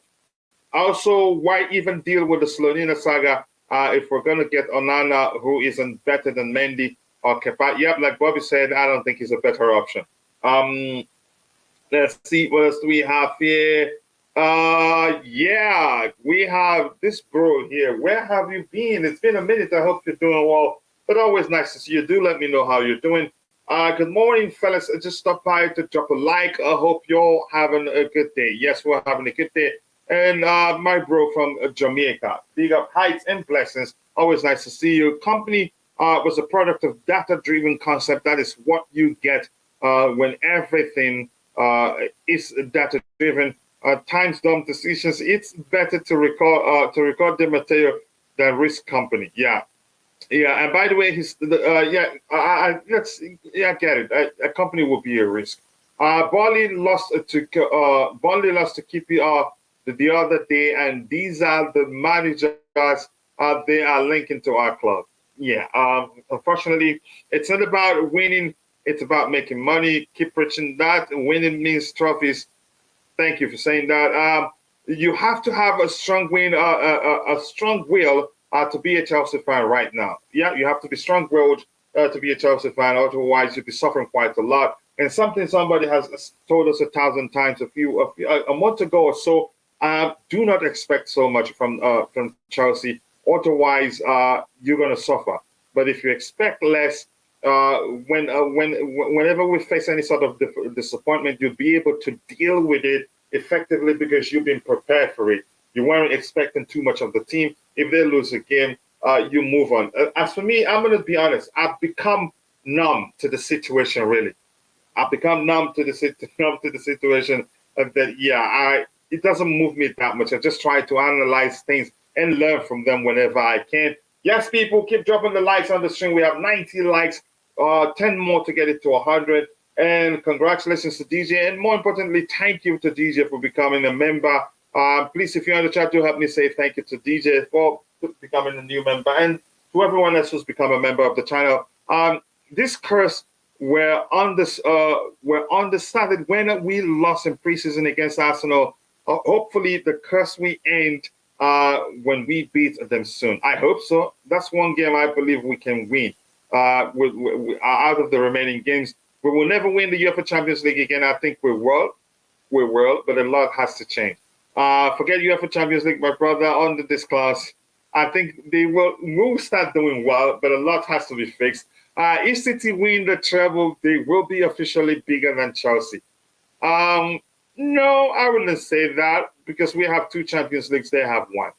Also, why even deal with the Slonina saga if we're going to get Onana, who isn't better than Mendy or Kepa? Yep, like Bobby said, I don't think he's a better option. Let's see what else do we have here. Yeah, we have this bro here. Where have you been? It's been a minute. I hope you're doing well. But always nice to see you. Do let me know how you're doing. Good morning, fellas. I just stopped by to drop a like. I hope you're having a good day. Yes, we're having a good day. And my bro from Jamaica. Big up, heights and blessings. Always nice to see you. Company was a product of data-driven concept. That is what you get when everything is data-driven. Time-dumb decisions. It's better to record the material than risk company. Yeah. Yeah, and by the way, I get it. A company will be a risk. Burnley lost to KPR the other day, and these are the managers. They are linking to our club. Yeah. Unfortunately, it's not about winning. It's about making money. Keep preaching that. Winning means trophies. Thank you for saying that. You have to have a strong will. To be a Chelsea fan right now. Yeah, you have to be strong-willed to be a Chelsea fan. Otherwise, you'll be suffering quite a lot. And something somebody has told us 1,000 times a month ago or so. Do not expect so much from Chelsea. Otherwise, you're going to suffer. But if you expect less, whenever we face any sort of disappointment, you'll be able to deal with it effectively because you've been prepared for it. You weren't expecting too much of the team. If they lose a game, you move on. As for me, I'm going to be honest. I've become numb to the situation, really. I've become numb to the situation that, it doesn't move me that much. I just try to analyze things and learn from them whenever I can. Yes, people, keep dropping the likes on the stream. We have 90 likes, 10 more to get it to 100. And congratulations to DJ. And more importantly, thank you to DJ for becoming a member. Please, if you're in the chat, do help me say thank you to DJ for becoming a new member, and to everyone else who's become a member of the channel. This curse were started when we lost in preseason against Arsenal. Hopefully, the curse will end when we beat them soon. I hope so. That's one game I believe we can win. Out of the remaining games, we will never win the UEFA Champions League again. I think we will, but a lot has to change. Forget UEFA Champions League, my brother, under this class. I think they will start doing well, but a lot has to be fixed. If City win the treble, they will be officially bigger than Chelsea. No, I wouldn't say that because we have 2 Champions Leagues, they have 1.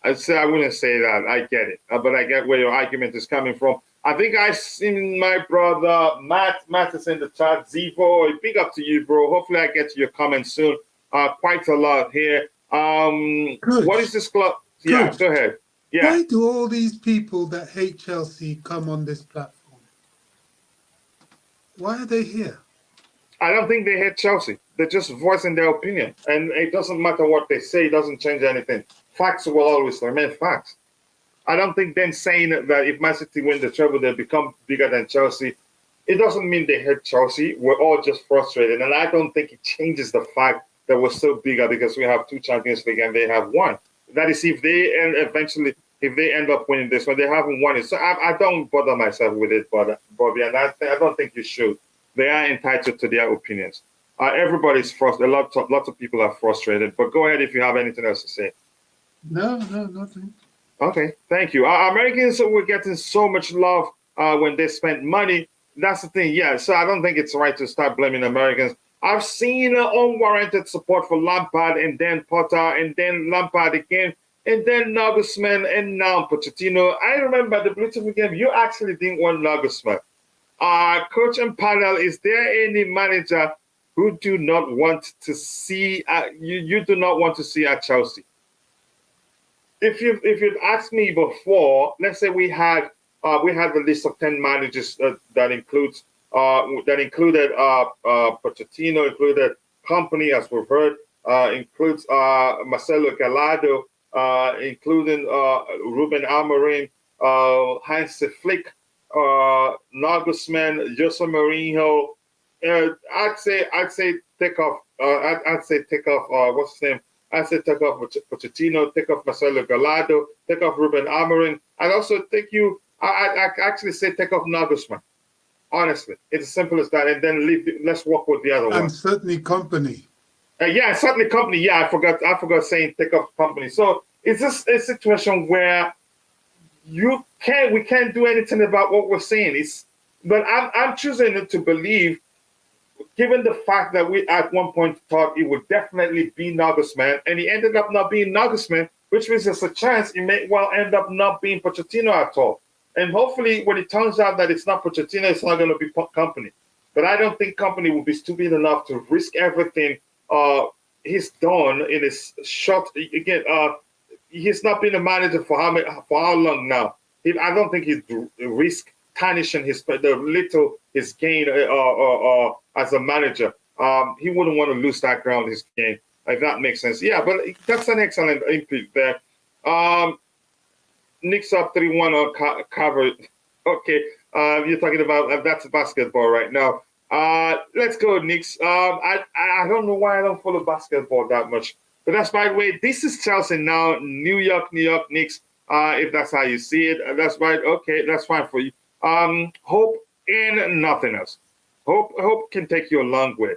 I wouldn't say that. I get it, but I get where your argument is coming from. I think I seen my brother Matt is in the chat. Zivo, big up to you, bro. Hopefully I get to your comments soon. Quite a lot here. What is this club? Yeah, go ahead. Yeah. Why do all these people that hate Chelsea come on this platform? Why are they here? I don't think they hate Chelsea. They're just voicing their opinion. And it doesn't matter what they say. It doesn't change anything. Facts will always remain facts. I don't think them saying that if Man City win the treble, they become bigger than Chelsea. It doesn't mean they hate Chelsea. We're all just frustrated. And I don't think it changes the fact that we're still bigger because we have 2 Champions League and they have 1. That is if they end up winning this one. They haven't won it. So I don't bother myself with it, Bobby, and I don't think you should. They are entitled to their opinions. Everybody's frustrated. Lots of people are frustrated. But go ahead if you have anything else to say. No, nothing. Okay, thank you. Americans were getting so much love when they spent money. That's the thing, yeah. So I don't think it's right to start blaming Americans. I've seen unwarranted support for Lampard and then Potter and then Lampard again and then Nagelsmann and now Pochettino. I remember the beautiful game. You actually didn't want Nagelsmann. Coach and panel, is there any manager who do not want to see you do not want to see at Chelsea? If you'd asked me before, let's say we had the list of 10 managers that included Pochettino, included Company, as we've heard, includes Marcelo Gallardo, including Ruben Amorim, Hansi Flick, Nagelsmann, Jose Mourinho. I'd say take off. What's his name? I'd say take off Pochettino, take off Marcelo Gallardo, take off Ruben Amorim. I'd also I actually say take off Nagelsmann. Honestly, it's as simple as that, and then let's work with the other one. And certainly Company. Certainly Company. Yeah, I forgot saying take off Company. So it's just a situation where we can't do anything about what we're saying. But I'm choosing to believe, given the fact that we at one point thought it would definitely be Nagelsmann, and he ended up not being Nagelsmann, which means there's a chance he may well end up not being Pochettino at all. And hopefully, when it turns out that it's not Pochettino, it's not going to be Company. But I don't think Company will be stupid enough to risk everything he's done in his short. Again, he's not been a manager for how long now? I don't think he'd risk tarnishing his gain as a manager. He wouldn't want to lose that ground, his game. If that makes sense. Yeah, but that's an excellent input there. Knicks up 3-1 on covered. Okay, you're talking about that's basketball right now. Let's go, Knicks. I don't know why I don't follow basketball that much, but that's by the way. This is Chelsea now, New York Knicks. If that's how you see it, that's right. Okay, that's fine for you. Hope and nothing else. Hope can take you a long way.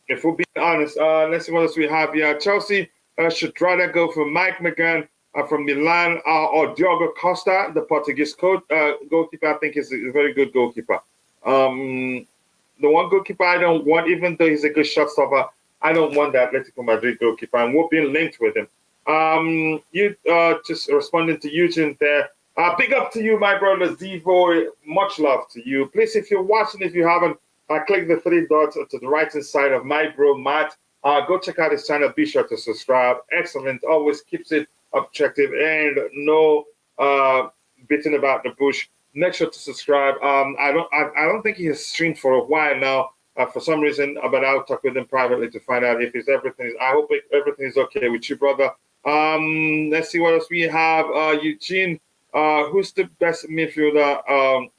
If we're being honest, let's see what else we have here. Chelsea should rather go for Mike McGann from Milan or Diogo Costa, the Portuguese goalkeeper. I think is a very good goalkeeper. The one goalkeeper I don't want, even though he's a good shot stopper, I don't want the Atletico Madrid goalkeeper, and we're being linked with him. You just responding to Eugene there. Big up to you, my brother Zivo. Much love to you. Please, if you're watching, if you haven't, click the 3 dots to the right-hand side of my bro Matt. Go check out his channel. Be sure to subscribe. Excellent. Always keeps it objective and no beating about the bush. Make sure to subscribe. I don't think he has streamed for a while now. For some reason, but I'll talk with him privately to find out if everything. I hope everything is okay with you, brother. Let's see what else we have. Eugene, who's the best midfielder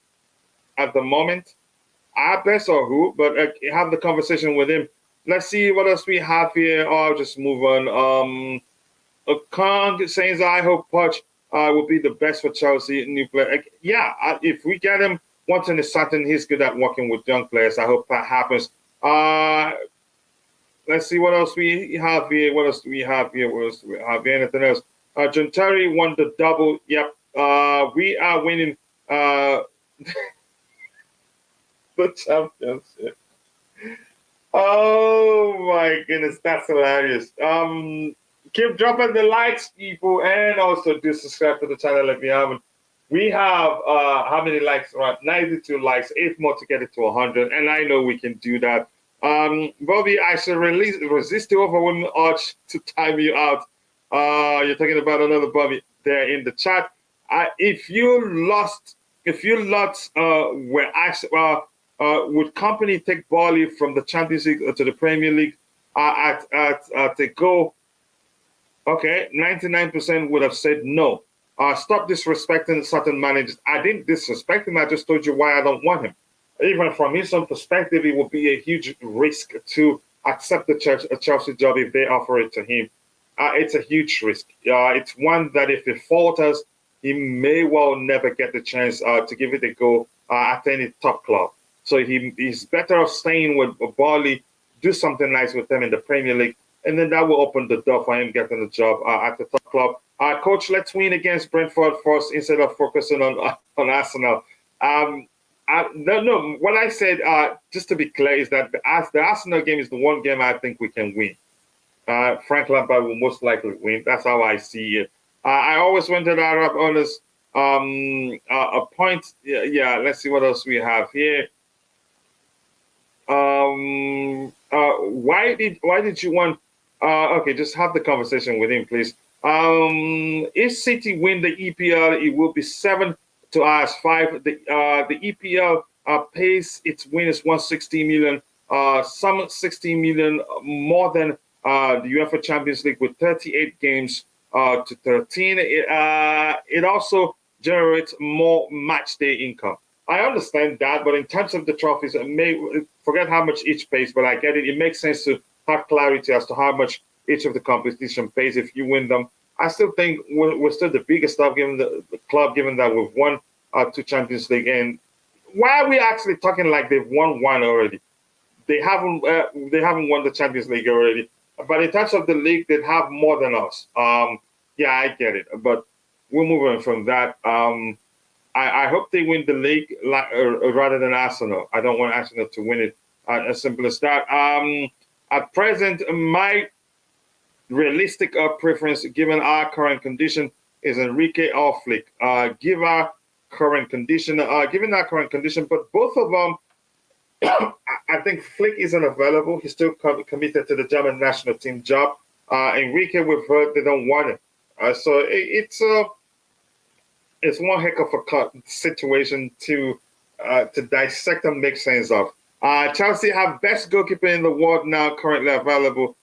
at the moment? Our best or who? But have the conversation with him. Let's see what else we have here. I'll just move on. Kong says, I hope Poch will be the best for Chelsea. New player. Yeah, if we get him, one thing is certain, he's good at working with young players. I hope that happens. Let's see what else we have here. What else do we have here? What else do we have here? Anything else? John Terry won the double. Yep. We are winning the championship. Oh my goodness, that's hilarious. Keep dropping the likes, people, and also do subscribe to the channel if you haven't. We have how many likes? Right, 92 likes, 8 more to get it to 100, and I know we can do that. Bobby, I should resist the overwhelming urge to time you out. You're talking about another Bobby there in the chat. If you lost, were asked, would company take Bali from the Champions League to the Premier League at the goal? Okay, 99% would have said no. Stop disrespecting certain managers. I didn't disrespect him. I just told you why I don't want him. Even from his own perspective, it would be a huge risk to accept the Chelsea job if they offer it to him. It's a huge risk. It's one that if it falters, he may well never get the chance to give it a go at any top club. So he's better off staying with Bali, do something nice with them in the Premier League, and then that will open the door for him getting the job at the top club. Coach, let's win against Brentford first instead of focusing on Arsenal. No, what I said, just to be clear, is that the Arsenal game is the one game I think we can win. Frank Lampard will most likely win. That's how I see it. I always wanted Arab owners a point. Yeah, let's see what else we have here. Why did you want? Okay, just have the conversation with him, please. If City win the EPL, it will be 7 to us 5. The EPL pays its winners 160 million, some 60 million more than the UEFA Champions League with 38 games to 13. It also generates more match day income. I understand that, but in terms of the trophies, forget how much each pays, but I get it. It makes sense to have clarity as to how much each of the competition pays if you win them. I still think we're still the biggest club, given the club, given that we've won 2 Champions League. And why are we actually talking like they've won one already? They haven't won the Champions League already. But in terms of the league, they have more than us. Yeah, I get it. But we're moving from that. I hope they win the league rather than Arsenal. I don't want Arsenal to win it. As simple as that. At present, my realistic preference, given our current condition, is Enrique or Flick. Given our current condition, but both of them, I think Flick isn't available. He's still committed to the German national team job. Enrique, we've heard they don't want it. So it's one heck of a situation to dissect and make sense of. Chelsea have best goalkeeper in the world now, currently available.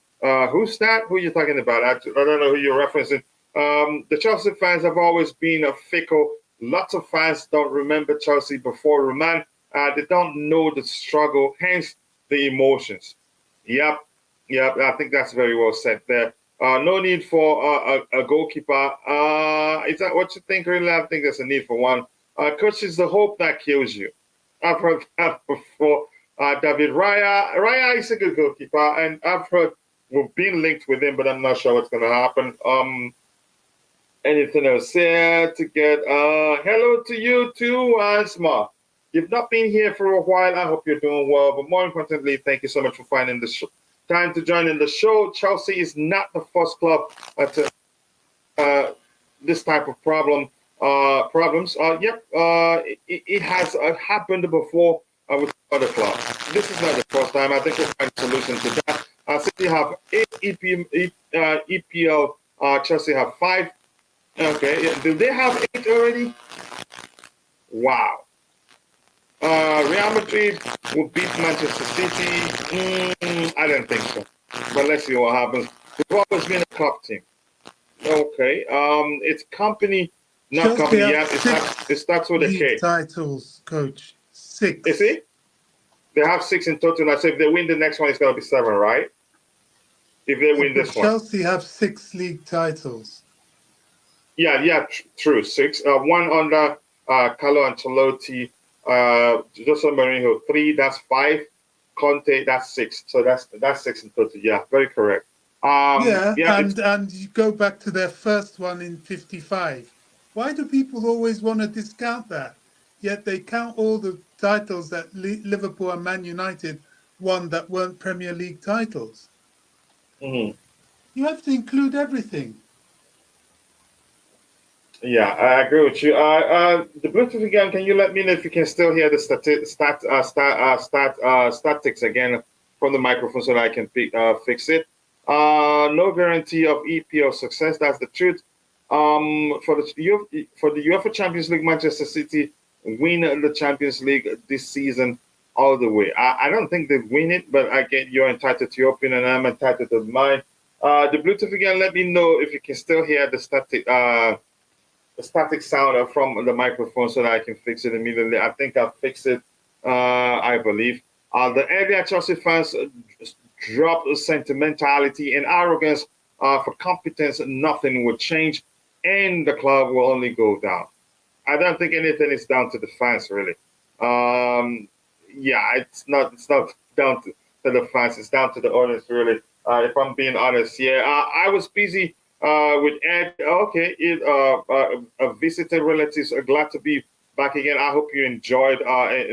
Who's that? Who are you talking about? I don't know who you're referencing. The Chelsea fans have always been fickle. Lots of fans don't remember Chelsea before Roman. They don't know the struggle, hence the emotions. Yep. I think that's very well said there. No need for a goalkeeper. Is that what you think, really? I think there's a need for one. Coach, it's the hope that kills you. I've heard that before. David Raya is a good goalkeeper, and I've heard we've been linked with him, but I'm not sure what's going to happen. Anything else here to get? Hello to you too, Asma. You've not been here for a while. I hope you're doing well, but more importantly, thank you so much for finding the time to join in the show. Chelsea is not the first club to this type of problems. It has happened before with other clubs. This is not the first time. I think we'll find a solution to that. City have 8 EPL. Chelsea have 5. Okay, yeah. Do they have 8 already? Wow. Real Madrid will beat Manchester City. I don't think so. But let's see what happens. They've always been a cup team. Okay. It's company, not Chelsea company. have Yeah, it starts with a league K. titles, coach. You 6. see? They have 6 in total. So if they win the next one, it's going to be 7, right? If they win But this one. Chelsea have 6 league titles. Yeah, true. 6. One under Carlo Ancelotti, Jose Mourinho, 3. That's 5. Conte, that's 6. So that's 6 in total. Yeah, very correct. Yeah, Yeah, it's and you go back to their first one in 55. Why do people always want to discount that? Yet they count all the titles that Liverpool and Man United won that weren't Premier League titles. mhm. You have to include everything. Yeah, I agree with you. The Bluetooth again. Can you let me know if you can still hear the statics again from the microphone so that I can fix it? No guarantee of EPL success. That's the truth. For the UEFA Champions League, Manchester City win the Champions League this season all the way. I don't think they win it, but again, you're entitled to your opinion. I'm entitled to mine. The Bluetooth again. Let me know if you can still hear the static sound from the microphone so that I can fix it immediately. I think I'll fix it, I believe. The earlier Chelsea fans dropped sentimentality and arrogance for competence. Nothing will change, and the club will only go down. I don't think anything is down to the fans, really. Yeah, it's not down to the fans. It's down to the owners, really. If I'm being honest, yeah. I was busy with Ed. Okay, visited relatives are glad to be back again. I hope you enjoyed I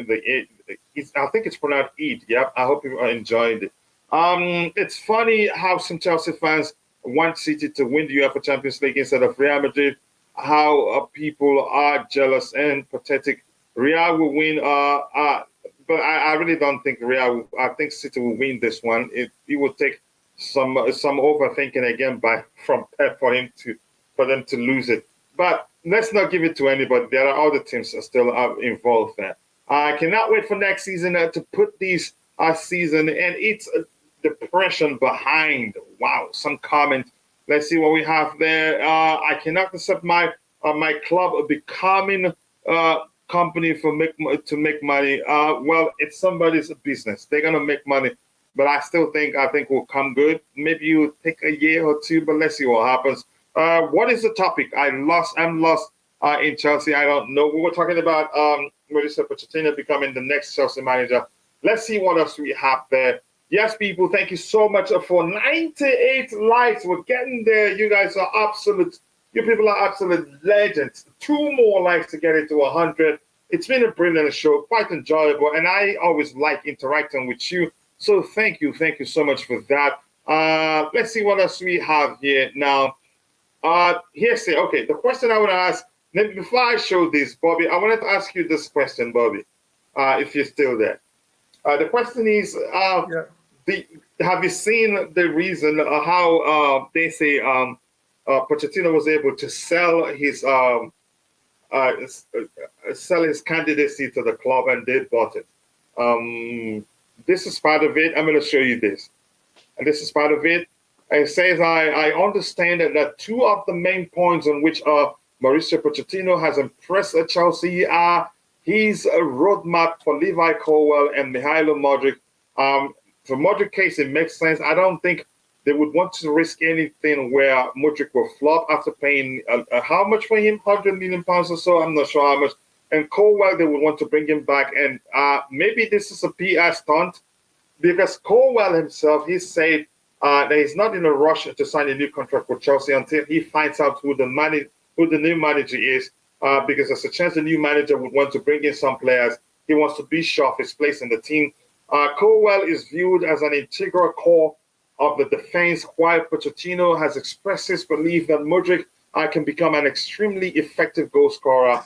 think it's pronounced Eid. Yep. I hope you enjoyed it. It's funny how some Chelsea fans want City to win the UEFA Champions League instead of Real Madrid. How people are jealous and pathetic. Real will win. But I really don't think Real. I think City will win this one. It will take some overthinking again from Pep for them to lose it. But let's not give it to anybody. There are other teams that still are involved there. I cannot wait for next season to put these season, and it's depression behind. Wow, some comment. Let's see what we have there. I cannot accept my club becoming company to make money. Well, it's somebody's business. They're gonna make money, but I think will come good. Maybe you take a year or two, but let's see what happens. What is the topic? I'm lost in Chelsea. I don't know. We were talking about Mauricio Pochettino becoming the next Chelsea manager. Let's see what else we have there. Yes, people, thank you so much for 98 likes. We're getting there. You guys are absolute. You people are absolute legends. 2 more likes to get it to 100. It's been a brilliant show, quite enjoyable, and I always like interacting with you. So thank you so much for that. Let's see what else we have here now. Okay, the question I want to ask, before I show this, Bobby, I wanted to ask you this question, Bobby, if you're still there. The question is, Yeah. have you seen the reason how they say Pochettino was able to sell his candidacy to the club and they bought it? This is part of it. I'm going to show you this. And this is part of it. It says, I understand that 2 of the main points on which Mauricio Pochettino has impressed Chelsea are his roadmap for Levi Colwill and Mihailo Modric. For Modric case, it makes sense. I don't think they would want to risk anything where Modric will flop after paying how much for him? £100 million or so. I'm not sure how much. And Colwill, they would want to bring him back. And maybe this is a PR stunt because Colwill himself, he said that he's not in a rush to sign a new contract with Chelsea until he finds out who the new manager is. Because there's a chance the new manager would want to bring in some players. He wants to be sure of his place in the team. Colwill is viewed as an integral core of the defense, while Pochettino has expressed his belief that Modric can become an extremely effective goal scorer.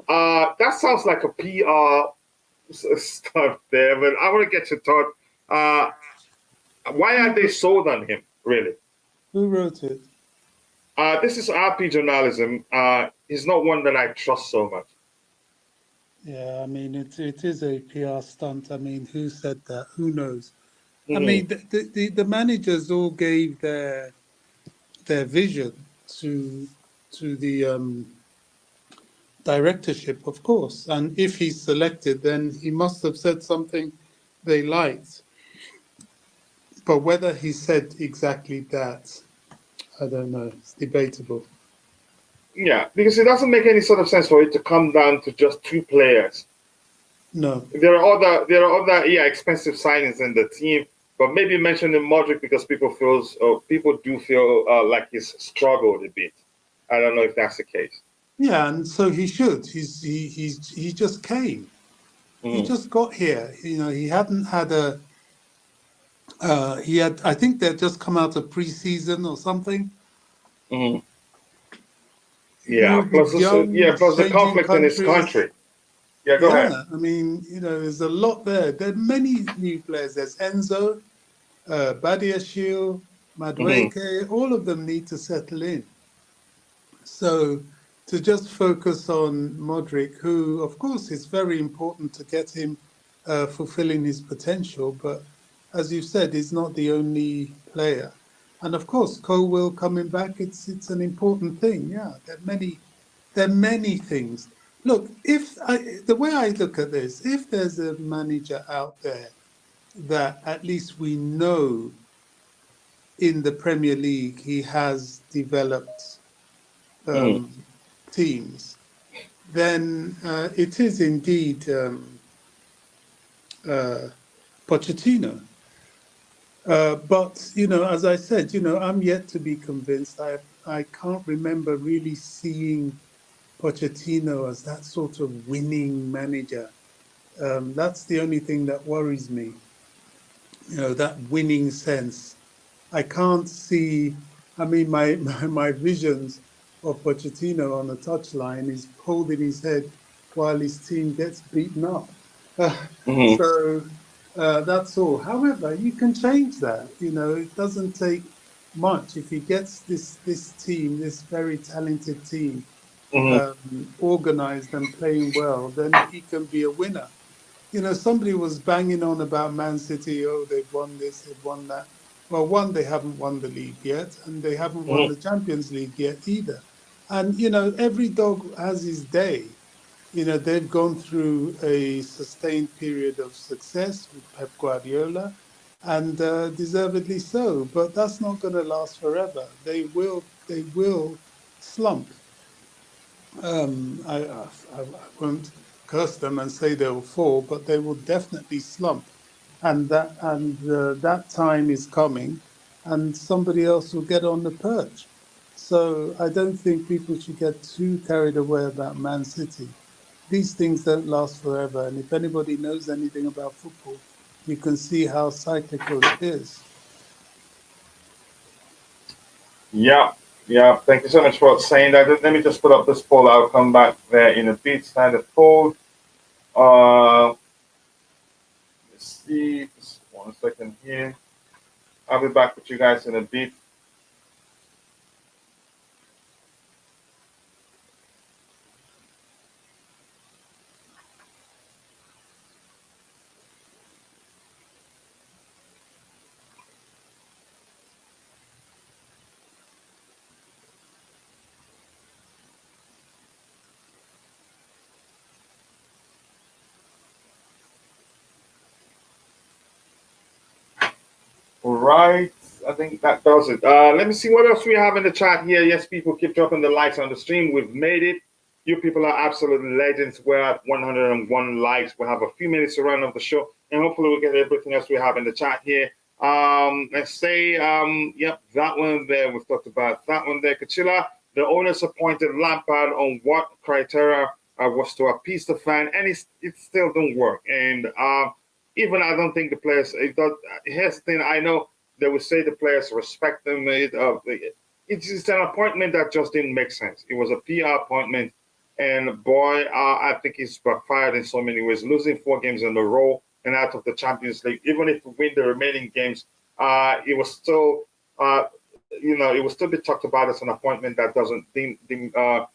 That sounds like a PR stuff there, but I want to get your thought. Why are they sold on him, really? Who wrote it? This is RP journalism. He's not one that I trust so much. Yeah, I mean, it is a PR stunt. I mean, who said that? Who knows? I Hmm. mean, the managers all gave their vision to the directorship, of course. And if he's selected, then he must have said something they liked. But whether he said exactly that, I don't know. It's debatable. Yeah, because it doesn't make any sort of sense for it to come down to just two players. No. There are other expensive signings in the team, but maybe mentioning Modric because people do feel like he's struggled a bit. I don't know if that's the case. Yeah, and so he should. He just came. He Mm-hmm. just got here. You know, he hadn't had a. He had. I think they'd just come out of pre-season or something. Mm-hmm. You know, Yeah. Plus, he's young, plus the changing conflict in his countries. country. Yeah. Go ahead. Yeah, I mean, you know, there's a lot there. There are many new players. There's Enzo, Badiashile, Mm-hmm. Madueke. All of them need to settle in. So to just focus on Modric, who, of course, is very important to get him fulfilling his potential, but as you said, he's not the only player. And of course, Colwill coming back, it's an important thing. Yeah, there are many things. Look, the way I look at this, if there's a manager out there that at least we know in the Premier League he has developed Mm-hmm. um, teams, then it is indeed uh, Pochettino. But you know, as I said, you know, I'm yet to be convinced. I can't remember really seeing Pochettino as that sort of winning manager. That's the only thing that worries me. You know, that winning sense. I can't see. I mean, my visions of Pochettino on the touchline is holding his head while his team gets beaten up. Uh, Mm-hmm. so that's all. However, you can change that. You know, it doesn't take much if he gets this team, this very talented team, Mm-hmm. organized and playing well. Then he can be a winner. You know, somebody was banging on about Man City. Oh, they've won this, they've won that. Well, one, they haven't won the league yet, and they haven't won Mm-hmm. the Champions League yet either. And, you know, every dog has his day. You know, they've gone through a sustained period of success with Pep Guardiola, and deservedly so. But that's not going to last forever. They will slump. I won't curse them and say they'll fall, but they will definitely slump, and that time is coming, and somebody else will get on the perch. So I don't think people should get too carried away about Man City. These things don't last forever, and if anybody knows anything about football, you can see how cyclical it is. Yeah. Yeah. Thank you so much for saying that. Let me just put up this poll. I'll come back there in a bit. Standard poll. Let's see. Just 1 second here. I'll be back with you guys in a bit. All right. I think that does it. Let me see what else we have in the chat here. Yes, people keep dropping the likes on the stream. We've made it. You people are absolute legends. We're at 101 likes. We have a few minutes to run of the show, and hopefully we'll get everything else we have in the chat here. Let's say, yep, that one there. We've talked about that one there. Kachila, the owners appointed Lampard on what criteria was to appease the fan, and it still don't work. And even I don't think the players. Here's the thing. I know they would say the players respect them. It's just an appointment that just didn't make sense. It was a PR appointment, and boy, I think it's backfired in so many ways. Losing 4 games in a row and out of the Champions League, even if we win the remaining games, it was still it will still be talked about as an appointment that that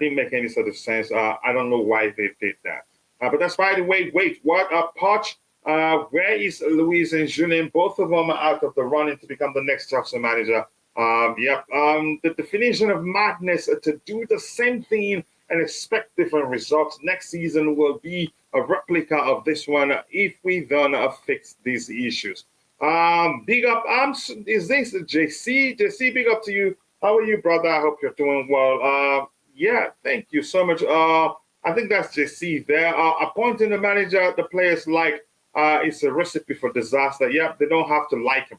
didn't make any sort of sense. I don't know why they did that. But that's by the way. Wait, what? Poch, where is Luis and Julien? Both of them are out of the running to become the next Chelsea manager. The definition of madness to do the same thing and expect different results next season will be a replica of this one if we don't fix these issues. Big up, is this JC? JC, big up to you. How are you, brother? I hope you're doing well. Yeah, thank you so much. I think that's JC there. Appointing the manager the players like is a recipe for disaster. Yep, they don't have to like him.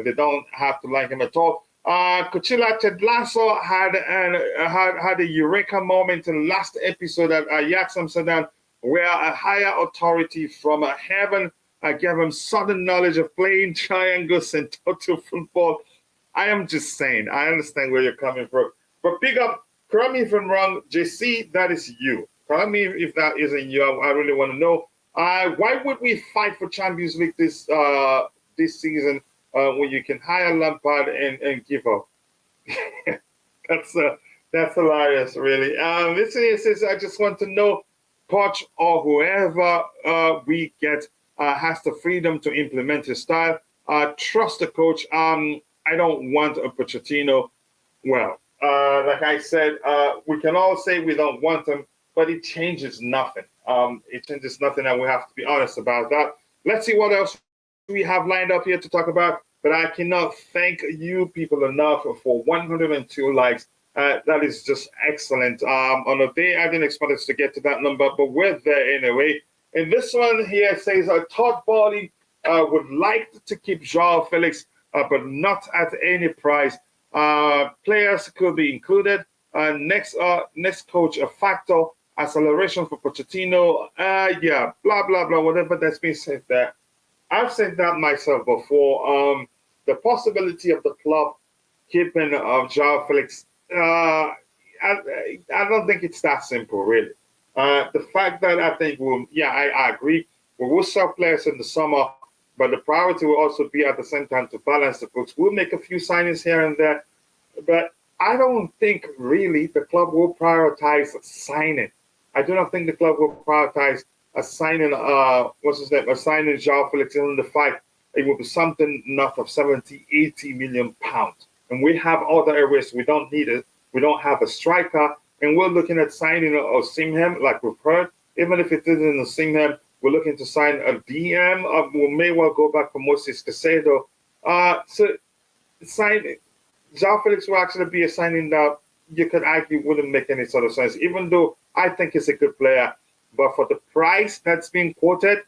They don't have to like him at all. Coachella Ted Lasso had a eureka moment in the last episode at Ajax Amsterdam, where a higher authority from heaven gave him sudden knowledge of playing triangles and total football. I am just saying, I understand where you're coming from. But big up, correct me if I'm wrong, JC, that is you. Correct me if that isn't you. I really want to know. Why would we fight for Champions League this season when you can hire Lampard and give up? That's hilarious, really. Listen here, says, I just want to know, Poch or whoever we get has the freedom to implement his style. Trust the coach. I don't want a Pochettino. Well, like I said, we can all say we don't want him, but it changes nothing. It changes nothing, and we have to be honest about that. Let's see what else we have lined up here to talk about. But I cannot thank you people enough for 102 likes. That is just excellent. On a day I didn't expect us to get to that number, but we're there anyway. And this one here says, Todd Bowley would like to keep Joao Felix, but not at any price. Players could be included. Next coach, a factor. Acceleration for Pochettino. Yeah, blah, blah, blah, whatever that's been said there. I've said that myself before. The possibility of the club keeping Joao Felix, I don't think it's that simple, really. The fact that I think I agree. We will sell players in the summer, but the priority will also be at the same time to balance the books. We'll make a few signings here and there, but I don't think really the club will prioritize signing. I do not think the club will prioritize assigning assigning Joao Felix in the fight. It will be something north of 70, 80 million pounds. And we have other areas we don't need it. We don't have a striker, and we're looking at signing Aubameyan, like we've heard. Even if it isn't Aubameyan, we're looking to sign a DM. We may well go back for Moses Caicedo. So signing Joao Felix will actually be a signing that you could argue wouldn't make any sort of sense, even though I think he's a good player. But for the price that's being quoted,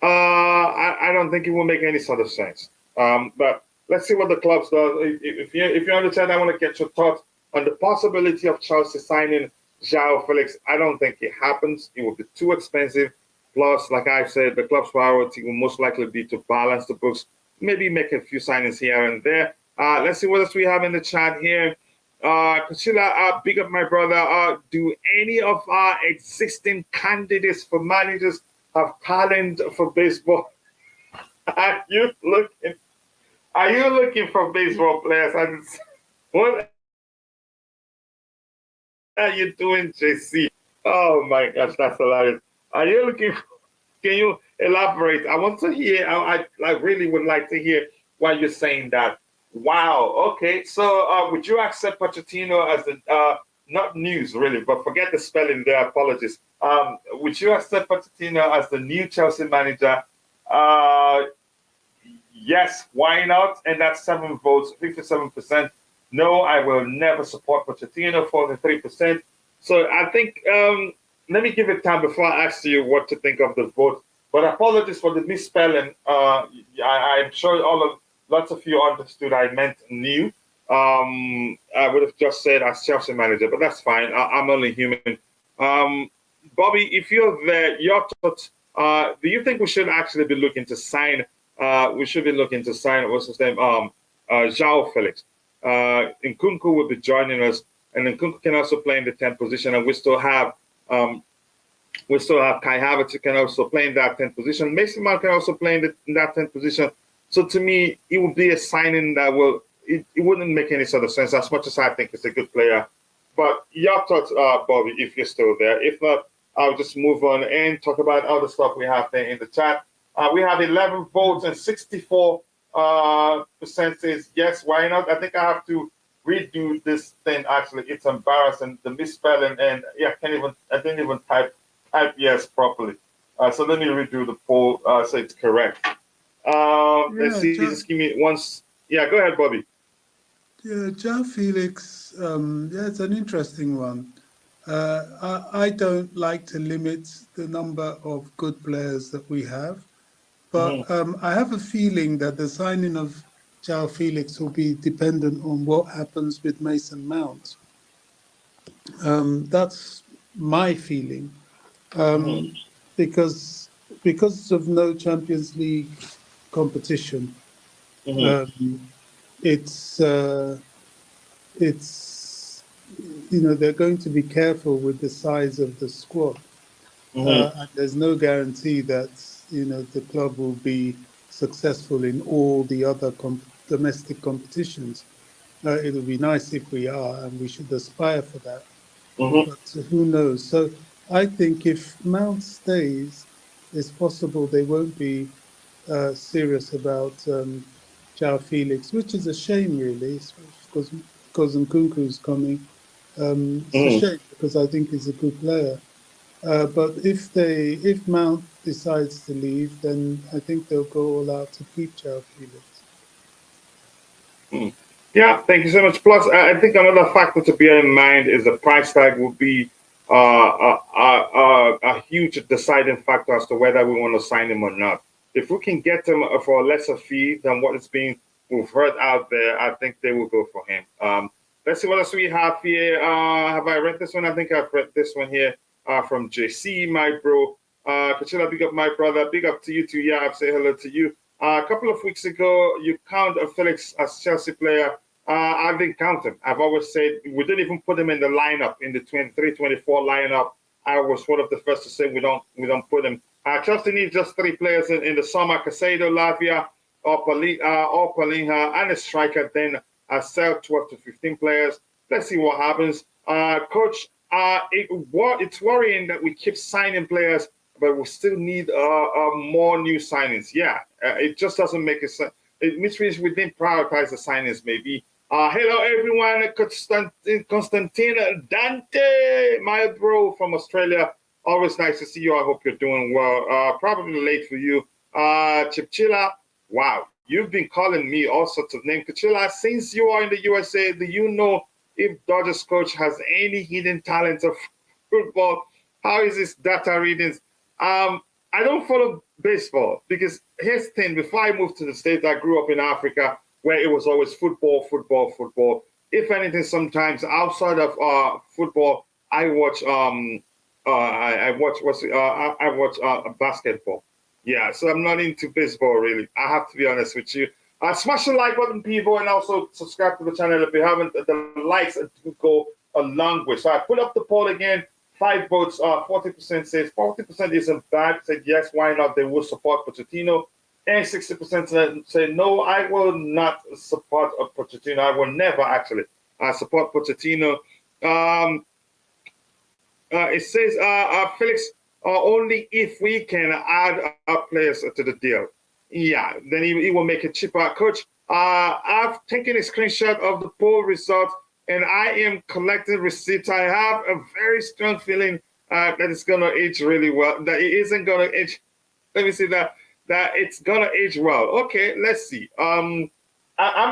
I don't think it will make any sort of sense. But let's see what the clubs do. If you understand, I want to get your thoughts on the possibility of Chelsea signing Joao Felix. I don't think it happens. It will be too expensive. Plus, like I've said, the club's priority will most likely be to balance the books, maybe make a few signings here and there. Let's see what else we have in the chat here. Priscilla, big up my brother. Do any of our existing candidates for managers have talent for baseball? Are you looking for baseball players? What are you doing, JC? Oh my gosh, that's hilarious. Are you looking for, can you elaborate? I want to hear, I really would like to hear why you're saying that. Wow. Okay. So would you accept Pochettino as the not news really, but forget the spelling there. Apologies. Would you accept Pochettino as the new Chelsea manager? Yes. Why not? And that's 7 votes, 57%. No, I will never support Pochettino, 43%. So I think let me give it time before I ask you what to think of the vote. But apologies for the misspelling. I'm sure lots of you understood I meant new. I would have just said as Chelsea manager, but that's fine. I'm only human. Bobby, if you're there, your thoughts, do you think we should actually be looking to sign, what's his name, Joao Felix? Nkunku will be joining us, and Nkunku can also play in the 10th position, and we still have Kai Havertz who can also play in that 10th position. Mason Mount can also play in that 10th position. So to me, it will be a signing that will it wouldn't make any sort of sense. As much as I think he's a good player, but your thoughts, Bobby, if you're still there. If not, I'll just move on and talk about other stuff we have there in the chat. We have 11 votes and 64% says yes. Why not? I think I have to redo this thing. Actually, it's embarrassing, the misspelling, and yeah, I didn't even type yes properly. So let me redo the poll so it's correct. Let's see. Just give me once. Yeah, go ahead, Bobby. Yeah, João Felix. It's an interesting one. I don't like to limit the number of good players that we have, but I have a feeling that the signing of João Felix will be dependent on what happens with Mason Mount. That's my feeling, because of no Champions League competition. It's they're going to be careful with the size of the squad. And there's no guarantee that the club will be successful in all the other domestic competitions. It'll be nice if we are, and we should aspire for that. But who knows? So I think if Mount stays, it's possible they won't be serious about João Felix, which is a shame, really, because Nkunku's coming. It's a shame because I think he's a good player. But if Mount decides to leave, then I think they'll go all out to keep João Felix. Yeah, thank you so much. Plus, I think another factor to bear in mind is the price tag will be a huge deciding factor as to whether we want to sign him or not. If we can get him for a lesser fee than what we've heard out there, I think they will go for him. Let's see what else we have here. Have I read this one? I think I've read this one here from JC, my bro. Kachila, big up my brother. Big up to you too. Yeah, I've said hello to you. A couple of weeks ago, you count Felix as Chelsea player. I didn't count him. I've always said we didn't even put him in the lineup, in the 23-24 lineup. I was one of the first to say we don't put him. Chelsea needs just 3 players in the summer: Casado, Lavia, or Palinha, and a striker. Then sell 12 to 15 players. Let's see what happens. Coach, it's worrying that we keep signing players, but we still need more new signings. Yeah, it just doesn't make sense. It means we didn't prioritize the signings, maybe. Hello, everyone. Constantine Dante, my bro from Australia. Always nice to see you. I hope you're doing well. Probably late for you. Chipchila, wow. You've been calling me all sorts of names. Chipchila, since you are in the USA, do you know if Dodgers coach has any hidden talents of football? How is his data readings? I don't follow baseball because here's the thing. Before I moved to the States, I grew up in Africa where it was always football, football, football. If anything, sometimes outside of football, I watch basketball. Yeah, so I'm not into baseball really. I have to be honest with you. Smash the like button, people, and also subscribe to the channel if you haven't. The likes go a long way. So I put up the poll again. 5 votes, 40% says 40% isn't bad. Said yes, why not? They will support Pochettino. And 60% say no, I will not support Pochettino. I will never actually support Pochettino. It says Felix, only if we can add players to the deal. Yeah, then he will make it cheaper. Coach, I've taken a screenshot of the poll results, and I am collecting receipts. I have a very strong feeling that it's going to age really well. That it isn't going to age. Let me see that it's going to age well. Okay, let's see. I'm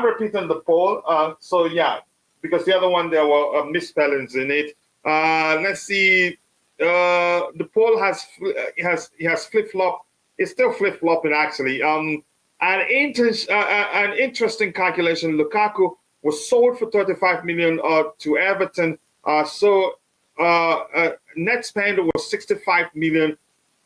repeating the poll. So yeah, because the other one there were misspellings in it. Let's see. The poll has flip flop. It's still flip flopping actually. An interesting calculation. Lukaku was sold for 35 million to Everton. So net spend was 65 million,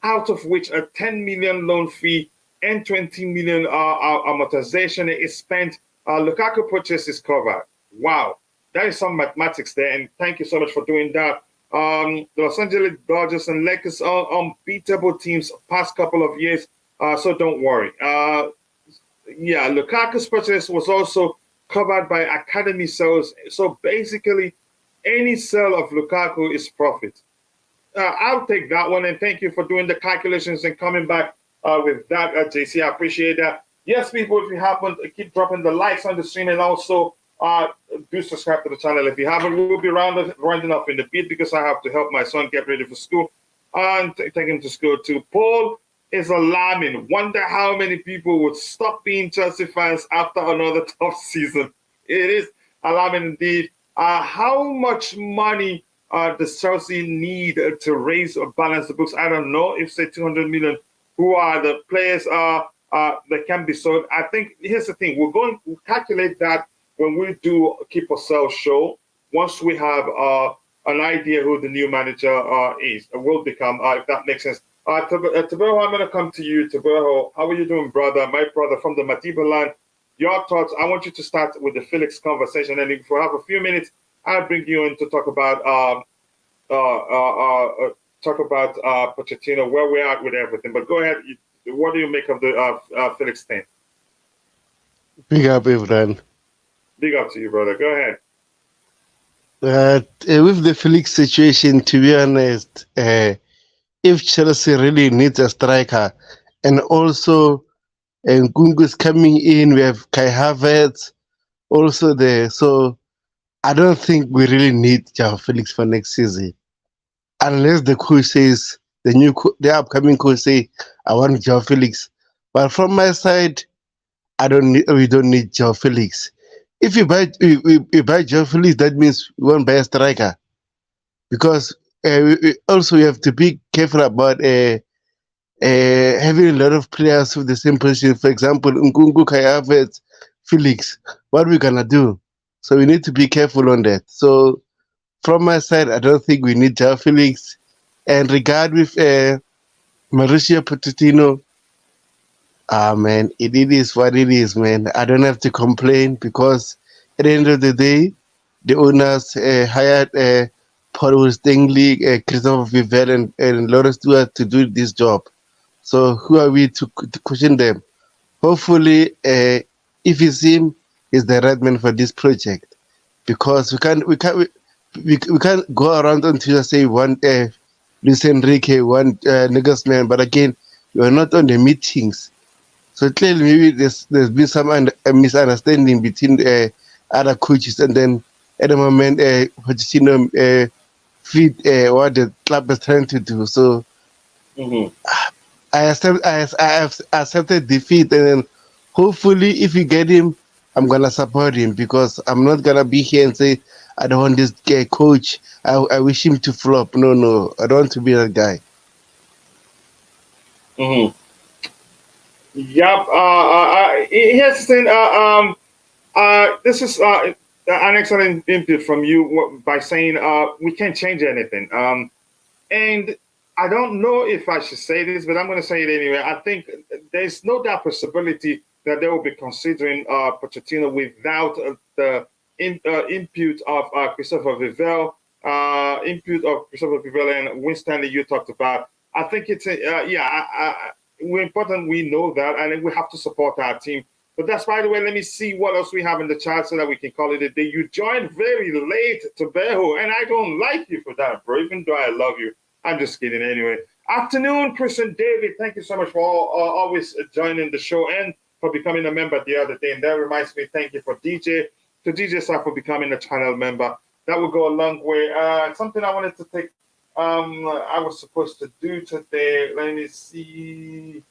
out of which a 10 million loan fee and 20 million amortization is spent. Lukaku purchase is covered. Wow, that is some mathematics there, and thank you so much for doing that. The Los Angeles Dodgers and Lakers are unbeatable teams past couple of years, so don't worry. Yeah, Lukaku's purchase was also covered by academy sales. So basically, any sale of Lukaku is profit. I'll take that one, and thank you for doing the calculations and coming back with that, JC. I appreciate that. Yes, people, if you happen, keep dropping the likes on the stream, and also do subscribe to the channel if you haven't. We'll be rounding up in the bit because I have to help my son get ready for school and take him to school too. Paul is alarming. Wonder how many people would stop being Chelsea fans after another tough season. It is alarming indeed. How much money does Chelsea need to raise or balance the books? I don't know. If say 200 million, who are the players that can be sold? I think here's the thing: we'll calculate that when we do keep or sell show. Once we have an idea who the new manager is, will become, if that makes sense. Taberho, I'm going to come to you. Taberho, how are you doing, brother? My brother from the Madiba land. Your thoughts. I want you to start with the Felix conversation, and if we have a few minutes, I'll bring you in to talk about Pochettino, where we're at with everything. But go ahead. What do you make of the Felix thing? Big up, everyone. Big up to you, brother. Go ahead. With the Felix situation, to be honest, if Chelsea really needs a striker, and also Nkunku's coming in, we have Kai Havertz also there. So I don't think we really need João Felix for next season, unless the coach says the upcoming coach say I want João Felix. But from my side, we don't need João Felix. If you buy João Felix, that means we won't buy a striker, because we have to be careful about having a lot of players with the same position. For example, Nkunku, Kai Havertz, Felix. What are we gonna do? So we need to be careful on that. So from my side, I don't think we need João Felix. And regard with Mauricio Pochettino, man, it is what it is, man. I don't have to complain, because at the end of the day, the owners hired Paul Stingley, Christopher Vivell, and Lawrence Stewart to do this job. So who are we to question them? Hopefully, if it's him, he's the right man for this project, because we can't go around until say one Luis Enrique, one Nagelsmann, but again, we are not on the meetings. So clearly, maybe there's been some misunderstanding between other coaches, and then at the moment, Pochettino fit what the club is trying to do. So I have accepted defeat, and then hopefully, if we get him, I'm gonna support him, because I'm not gonna be here and say I don't want this coach. I wish him to flop. No, I don't want to be that guy. Yep. Here's the thing. This is an excellent input from you by saying we can't change anything. And I don't know if I should say this, but I'm going to say it anyway. I think there's no doubt possibility that they will be considering Pochettino without the input of Christopher Vivell, and Winston that you talked about. I think it's we're important. We know that, and we have to support our team. But that's, by the way, let me see what else we have in the chat so that we can call it a day. You joined very late, Taberho, and I don't like you for that, bro, even though I love you. I'm just kidding anyway. Afternoon, Chris and David. Thank you so much for always joining the show and for becoming a member the other day. And that reminds me, thank you to DJ Saf for becoming a channel member. That will go a long way. Something I wanted to take, I was supposed to do today. Let me see.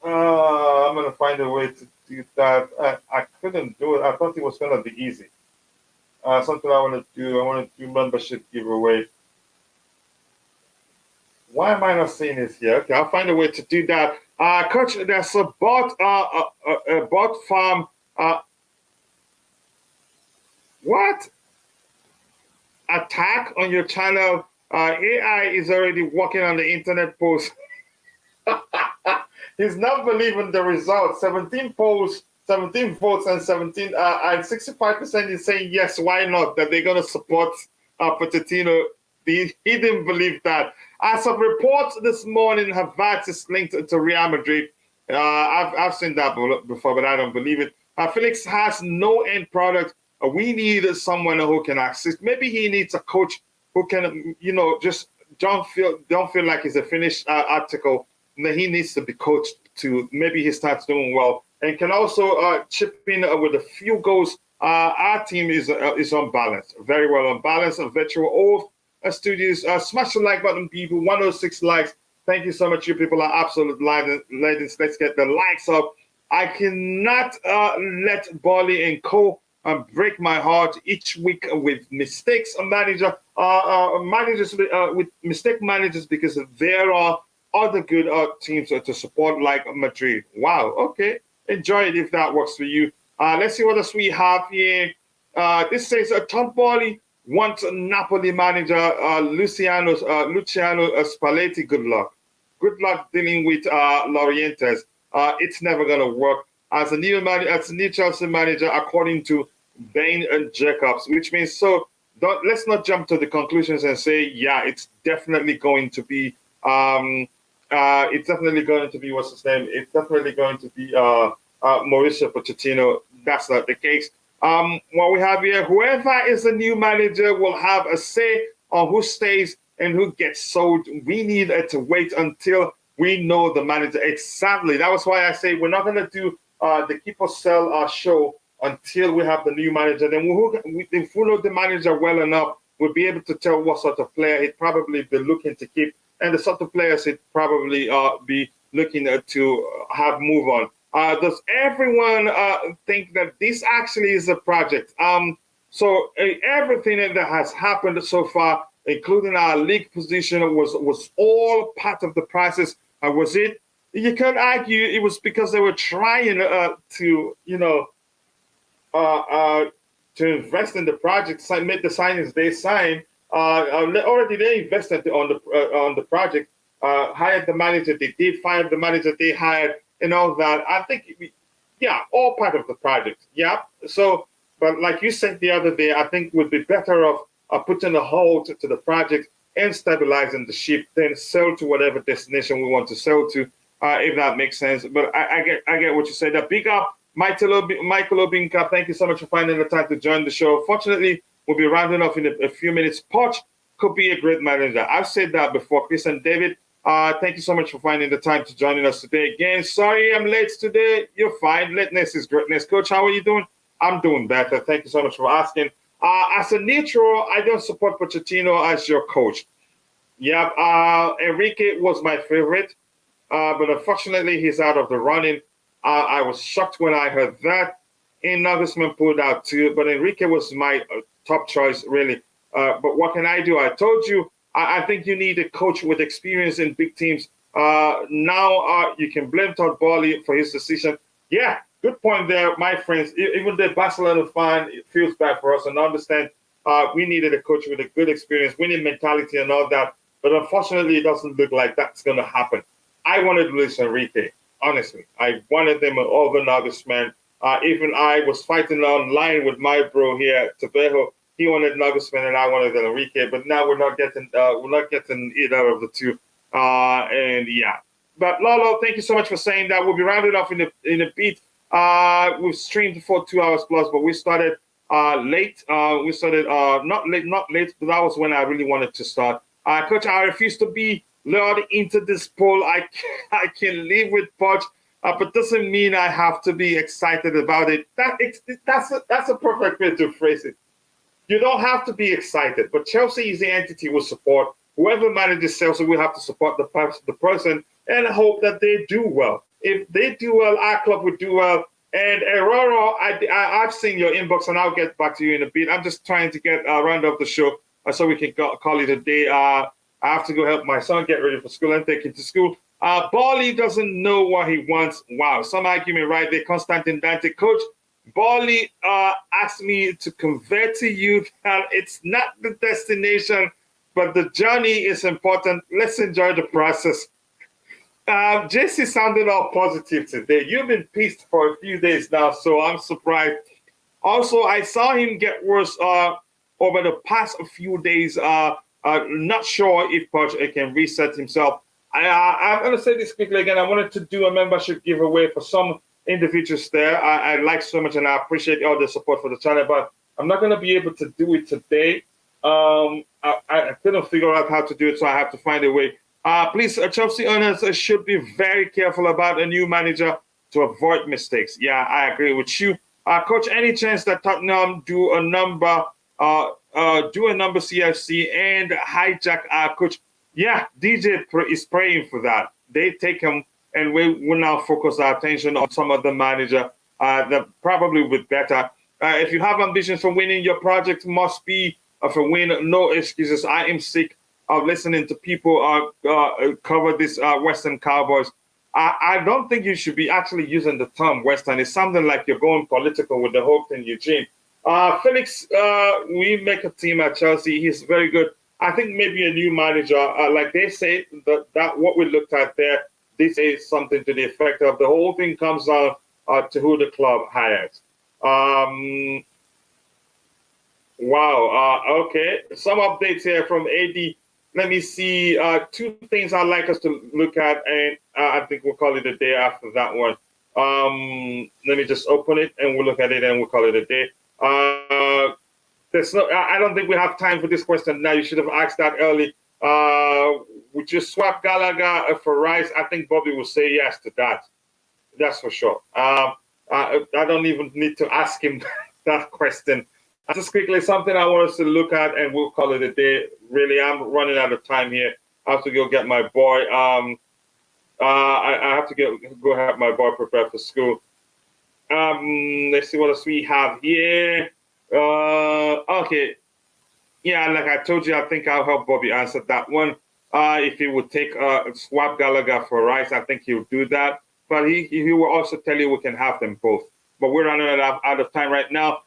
I'm going to find a way to do that. I couldn't do it. I thought it was going to be easy. Something I want to do membership giveaway. Why am I not seeing this here? Okay, I'll find a way to do that. Coach, there's a bot farm. What? Attack on your channel. AI is already working on the internet post. He's not believing the results. 17 polls, 17 votes, and 65% is saying yes, why not? That they're gonna support Pochettino. He didn't believe that. As of reports this morning, Havertz is linked to Real Madrid. I've seen that before, but I don't believe it. Felix has no end product. We need someone who can assist. Maybe he needs a coach who can, just don't feel like it's a finished article. That he needs to be coached to. Maybe he starts doing well and can also chip in with a few goals. Our team is unbalanced, very well unbalanced. A virtual all studios. Smash the like button, people. 106 likes. Thank you so much. You people are absolute legends. Let's get the likes up. I cannot let Bali and Co. Break my heart each week with mistakes on managers with mistake managers, because there are other good teams to support, like Madrid. Wow, okay. Enjoy it if that works for you. Let's see what else we have here. This says Tom Bali wants Napoli manager Luciano Spalletti. Good luck. Good luck dealing with Laurientes. It's never going to work. As a new Chelsea manager, according to Bain and Jacobs, which means let's not jump to the conclusions and say, yeah, it's definitely going to be what's his name? It's definitely going to be Mauricio Pochettino. That's not the case. What we have here, whoever is the new manager will have a say on who stays and who gets sold. We need to wait until we know the manager. Exactly. That was why I say we're not going to do the keep or sell show until we have the new manager. Then if we know the manager well enough, we'll be able to tell what sort of player he'd probably be looking to keep and the sort of players he'd probably be looking to have move on. Does everyone think that this actually is a project? So everything that has happened so far, including our league position, was all part of the process. Was it? You can't argue it was because they were trying to invest in the project, make the signings they signed. Already they invested on the project, hired the manager they did, fired the manager they hired, and all that. I think, all part of the project. Yeah. So, but like you said the other day, I think would be better off putting a hold to the project and stabilizing the ship, then sell to whatever destination we want to sell to, if that makes sense. But I get what you said. Big up, Michael Obinka. Thank you so much for finding the time to join the show. Fortunately, we'll be rounding off in a few minutes. Poch could be a great manager. I've said that before. Chris and David, thank you so much for finding the time to join us today. Again, sorry I'm late today. You're fine. Lateness is greatness. Coach, how are you doing? I'm doing better. Thank you so much for asking. As a neutral, I don't support Pochettino as your coach. Yeah, Enrique was my favorite, but unfortunately, he's out of the running. I was shocked when I heard that. And Nagelsmann pulled out too, but Enrique was my top choice, really. But what can I do? I told you, I think you need a coach with experience in big teams. Now you can blame Todd Bowley for his decision. Yeah, good point there, my friends. Even the Barcelona fan, it feels bad for us, and I understand we needed a coach with a good experience, winning mentality and all that. But unfortunately, it doesn't look like that's going to happen. I wanted Luis Enrique, honestly. I wanted them over Nagelsmann. Even I was fighting online with my bro here, Tabejo. He wanted Nagelsmann and I wanted Enrique, but now we're not getting either of the two. And yeah. But Lolo, thank you so much for saying that. We'll be rounded off in a bit. We've streamed for 2 hours plus, but we started late. We started not late, but that was when I really wanted to start. Coach, I refuse to be lured into this poll. I can live with Poch, but doesn't mean I have to be excited about it. That's a perfect way to phrase it. You don't have to be excited, but Chelsea is the entity we support. Whoever manages Chelsea, we have to support the person and hope that they do well. If they do well, our club would do well. And Aurora, I've seen your inbox, and I'll get back to you in a bit. I'm just trying to get a round of the show so we can call it a day. I have to go help my son get ready for school and take him to school. Bali doesn't know what he wants. Wow, some argument right there. Constantine Dante. Coach, Bali asked me to convey to you that it's not the destination, but the journey is important. Let's enjoy the process. Jesse sounded all positive today. You've been pissed for a few days now, so I'm surprised. Also, I saw him get worse over the past few days. Not sure if Poch can reset himself. I'm going to say this quickly again. I wanted to do a membership giveaway for some individuals there I like so much, and I appreciate all the support for the channel, but I'm not going to be able to do it today. I couldn't figure out how to do it, so I have to find a way. Please, Chelsea owners should be very careful about a new manager to avoid mistakes. Yeah, I agree with you. Coach, any chance that Tottenham do a number CFC and hijack our coach? Yeah, DJ is praying for that. They take him, and we will now focus our attention on some other manager that probably would better. If you have ambitions for winning, your project must be for win. No excuses. I am sick of listening to people cover this Western Cowboys. I don't think you should be actually using the term Western. It's something like you're going political with the whole thing, Eugene. Felix, we make a team at Chelsea. He's very good. I think maybe a new manager, like they say, that what we looked at there, this is something to the effect of the whole thing comes down to who the club hires. Wow. Okay. Some updates here from AD. Let me see. Two things I'd like us to look at, and I think we'll call it a day after that one. Let me just open it, and we'll look at it, and we'll call it a day. I don't think we have time for this question now. You should have asked that early. Would you swap Gallagher for Rice? I think Bobby will say yes to that. That's for sure. I don't even need to ask him that question. Just quickly, something I want us to look at, and we'll call it a day. Really, I'm running out of time here. I have to go get my boy. I have to go have my boy prepared for school. Let's see what else we have here. Okay. Yeah, like I told you, I think I'll help Bobby answer that one. If he would take swap Gallagher for Rice, I think he'll do that. But he will also tell you we can have them both. But we're running out of time right now.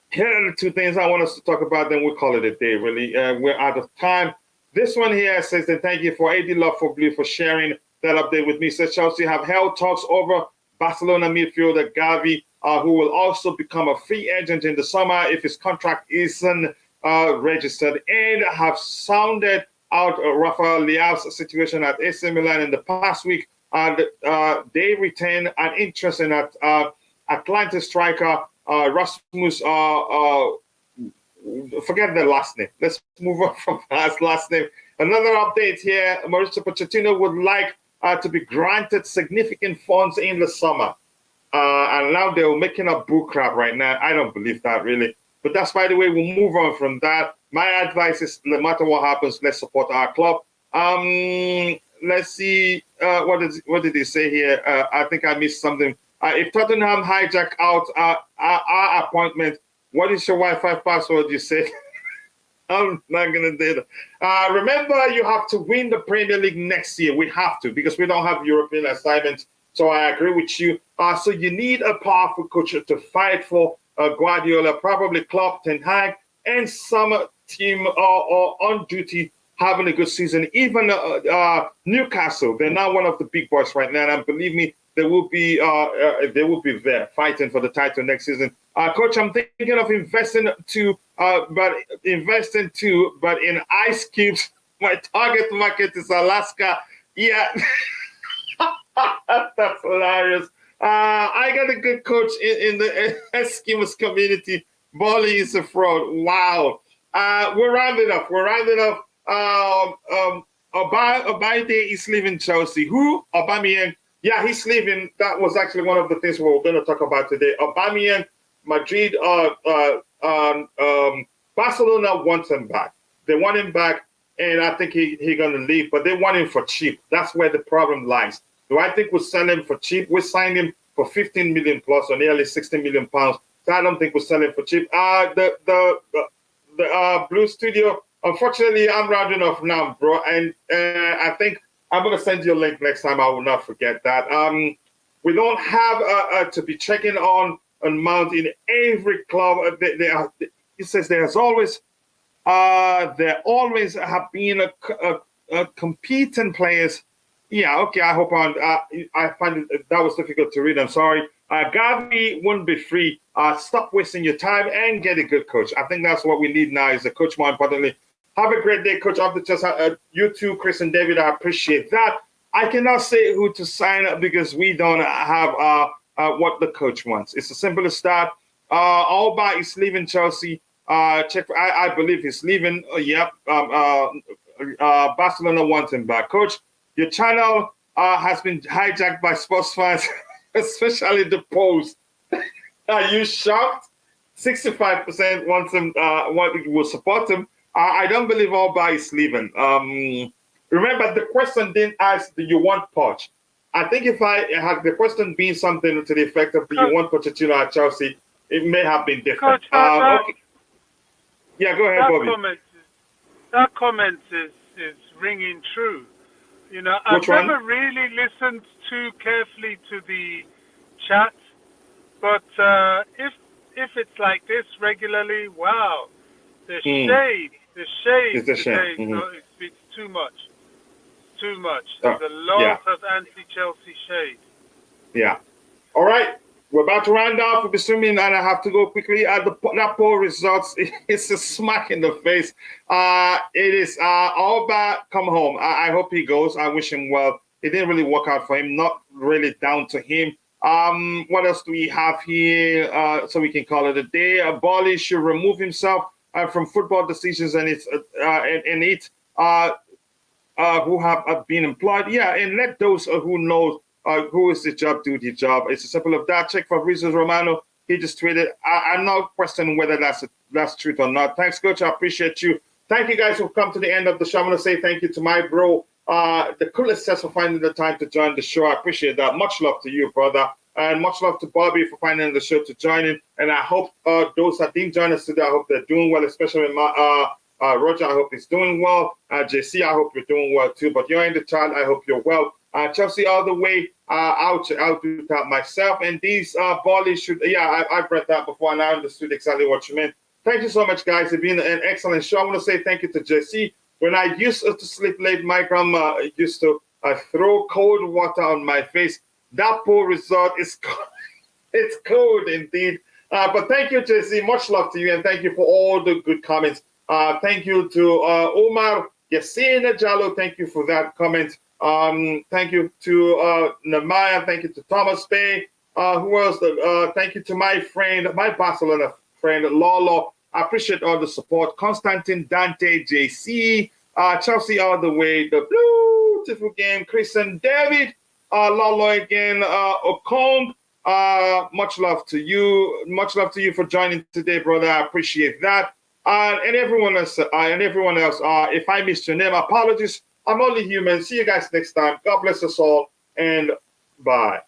Here are the two things I want us to talk about, then we'll call it a day, really. We're out of time. This one here says that thank you for AD Love for Blue for sharing that update with me. Says Chelsea have held talks over Barcelona midfielder Gavi, who will also become a free agent in the summer if his contract isn't registered, and have sounded out Rafael Leao's situation at AC Milan in the past week. They retain an interest in Atlanta striker Rasmus. Forget the last name. Let's move on from that last name. Another update here: Mauricio Pochettino would like to be granted significant funds in the summer. And now they're making up bull crap right now. I don't believe that, really. But that's, by the way, we'll move on from that. My advice is, no matter what happens, let's support our club. Let's see. What did he say here? I think I missed something. If Tottenham hijack out our appointment, what is your Wi-Fi password, you said? I'm not going to do that. Remember, you have to win the Premier League next year. We have to, because we don't have European assignments. So I agree with you. So you need a powerful coach to fight for Guardiola, probably Klopp, Ten Hag, and some team or on duty having a good season. Even Newcastle, they're now one of the big boys right now. And believe me, they will be there fighting for the title next season. Coach, I'm thinking of investing in ice cubes. My target market is Alaska. Yeah. That's hilarious. I got a good coach in the Eskimos community. Bali is a fraud. Wow. We're rounding up. Aubameyang is leaving Chelsea. Who? Aubameyan. Yeah, he's leaving. That was actually one of the things we were going to talk about today. Aubameyan, Madrid, Barcelona wants him back. They want him back, and I think he's going to leave, but they want him for cheap. That's where the problem lies. Do I think we'll sell him for cheap? We signed him for 15 million plus, or nearly 60 million pounds. So I don't think we'll sell him for cheap. The Blue Studio, unfortunately, I'm rounding off now, bro. And I think I'm going to send you a link next time. I will not forget that. We don't have to be checking on Mount in every club. It says there always have been a competing players. Yeah, okay, I hope I find that was difficult to read. I'm sorry. Gavi won't be free. Stop wasting your time and get a good coach. I think that's what we need now is a coach, more importantly. Have a great day, Coach. You too, Chris and David. I appreciate that. I cannot say who to sign up because we don't have what the coach wants. It's as simple as that. Auba is leaving Chelsea. I believe he's leaving. Barcelona wants him back. Coach, your channel has been hijacked by sports fans, especially the Post. Are you shocked? 65% wants him. Will support him. I don't believe Auba is leaving. Remember, the question didn't ask, do you want Poch? I think if I had the question being something to the effect of, do you want Pochettino at Chelsea, it may have been different. Coach, okay. Yeah, go ahead, Bobby. That comment is ringing true. You know, I've never really listened too carefully to the chat, but if it's like this regularly, wow, the shade today, so it's too much. Too much. There's a lot of anti-Chelsea shade. Yeah. All right. We're about to round off. We're assuming, and I have to go quickly. That poll results, it's a smack in the face. It is Auba come home. I hope he goes. I wish him well. It didn't really work out for him. Not really down to him. What else do we have here? So we can call it a day. Bali should remove himself from football decisions and who have been employed. Yeah, and let those who know who is the job do the job. It's as simple as that. Check Fabrizio Romano. He just tweeted. I'm not questioning whether that's truth or not. Thanks, Coach. I appreciate you. Thank you guys who've come to the end of the show. I'm going to say thank you to my bro, the coolest for finding the time to join the show. I appreciate that. Much love to you, brother. And much love to Bobby for finding the show to join in. And I hope those that didn't join us today, I hope they're doing well, especially Roger, I hope he's doing well. JC, I hope you're doing well too. But you're in the chat, I hope you're well. Chelsea all the way. I'll do that myself. And these Bali should, I've read that before and I understood exactly what you meant. Thank you so much, guys. It's been an excellent show. I want to say thank you to JC. When I used to sleep late, my grandma used to throw cold water on my face. That poor result is it's cold indeed. But thank you, JC. Much love to you, and thank you for all the good comments. Thank you to Omar Yassine Jallo. Thank you for that comment. Thank you to Namaya. Thank you to Thomas Bay. Who else? Thank you to my friend, my Barcelona friend, Lolo. I appreciate all the support. Constantine, Dante, JC, Chelsea all the way. The beautiful game. Chris and David. Lolo again. Okong. Much love to you. Much love to you for joining today, brother. I appreciate that. And everyone else. If I missed your name, apologies. I'm only human. See you guys next time. God bless us all, and bye.